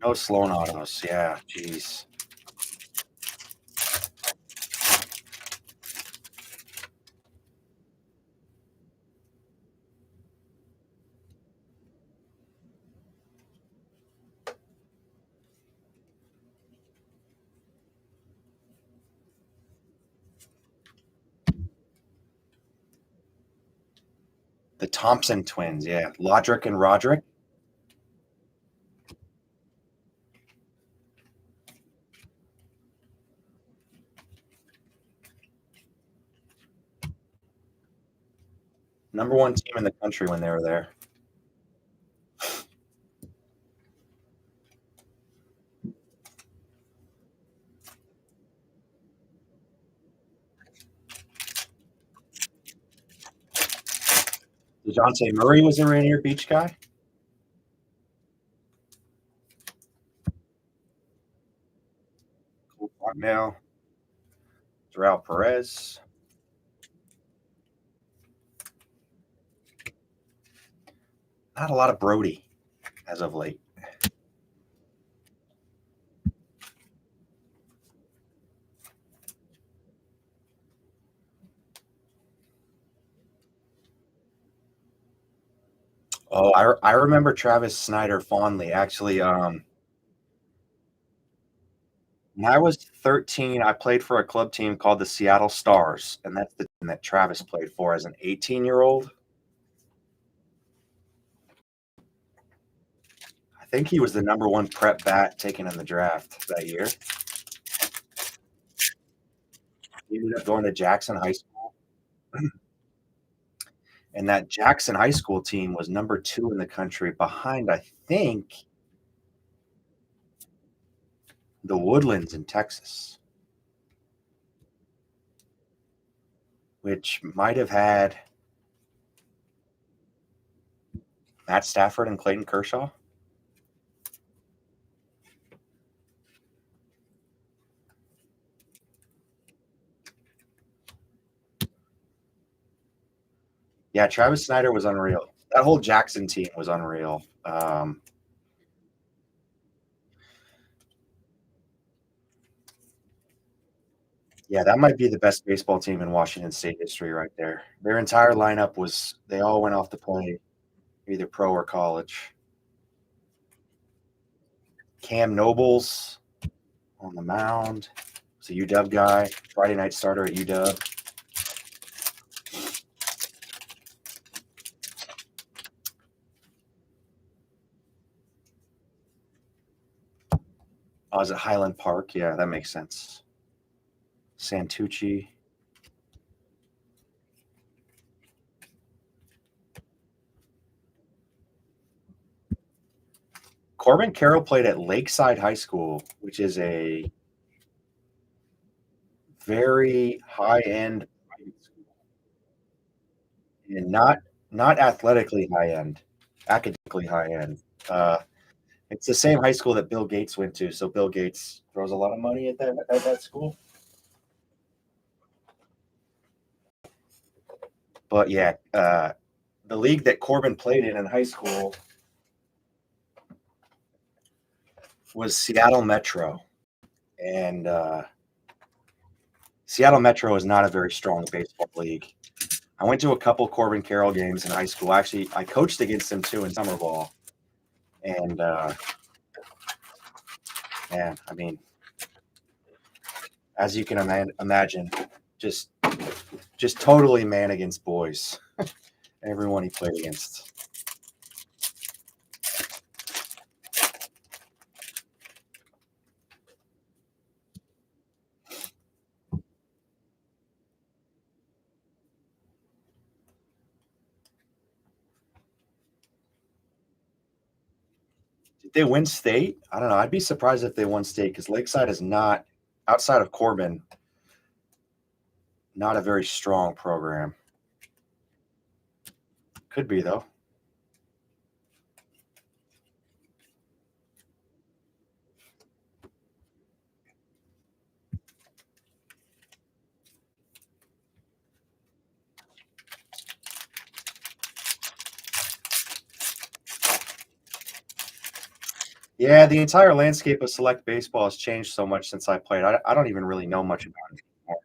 No Sloan autos. Yeah, jeez. The Thompson twins, yeah. Lodrick and Roderick. Number one team in the country when they were there. DeJounte Murray was a Rainier Beach guy. Cole Fontenelle. Terrell Perez. Not a lot of Brody as of late. Oh, I remember Travis Snyder fondly. Actually, when I was 13, I played for a club team called the Seattle Stars, and that's the team that Travis played for as an 18-year-old. I think he was the number one prep bat taken in the draft that year. He ended up going to Jackson High School. And that Jackson High School team was number 2 in the country behind, I think, the Woodlands in Texas, which might have had Matt Stafford and Clayton Kershaw. Yeah, Travis Snyder was unreal. That whole Jackson team was unreal. Yeah, that might be the best baseball team in Washington State history right there. Their entire lineup they all went off to play either pro or college. Cam Nobles on the mound. It's a UW guy, Friday night starter at UW. Oh, is it Highland Park? Yeah, that makes sense. Santucci. Corbin Carroll played at Lakeside High School, which is a very high-end private school, and not athletically high-end, academically high-end. It's the same high school that Bill Gates went to, so Bill Gates throws a lot of money at that school. But yeah, the league that Corbin played in high school was Seattle Metro, and Seattle Metro is not a very strong baseball league. I went to a couple Corbin Carroll games in high school. Actually, I coached against them too in summer ball, and man, I mean, as you can imagine, just totally man against boys. Everyone he played against. Did they win state? I don't know. I'd be surprised if they won state because Lakeside is not, outside of Corbin, not a very strong program. Could be though. Yeah, the entire landscape of select baseball has changed so much since I played. I don't even really know much about it anymore.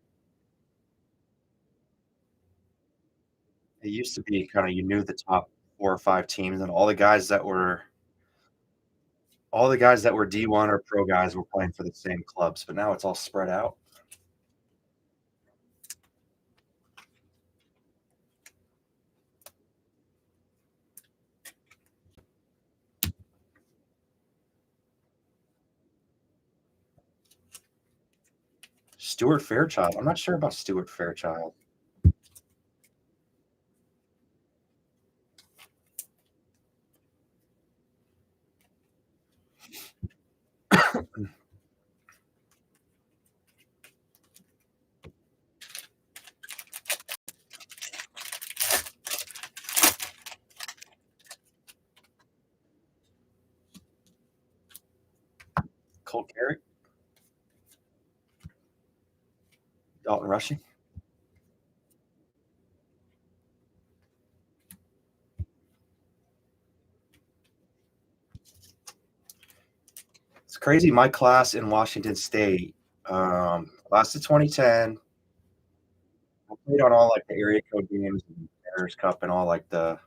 It used to be kind of you knew the top 4 or 5 teams, and all the guys that were D1 or pro guys were playing for the same clubs. But now it's all spread out. Stuart Fairchild. I'm not sure about Stuart Fairchild. Colt Carrick, Dalton Rushing. It's crazy. My class in Washington State, class of 2010, I played on all like the area code games and Mariners Cup and all like the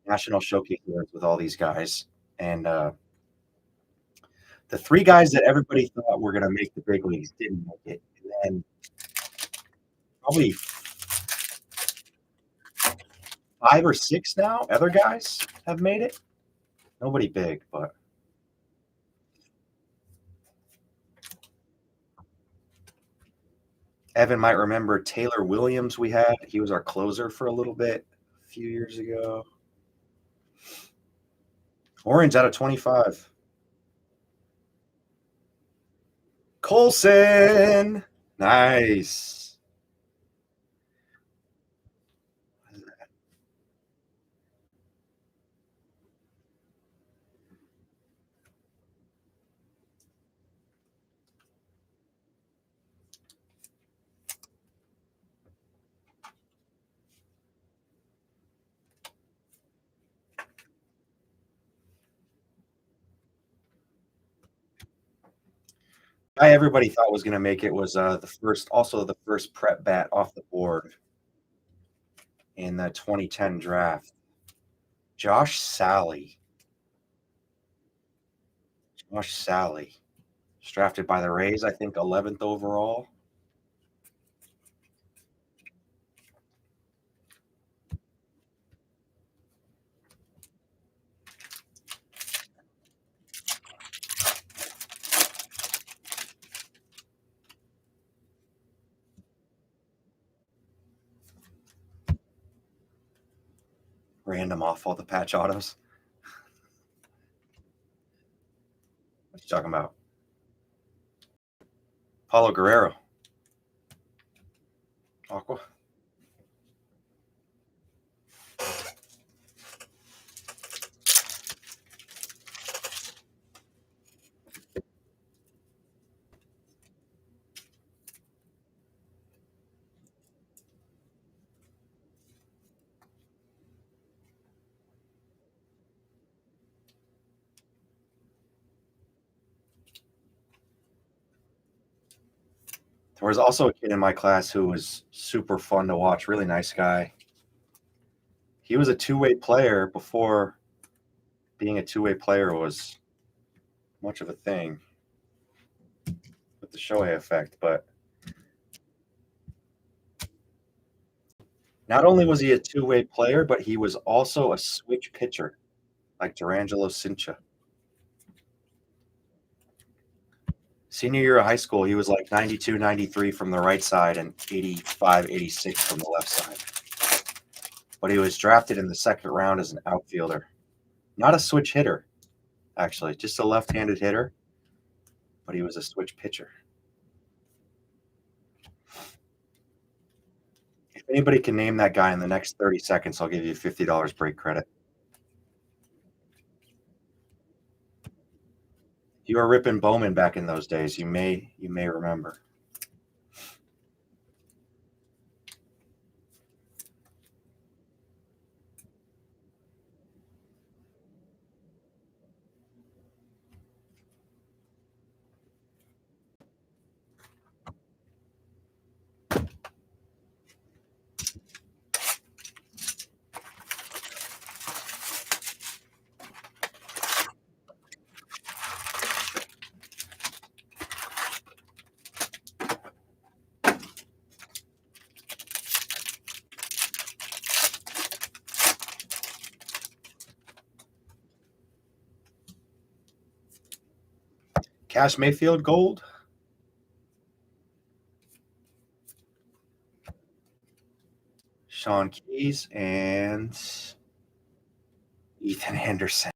national showcase events with all these guys. And the 3 guys that everybody thought were going to make the big leagues didn't make it. And then probably 5 or 6 now, other guys have made it. Nobody big, but Evan might remember Taylor Williams we had. He was our closer for a little bit a few years ago. Orange out of 25. Colson. Nice. Guy everybody thought was going to make it was the first prep bat off the board in the 2010 draft. Josh Sally. Josh Sally. Drafted by the Rays, I think 11th overall. Random off all the patch autos. talking about? Paulo Guerrero. Aqua. There was also a kid in my class who was super fun to watch, really nice guy. He was a two-way player before being a two-way player was much of a thing with the Shohei effect. But not only was he a two-way player, but he was also a switch pitcher, like Durangelo Cincha. Senior year of high school, he was like 92, 93 from the right side and 85, 86 from the left side. But he was drafted in the second round as an outfielder. Not a switch hitter, actually, just a left-handed hitter, but he was a switch pitcher. If anybody can name that guy in the next 30 seconds, I'll give you $50 break credit. You were ripping Bowman back in those days. You may remember. Cash Mayfield gold. Sean Keys and Ethan Anderson.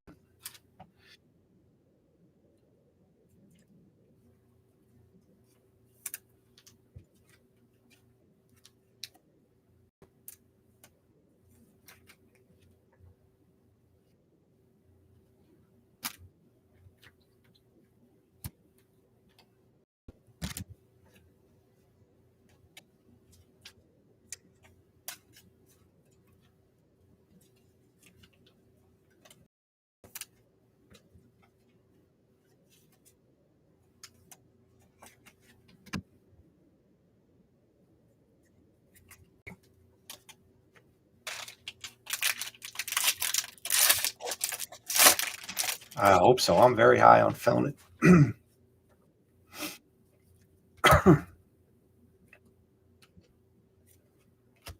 I hope so. I'm very high on Felnet.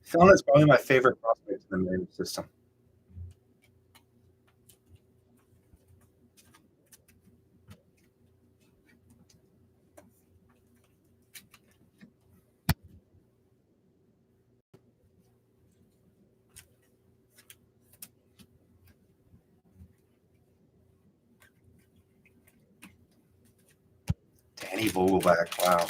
Felnet's probably my favorite prospect in the Mariners system. Danny Vogelback. Wow.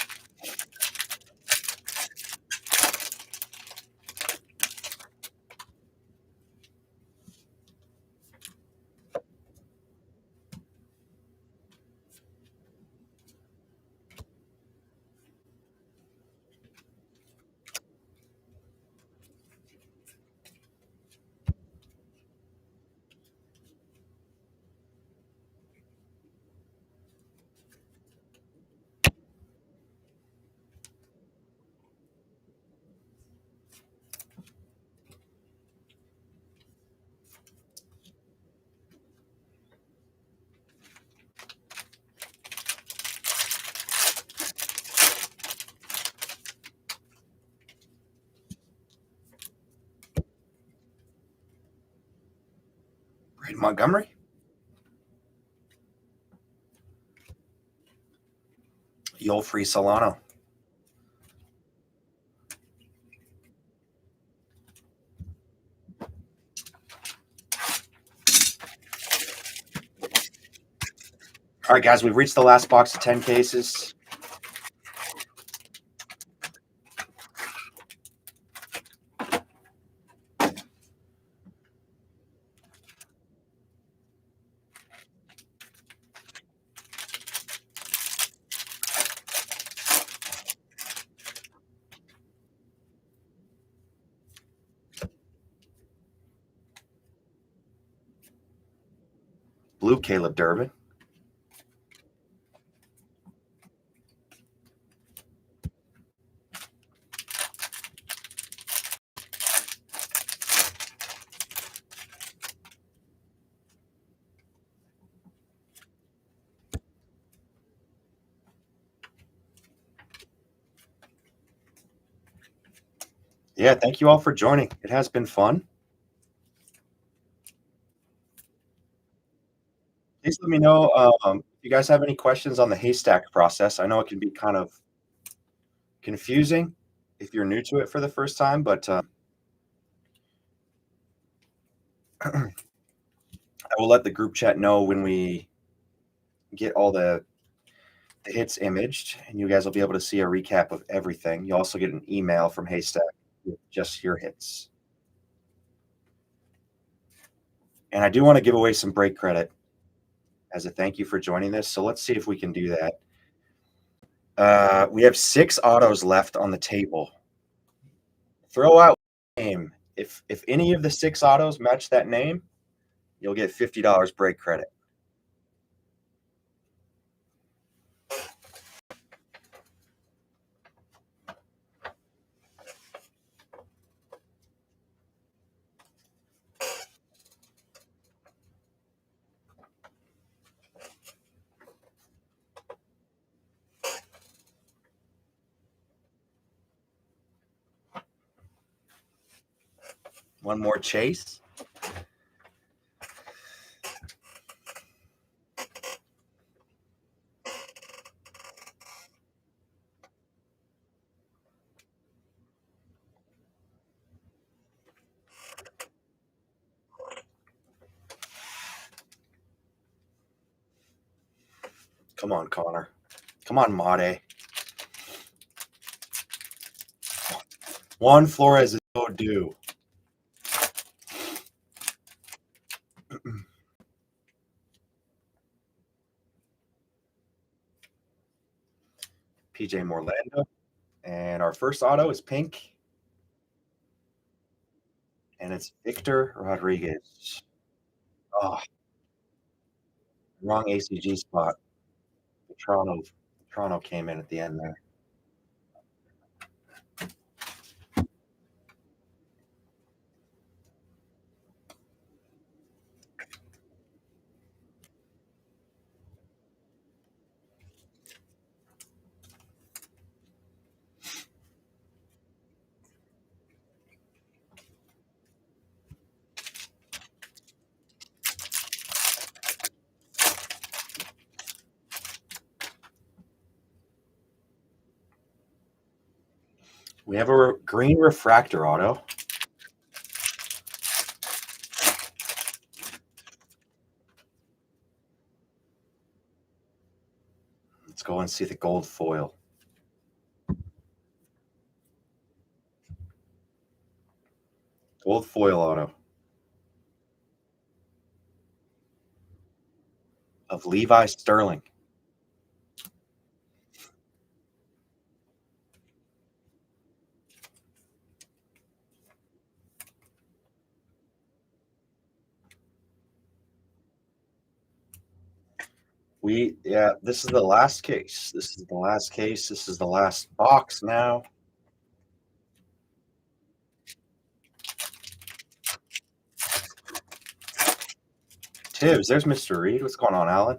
Braden Montgomery. Yolfrey Solano. All right, guys, we've reached the last box of 10 cases. Blue Caleb Durbin. Yeah, thank you all for joining. It has been fun. Please let me know if you guys have any questions on the haystack process. I know it can be kind of confusing if you're new to it for the first time, but I will let the group chat know when we get all the hits imaged, and you guys will be able to see a recap of everything. You also get an email from Haystack with just your hits. And I do want to give away some break credit as a thank you for joining this. So let's see if we can do that. We have 6 autos left on the table. Throw out name. If any of the 6 autos match that name, you'll get $50 break credit. One more chase. Come on, Connor. Come on, Made. Juan Flores is so due. PJ Morlando. And our first auto is pink. And it's Victor Rodriguez. Oh, wrong ACG spot. Toronto came in at the end there. We have a green refractor auto. Let's go and see the gold foil. Gold foil auto of Levi Sterling. This is the last case. This is the last case. This is the last box now. Tibbs, there's Mr. Reed. What's going on, Alan?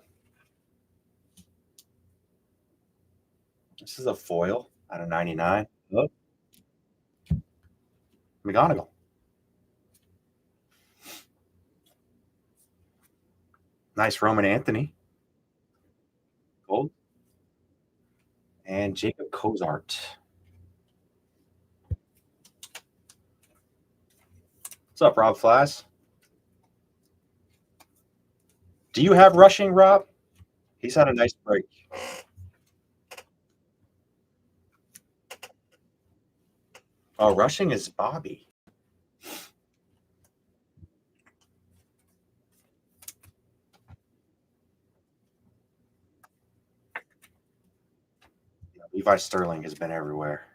This is a foil out of 99. Oh. McGonigal. Nice Roman Anthony. Gold. And Jacob Cozart. What's up, Rob Flass? Do you have rushing, Rob? He's had a nice break. Oh, rushing is Bobby. Yeah, Levi Sterling has been everywhere.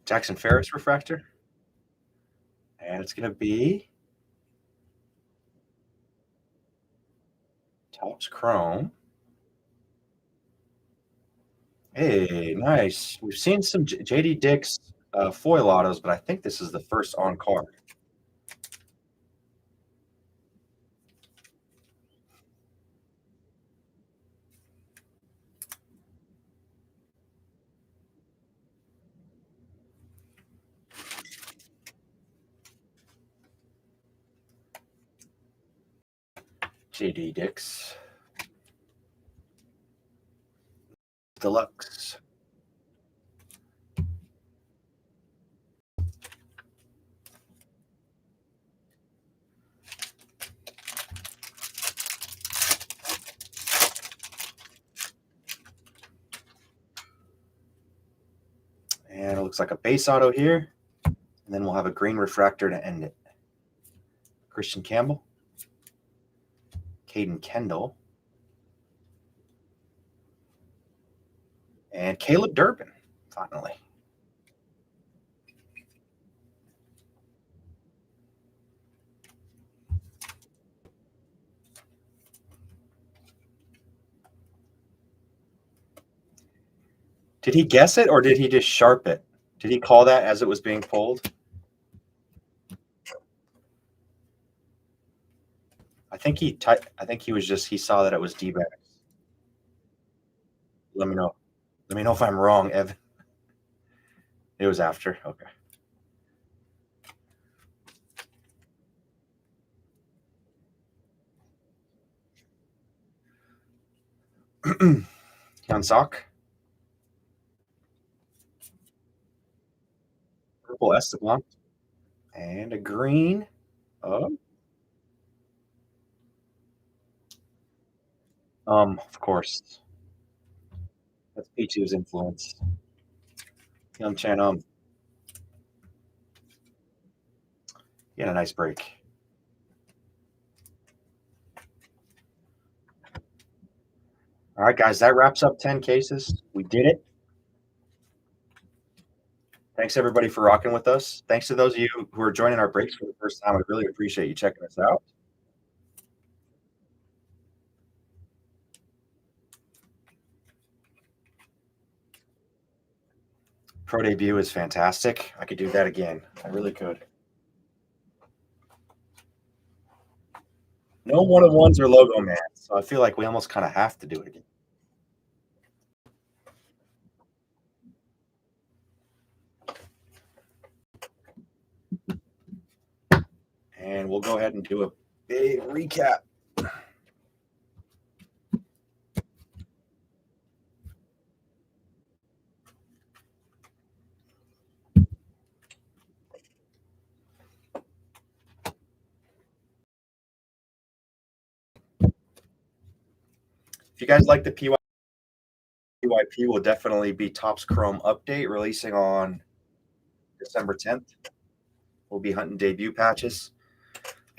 Jackson Ferris refractor. And it's going to be Topps Chrome. Hey, nice. We've seen some JD Dix foil autos, but I think this is the first on card. JD Dix. Deluxe. And it looks like a base auto here. And then we'll have a green refractor to end it. Christian Campbell. Caden Kendall. And Caleb Durbin, finally. Did he guess it or did he just sharp it? Did he call that as it was being pulled? I think he saw that it was D-backs. Let me know. Let me know if I'm wrong, Evan. It was after. Okay. Jan Sock. Purple Esteban. And a green. Of course. That's P2's influence. Young Chan he had a nice break. All right, guys, that wraps up 10 cases. We did it. Thanks, everybody, for rocking with us. Thanks to those of you who are joining our breaks for the first time. I really appreciate you checking us out. Pro debut is fantastic. I could do that again. I really could. No one-of-ones or logo man, so I feel like we almost kind of have to do it again. And we'll go ahead and do a big recap. If you guys like the PYP, will definitely be Topps Chrome update releasing on December 10th. We'll be hunting debut patches.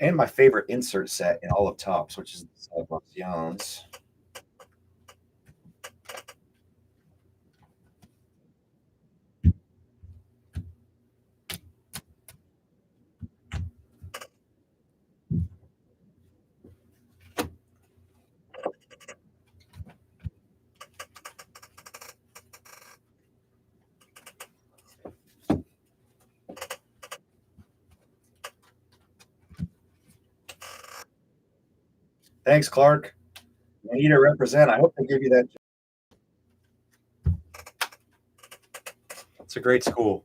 And my favorite insert set in all of Topps, which is the Celebrations. Thanks, Clark. I need to represent. I hope they give you that. It's a great school.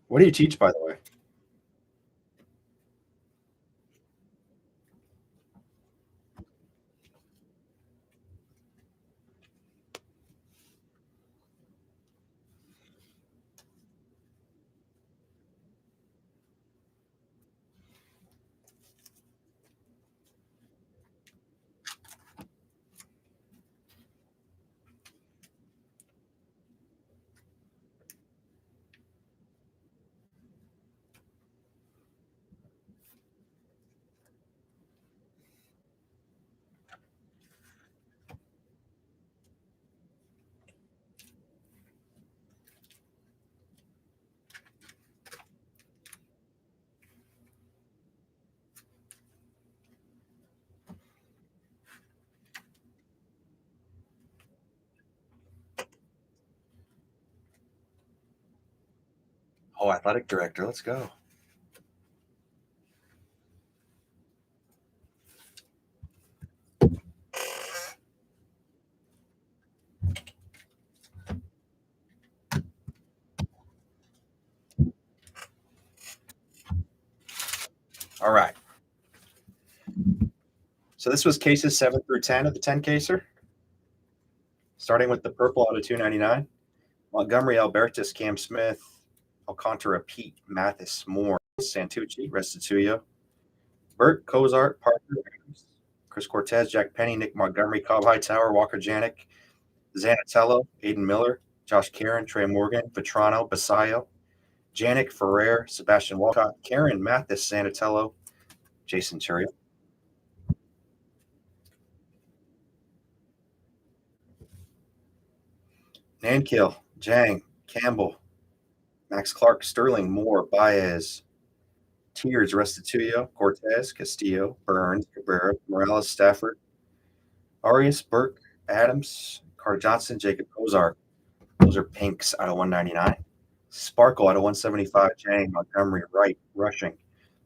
What do you teach, by the way? Oh, athletic director. Let's go. All right. So this was cases 7 through 10 of the 10 caser, starting with the purple out of 299. Montgomery, Albertus, Cam Smith, Alcantara, Pete, Mathis, Moore, Santucci, Restituyo, Burt, Cozart, Parker, Chris Cortez, Jack Penny, Nick Montgomery, Cobb Hightower, Walker Janik, Zanatello, Aiden Miller, Josh Karen, Trey Morgan, Vetrano, Basayo, Janik, Ferrer, Sebastian Walcott, Karen, Mathis, Sanatello, Jason Churia. Nankill, Jang, Campbell, Max Clark, Sterling, Moore, Baez, Tears, Restituyo, Cortez, Castillo, Burns, Cabrera, Morales, Stafford, Arias, Burke, Adams, Carter Johnson, Jacob Kozar. Those are pinks out of 199. Sparkle out of 175, Jang, Montgomery, Wright, Rushing,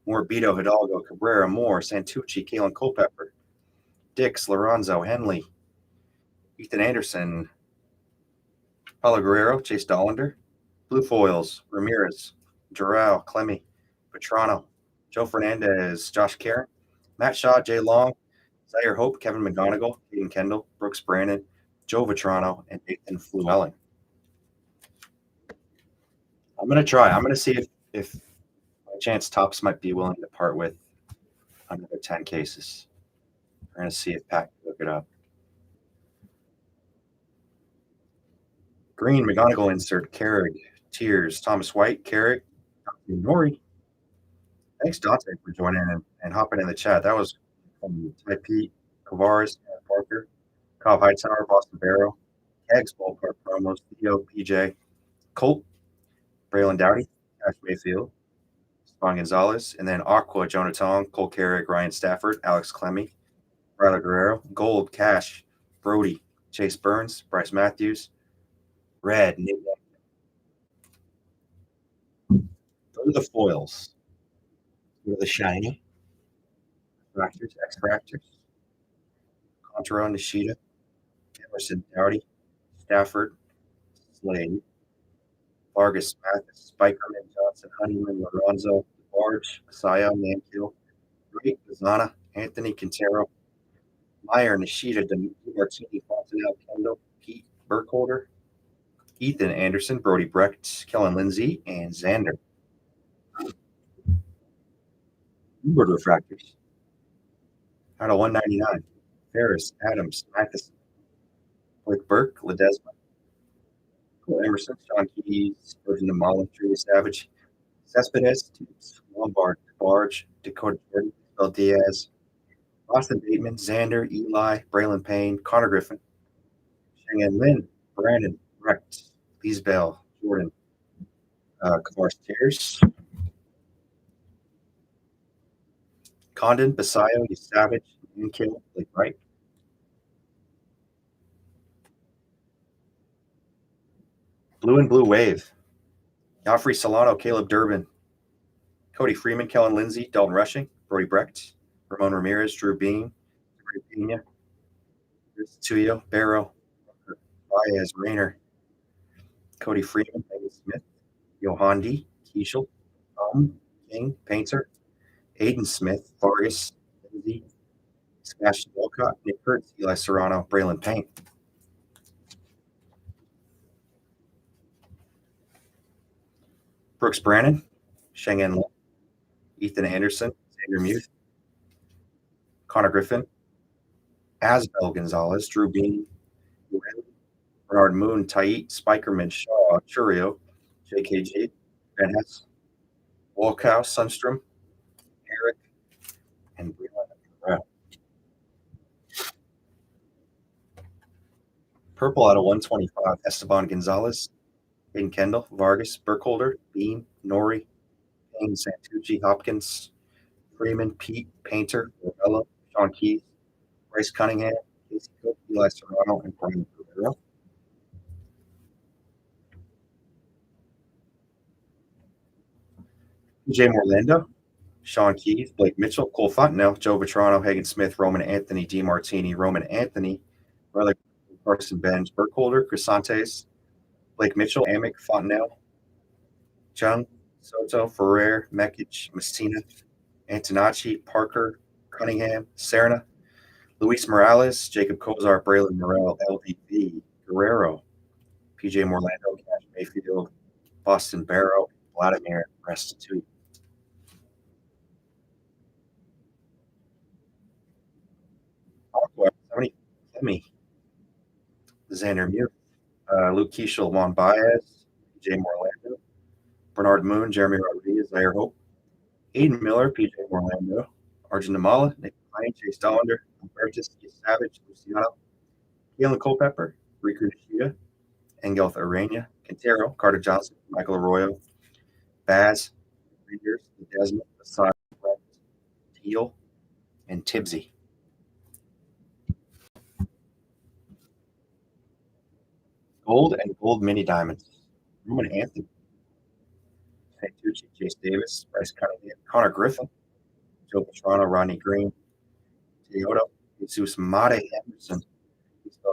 Moore, Beto, Hidalgo, Cabrera, Moore, Santucci, Kalen Culpepper, Dix, Lorenzo, Henley, Ethan Anderson, Paulo Guerrero, Chase Dollander, Blue Foils, Ramirez, Doral, Clemmy, Petrano, Joe Fernandez, Josh Karen, Matt Shaw, Jay Long, Zaire Hope, Kevin McGonigal, Hayden Kendall, Brooks Brandon, Joe Vetrano, and Nathan Fluellen. I'm going to try. I'm going to see if by chance Tops might be willing to part with another 10 cases. We're going to see if Pat can look it up. Green, McGonigal insert, Carrick, Tears, Thomas White, Carrick, Nori. Thanks, Dante, for joining and hopping in the chat. That was from Ty Pete, Kavaris, Parker, Cobb Hightower, Boston Barrow, Eggs, Ballpark Promos, Theo, PJ, Colt, Braylon Dowdy, Ash Mayfield, Spawn Gonzalez, and then Aqua, Jonah Tong, Cole Carrick, Ryan Stafford, Alex Clemmy, Riley Guerrero, Gold, Cash, Brody, Chase Burns, Bryce Matthews, Red, Nick. Those are the foils. Those are the shiny. Fractors, X Fractors, Contra, Nishida, Emerson, Dowdy, Stafford, Slade, Vargas, Mathis, Spikerman, Johnson, Honeyman, Lorenzo, Barge, Saya, Mankill, Wright, Zana, Anthony Quintero, Meyer, Nishida, Martini, Fontenelle, Kendall, Pete, Burkholder, Ethan Anderson, Brody Brecht, Kellen Lindsay, and Xander. Bird refractors. Out of 199. Ferris, Adams, Matheson, Blake Burke, Ledesma, Cole Emerson, Sean Keyes, Spurgeon DeMolin, Julia Savage, Cespedes, Toots, Lombard, Barge, Dakota Jordan, Bill Diaz, Austin Bateman, Xander, Eli, Braylon Payne, Connor Griffin, Cheyenne Lynn, Brandon, Recht, Leesbell, Jordan, Kavars Tears, Condon, Basayo, Savage, Inkill, Blake Wright, Blue and Blue Wave, Joffrey Solano, Caleb Durbin, Cody Freeman, Kellen Lindsay, Dalton Rushing, Brody Brecht, Ramon Ramirez, Drew Beam, Ray Pena, Chris Tuyo, Barrow, Baez, Rayner, Cody Freeman, Megan Smith, Yohandi, Keishel, King, Painter, Aiden Smith, Vargas, Lindsay, Sebastian Walcott, Nick Kurtz, Eli Serrano, Braylon Payne. Brooks Brannon, Shengen Lin, Ethan Anderson, Xander Muth, Connor Griffin, Asbel Gonzalez, Drew Bean, Bernard Moon, Tait, Spikerman, Shaw, Churio, JKG, Van Hess, Walkow, Sunstrom, Eric, and Breland. Purple out of 125, Esteban Gonzalez, Hayden Kendall, Vargas, Burkholder, Bean, Nori, Payne, Santucci, Hopkins, Freeman, Pete, Painter, Morello, Sean Keith, Bryce Cunningham, Casey Cook, Eli Serrano, and Brian Guerrero. PJ Morlando, Sean Keith, Blake Mitchell, Cole Fontenelle, Joe Vitrano, Hagen Smith, Roman Anthony, DeMartini, Roman Anthony, Riley Carson Benz, Burkholder, Crisantes, Blake Mitchell, Amick, Fontenelle, Chung, Soto, Ferrer, Mekic, Messina, Antonacci, Parker, Cunningham, Serna, Luis Morales, Jacob Kozar, Braylon Morel, LDV, Guerrero, PJ Morlando, Cash Mayfield, Boston Barrow, Vladimir Restitute. Aqua, 70, Lemmy, Xander Muth, Luke Keishel, Juan Baez, PJ Morlando, Bernard Moon, Jeremy Rodriguez, Zaire Hope, Aiden Miller, PJ Morlando, Arjun Namala, Nick Pine, Chase Dollander, Albertus, Savage, Luciano, Keelan Culpepper, Riku Nishida, Engelth Arena, Quintero, Carter Johnson, Michael Arroyo, Baz, Rangers, Desmond, Asad, Teal, and Tibbsy. Gold and gold mini diamonds. Roman Anthony, Santucci, Chase Davis, Bryce Cunningham, Connor Griffin, Joe Patrano, Rodney Green, Toyota, Jesus Mate Henderson,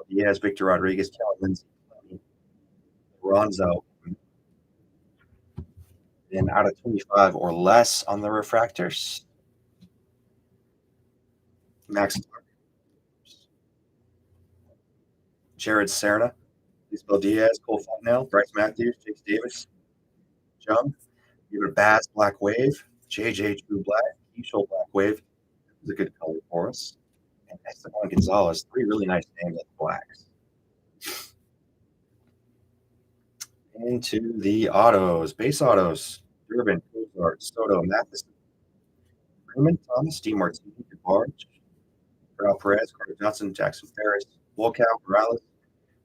Diaz, Victor Rodriguez, Kellen Lindsay, Ronzo, and out of 25 or less on the refractors, Max Clark, Jared Serna, Isabel Diaz, Cole Fontenelle, Bryce Matthews, Chase Davis, Jung, you have a Baz Black Wave, JJ True Black, Keishel Black Wave. Is a good color for us. And Esteban Gonzalez, three really nice names at blacks. Into the autos, base autos, Durbin, Cozart, Soto, Matheson, Freeman, Thomas, DeMartini, DeBarge, Corral Perez, Carter Johnson, Jackson Ferris, Wolkow, Morales,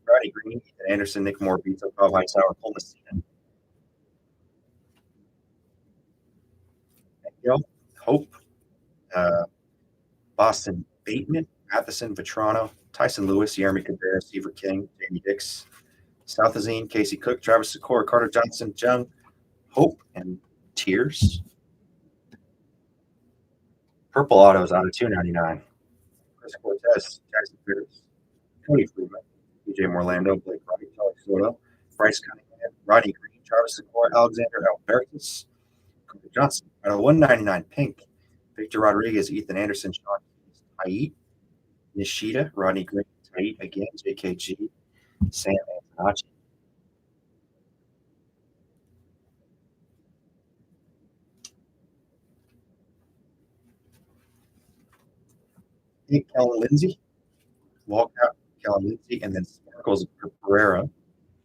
Rodney Green, Ethan Anderson, Nick Moore, Vito, Cobb Hightower, Cole Messina, Hope, Boston Bateman, Matheson, Vetrano, Tyson Lewis, Jeremy Cabrera, Seaver King, Jamie Dix, Southazine, Casey Cook, Travis Secor, Carter Johnson, Jung, Hope, and Tears. Purple autos out of 299. Chris Cortez, Jackson Pierce, Cody Freeman, PJ Morlando, Blake Roddy, Charlie Soto, Bryce Cunningham, Rodney Green, Travis Secor, Alexander Albertus, Carter Johnson. Out of 199 pink, Victor Rodriguez, Ethan Anderson, Sean Tait, Nishida, Rodney Green, Tait again, JKG, Sam Antonacci. Kate Kellen Lindsay, Walcott, Kellen Lindsay, and then Sparkles Pereira,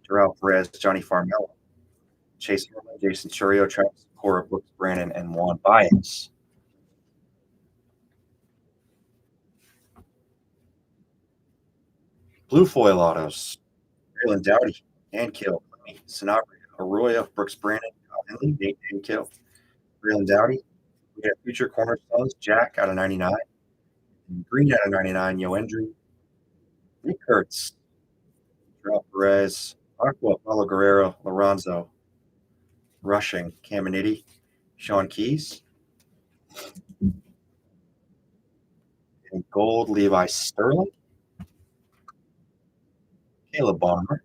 Terrell Perez, Johnny Farmella, Chase Harlan, Jason Churio, Travis Cora, Brooks Brandon, and Juan Baez. Blue foil autos, Raylan Dowdy, Dan Kill, Sanabria, Arroyo, Brooks Brandon, Kyle Henley, Nate Dan Kill, Raylan Dowdy. We got future cornerstones, Jack out of 99, Green out of 99, Yoendry, Nick Kurtz, Terrell Perez, Aqua, Paulo Guerrero, Lorenzo, Rushing, Caminiti, Sean Keys, and gold, Levi Sterling, Caleb Bonner,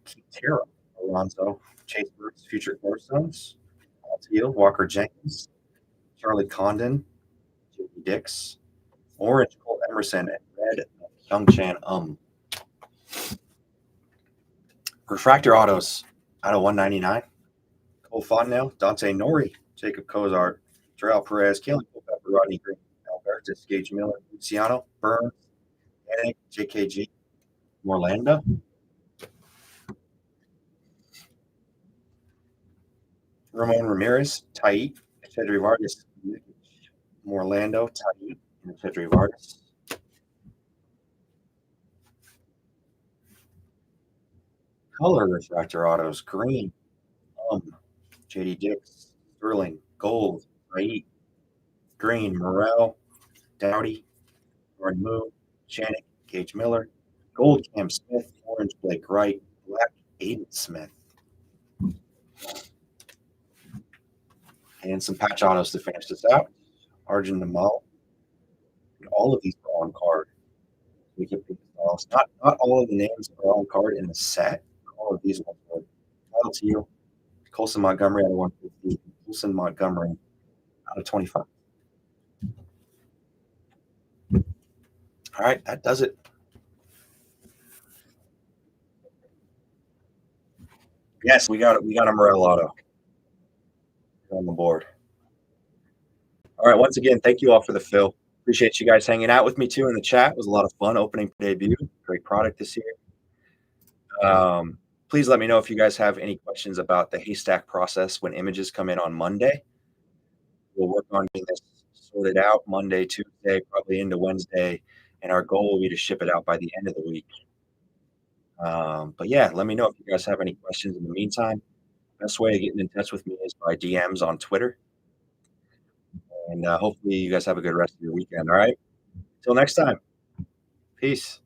Keith Terra, Alonzo, Chase Brooks, future cornerstones, Teal, Walker Jenkins, Charlie Condon, J.D. Dix, Orange, Cole Emerson, and Red, Youngchan Refractor autos out of 199. Cole Fontenelle, Dante Nori, Jacob Cozart, Terrell Perez, Kalen Culpepper, Rodney Green, Albertus, Gage Miller, Luciano, Burns, Yannick, JKG, Morlando, Ramon Ramirez, Tait, Cedric Vargas, Morlando, Tait, and Cedric Vargas. Color refractor autos, green, JD Dix, Sterling, gold, Tait, green, Morel, Dowdy, Jordan Moon, Shannon, Gage Miller, gold, Cam Smith, orange, Blake Wright, black, Aiden Smith. And some patch autos to finish this out. Arjun Namal. All of these are on card. We can pick styles. Not all of the names are on card in the set. All of these ones are. Title to you. Colson Montgomery out of 150. Colson Montgomery out of 25. All right, that does it. Yes, we got a Morel auto on the board. All right, once again, thank you all for the fill. Appreciate you guys hanging out with me too in the chat. It was a lot of fun opening debut. Great product this year. Please let me know if you guys have any questions about the haystack process when images come in on Monday. We'll work on getting this sorted out Monday, Tuesday, probably into Wednesday, and our goal will be to ship it out by the end of the week. But yeah, let me know if you guys have any questions in the meantime. Best way of getting in touch with me is by DMs on Twitter. And hopefully you guys have a good rest of your weekend. All right. Till next time. Peace.